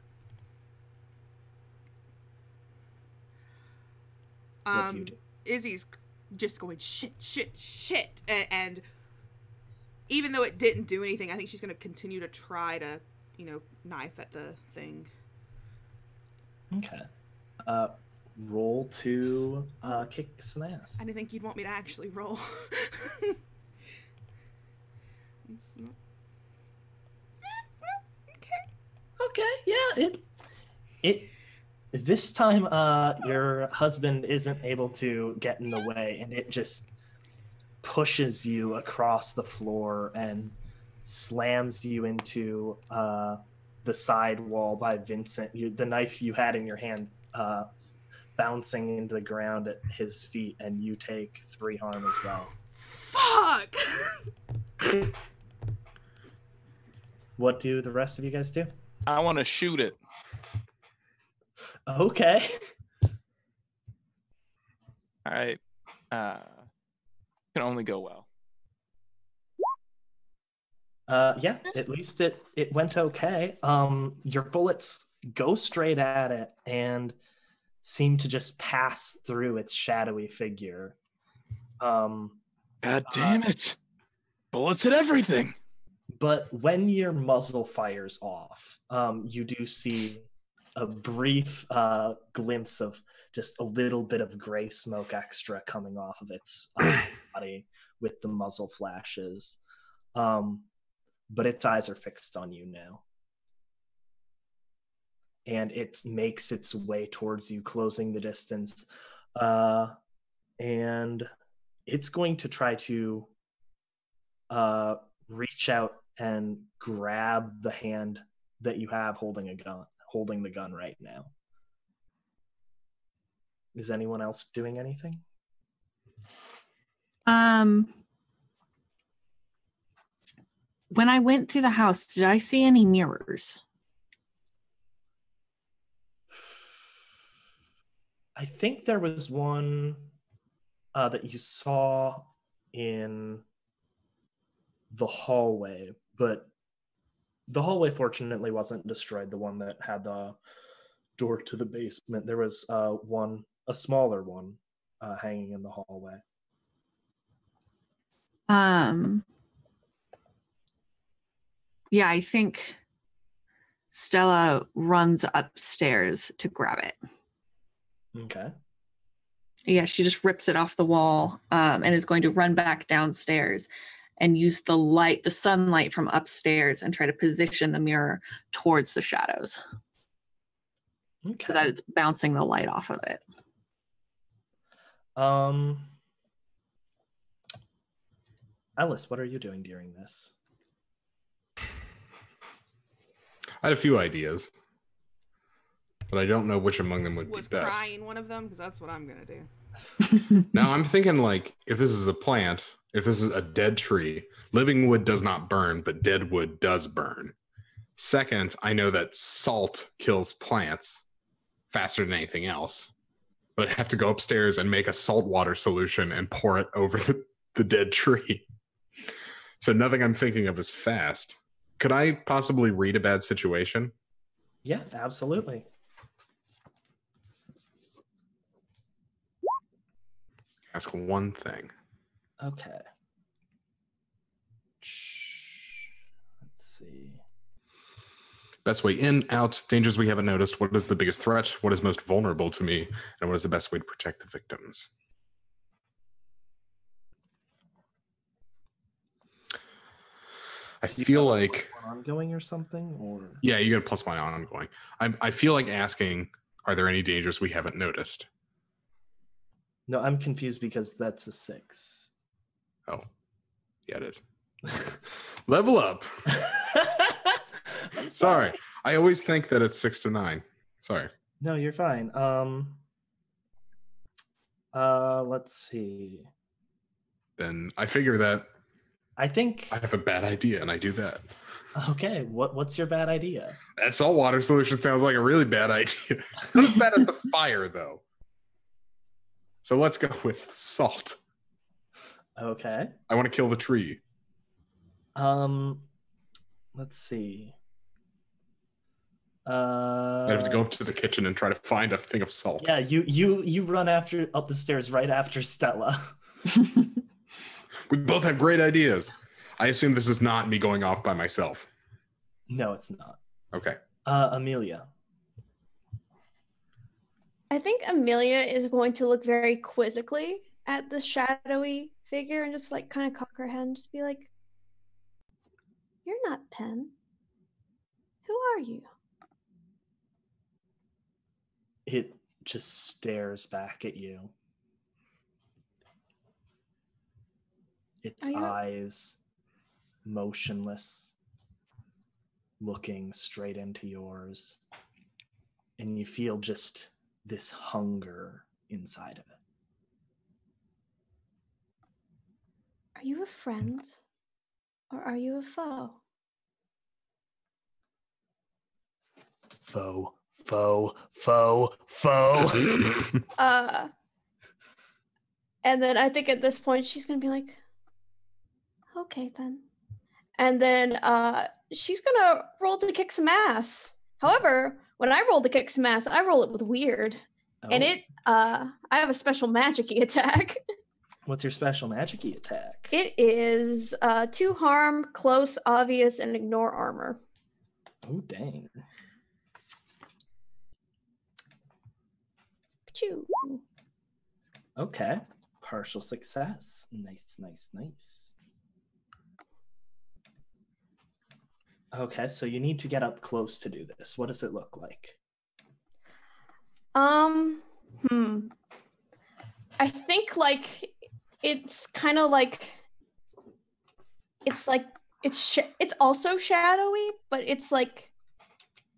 What do you do? Izzy's just going shit, and even though it didn't do anything, I think she's going to continue to try to, knife at the thing. Okay. Roll to kick some ass. I didn't think you'd want me to actually roll. Okay, yeah, it this time your husband isn't able to get in the way, and it just pushes you across the floor and slams you into the side wall by Vincent. The knife you had in your hand bouncing into the ground at his feet, and you take 3 harm as well. Fuck! What do the rest of you guys do? I want to shoot it. Okay. All right. Can only go well. Yeah, at least it went okay. Your bullets go straight at it and seem to just pass through its shadowy figure. God damn it. Bullets hit everything. But when your muzzle fires off, you do see a brief glimpse of just a little bit of gray smoke extra coming off of its body with the muzzle flashes. But its eyes are fixed on you now. And it makes its way towards you, closing the distance. And it's going to try to reach out and grab the hand that you have holding the gun right now. Is anyone else doing anything? When I went through the house, did I see any mirrors? I think there was one that you saw in the hallway, but the hallway fortunately wasn't destroyed. The one that had the door to the basement. There was a smaller one, hanging in the hallway. Yeah, I think Stella runs upstairs to grab it. Okay. Yeah, she just rips it off the wall and is going to run back downstairs and use the sunlight from upstairs and try to position the mirror towards the shadows. Okay. So that it's bouncing the light off of it. Ellis, what are you doing during this? I had a few ideas, but I don't know which among them would Was be best. crying one of them? Because that's what I'm going to do. Now I'm thinking, like, if this is a plant, if this is a dead tree, living wood does not burn, but dead wood does burn. Second, I know that salt kills plants faster than anything else, but I have to go upstairs and make a salt water solution and pour it over the dead tree. So nothing I'm thinking of is fast. Could I possibly read a bad situation? Yeah, absolutely. Ask one thing. Okay. Let's see. Best way in, out, dangers we haven't noticed. What is the biggest threat? What is most vulnerable to me? And what is the best way to protect the victims? I feel like ongoing or something, or yeah, you get a +1 on ongoing. I feel like asking, are there any dangers we haven't noticed? no, I'm confused because that's a 6. Oh, yeah, it is. Level up. I'm Sorry, I always think that it's 6 to 9. Sorry. No, you're fine. Let's see. Then I figure that I think. I have a bad idea, and I do that. Okay, what's your bad idea? That saltwater solution sounds like a really bad idea. Not as bad as the fire, though. So let's go with salt. Okay. I want to kill the tree. Let's see. I have to go up to the kitchen and try to find a thing of salt. Yeah, you run up the stairs right after Stella. We both have great ideas. I assume this is not me going off by myself. No, it's not. Okay. Amelia. I think Amelia is going to look very quizzically at the shadowy figure and just like kind of cock her head and just be like, "You're not Pen. Who are you?" It just stares back at you. Its Are you not- eyes motionless, looking straight into yours. And you feel just this hunger inside of it. Are you a friend or are you a foe? Foe, foe, foe, foe. And then I think at this point she's gonna be like, "Okay then," and then she's gonna roll to kick some ass. However, when I roll to kick some ass, I roll it with weird, and Oh, it I have a special magic-y attack. What's your special magic-y attack? It is 2 harm, close, obvious, and ignore armor. Oh, dang. Choo. Okay. Partial success. Nice, nice, nice. Okay, so you need to get up close to do this. What does it look like? I think like it's kind of like it's also shadowy, but it's like,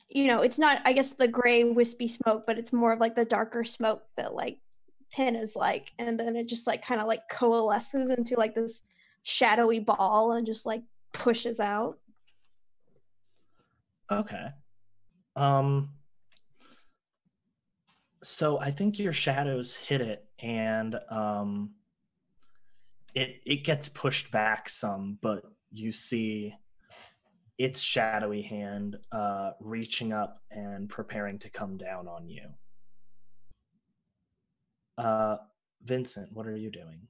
you know, it's not, I guess, the gray wispy smoke, but it's more of like the darker smoke that like Pin is like, and then it just like kind of like coalesces into like this shadowy ball and just like pushes out. Okay. So I think your shadows hit it, and it gets pushed back some, but you see its shadowy hand reaching up and preparing to come down on you. Vincent, what are you doing?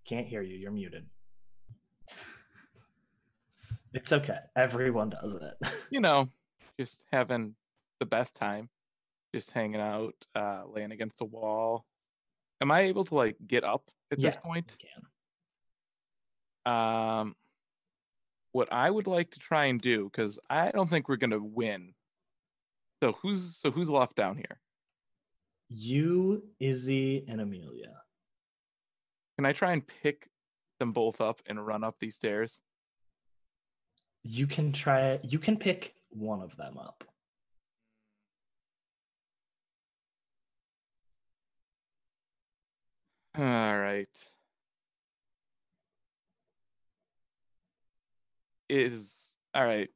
Can't hear you. You're muted. It's okay. Everyone does it. You know, just having the best time, just hanging out, laying against the wall. Am I able to like get up at this point? You can. What I would like to try and do, because I don't think we're gonna win. So who's left down here? You, Izzy, and Amelia. Can I try and pick them both up and run up these stairs? You can try. You can pick one of them up. All right. All right.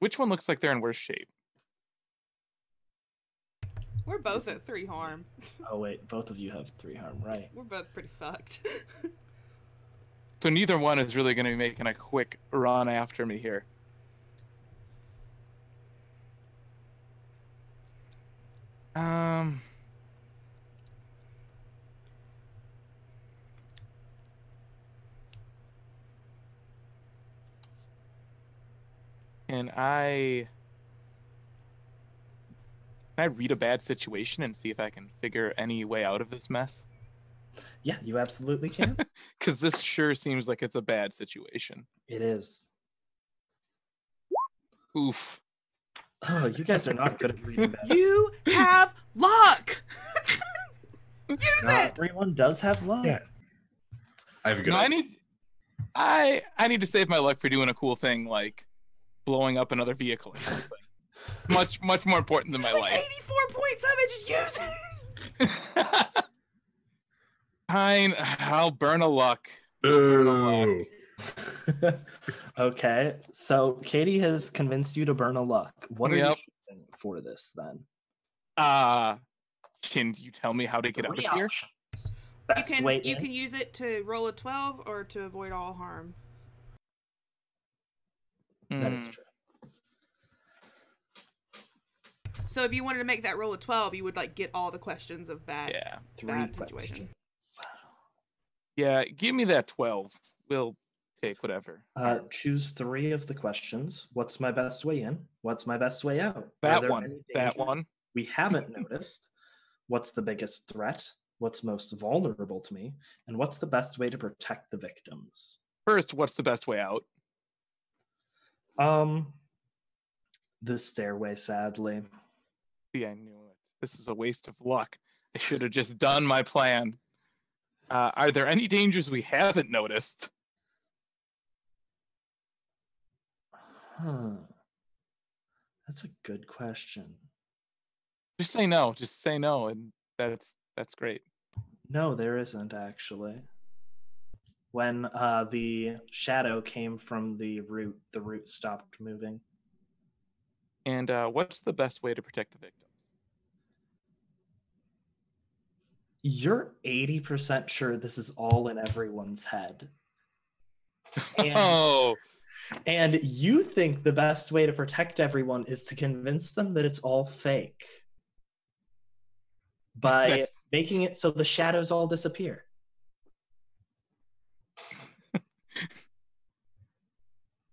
Which one looks like they're in worse shape? We're both at 3 harm. Oh wait, both of you have 3 harm, right? We're both pretty fucked. So neither one is really going to be making a quick run after me here. Can I read a bad situation and see if I can figure any way out of this mess? Yeah, you absolutely can. Because this sure seems like it's a bad situation. It is. Oof. Oh, you guys are not good at reading bad. You have luck! Use Not it! everyone does have luck. Yeah. I have a good No, idea. I need to save my luck for doing a cool thing like blowing up another vehicle or something. Much more important than my Like life. 84 points of it, just use it! Fine, I'll burn a luck. Burn a luck. Boo. Okay, so Katie has convinced you to burn a luck. What are you Yep. choosing for this then? Can you tell me how to get out of 3 here? options. Best way You in. can use it to roll a 12 or to avoid all harm. That is true. So if you wanted to make that roll a 12, you would like get all the questions of bad, Yeah. 3 bad questions. situation. Yeah, give me that 12. We'll take whatever. Choose 3 of the questions. What's my best way in? What's my best way out? Are That there one. any That dangers one. we haven't noticed? What's the biggest threat? What's most vulnerable to me? And what's the best way to protect the victims? First, what's the best way out? The stairway, sadly. See, I knew it. This is a waste of luck. I should have just done my plan. Are there any dangers we haven't noticed? Huh. That's a good question. Just say no. Just say no, and that's great. No, there isn't actually. When the shadow came from the root stopped moving. And what's the best way to protect the victims? You're 80% sure this is all in everyone's head. And, Oh, and you think the best way to protect everyone is to convince them that it's all fake. by That's- making it so the shadows all disappear.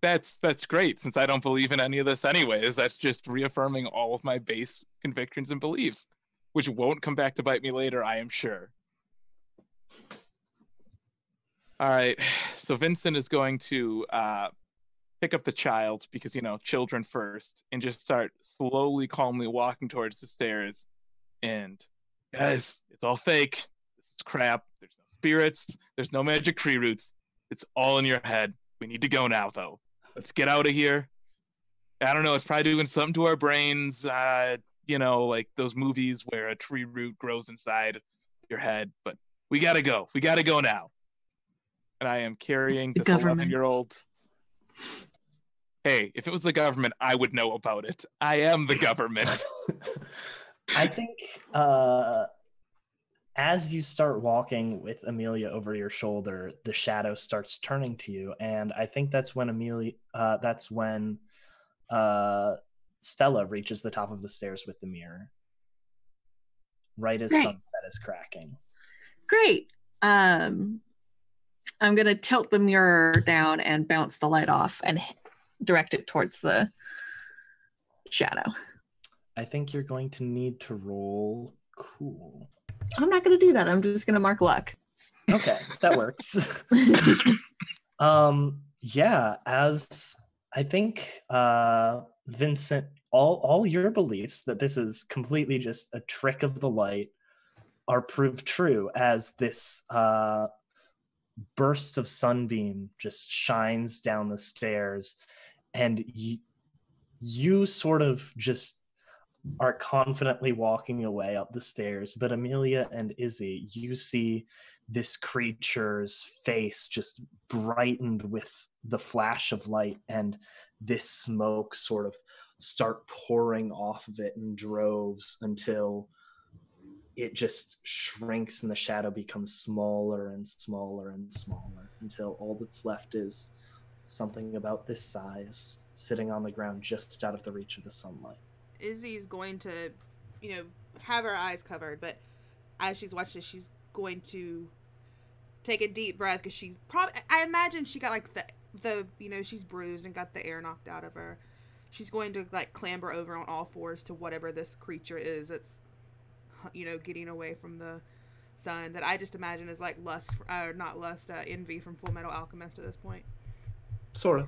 That's great, since I don't believe in any of this anyways. That's just reaffirming all of my base convictions and beliefs, which won't come back to bite me later, I am sure. All right, so Vincent is going to pick up the child, because, children first, and just start slowly, calmly walking towards the stairs. And guys, it's all fake. This is crap. There's no spirits. There's no magic tree roots. It's all in your head. We need to go now, though. Let's get out of here. I don't know. It's probably doing something to our brains. Like those movies where a tree root grows inside your head. But we gotta go. We gotta go now. And I am carrying It's the this government. 11-year-old. Hey, if it was the government, I would know about it. I am the government. I think as you start walking with Amelia over your shoulder, the shadow starts turning to you, and I think that's when Stella reaches the top of the stairs with the mirror, right as Great. sunset is cracking. Great. I'm gonna tilt the mirror down and bounce the light off and direct it towards the shadow. I think you're going to need to roll cool. I'm not gonna do that. I'm just gonna mark luck. Okay, that works. Yeah, as I think Vincent, all your beliefs that this is completely just a trick of the light are proved true, as this burst of sunbeam just shines down the stairs, and you sort of just are confidently walking away up the stairs. But Amelia and Izzy, you see this creature's face just brightened with the flash of light, and this smoke sort of start pouring off of it in droves until it just shrinks and the shadow becomes smaller and smaller and smaller, until all that's left is something about this size sitting on the ground just out of the reach of the sunlight. Izzy's going to, have her eyes covered, but as she's watching this, she's going to take a deep breath, because she's probably, I imagine she got like the she's bruised and got the air knocked out of her. She's going to like clamber over on all fours to whatever this creature is that's, getting away from the sun, that I just imagine is like Envy from Full Metal Alchemist at this point. Sort of.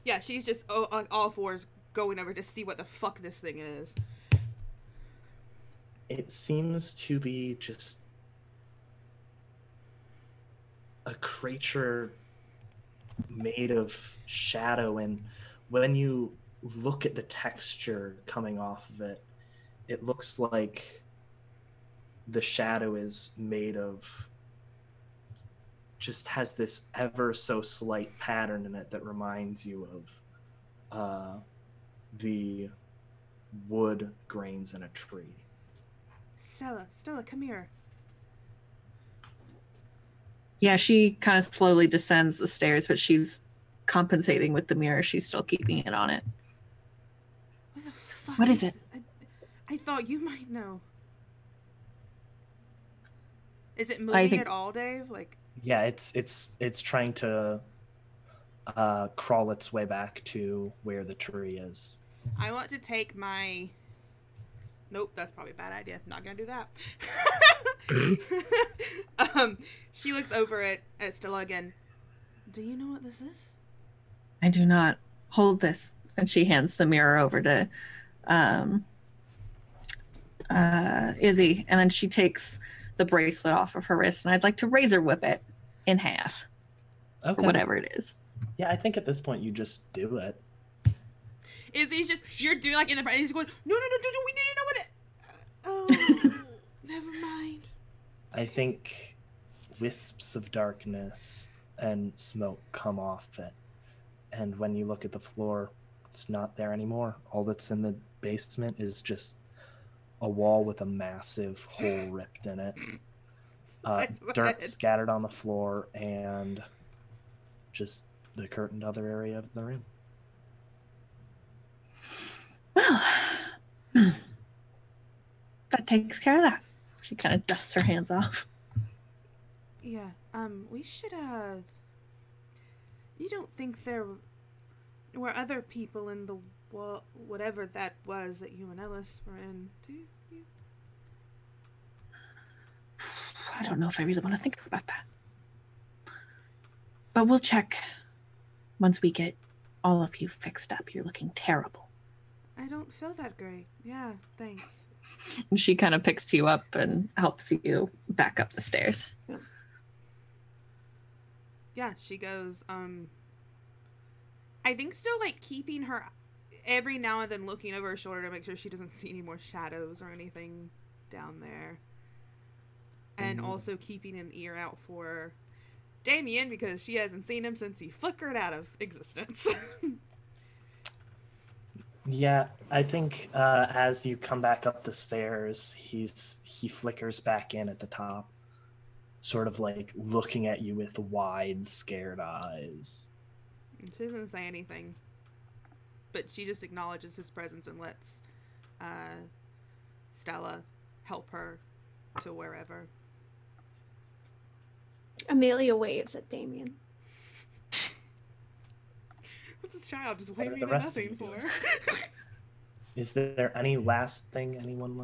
Yeah, she's just on all fours going over to see what the fuck this thing is. It seems to be just a creature made of shadow, and when you look at the texture coming off of it, it looks like the shadow is made of, just has this ever so slight pattern in it that reminds you of the wood grains in a tree. Stella, come here. Yeah, she kind of slowly descends the stairs, but she's compensating with the mirror. She's still keeping it on it. What the fuck? What is it? I thought you might know. Is it moving at all, Dave? Like, yeah, it's trying to crawl its way back to where the tree is. I want to take my... Nope, that's probably a bad idea. Not gonna do that. She looks over at Stella again. Do you know what this is? I do not. Hold this. And she hands the mirror over to Izzy. And then she takes the bracelet off of her wrist, and I'd like to razor whip it in half. Okay. Or whatever it is. Yeah, I think at this point you just do it. Izzy's just, you're doing like in the front, and he's going, no, we need to know what it... Oh, never mind. I think wisps of darkness and smoke come off it. And when you look at the floor, it's not there anymore. All that's in the basement is just a wall with a massive hole ripped in it. Dirt scattered on the floor, and just the curtained other area of the room. Well, takes care of that. She kind of dusts her hands off. Yeah, we should, you don't think there were other people in the whatever that was that you and Ellis were in, do you? I don't know if I really want to think about that. But we'll check once we get all of you fixed up. You're looking terrible. I don't feel that great. Yeah, thanks. And she kind of picks you up and helps you back up the stairs. Yeah, she goes, I think still, like, keeping her every now and then looking over her shoulder to make sure she doesn't see any more shadows or anything down there. And also keeping an ear out for Damien, because she hasn't seen him since he flickered out of existence. Yeah, I think as you come back up the stairs, he flickers back in at the top, sort of like looking at you with wide, scared eyes. She doesn't say anything, but she just acknowledges his presence and lets Stella help her to wherever. Amelia waves at Damien. What's a child just What are waving the at rest of nothing you for? Is there any last thing anyone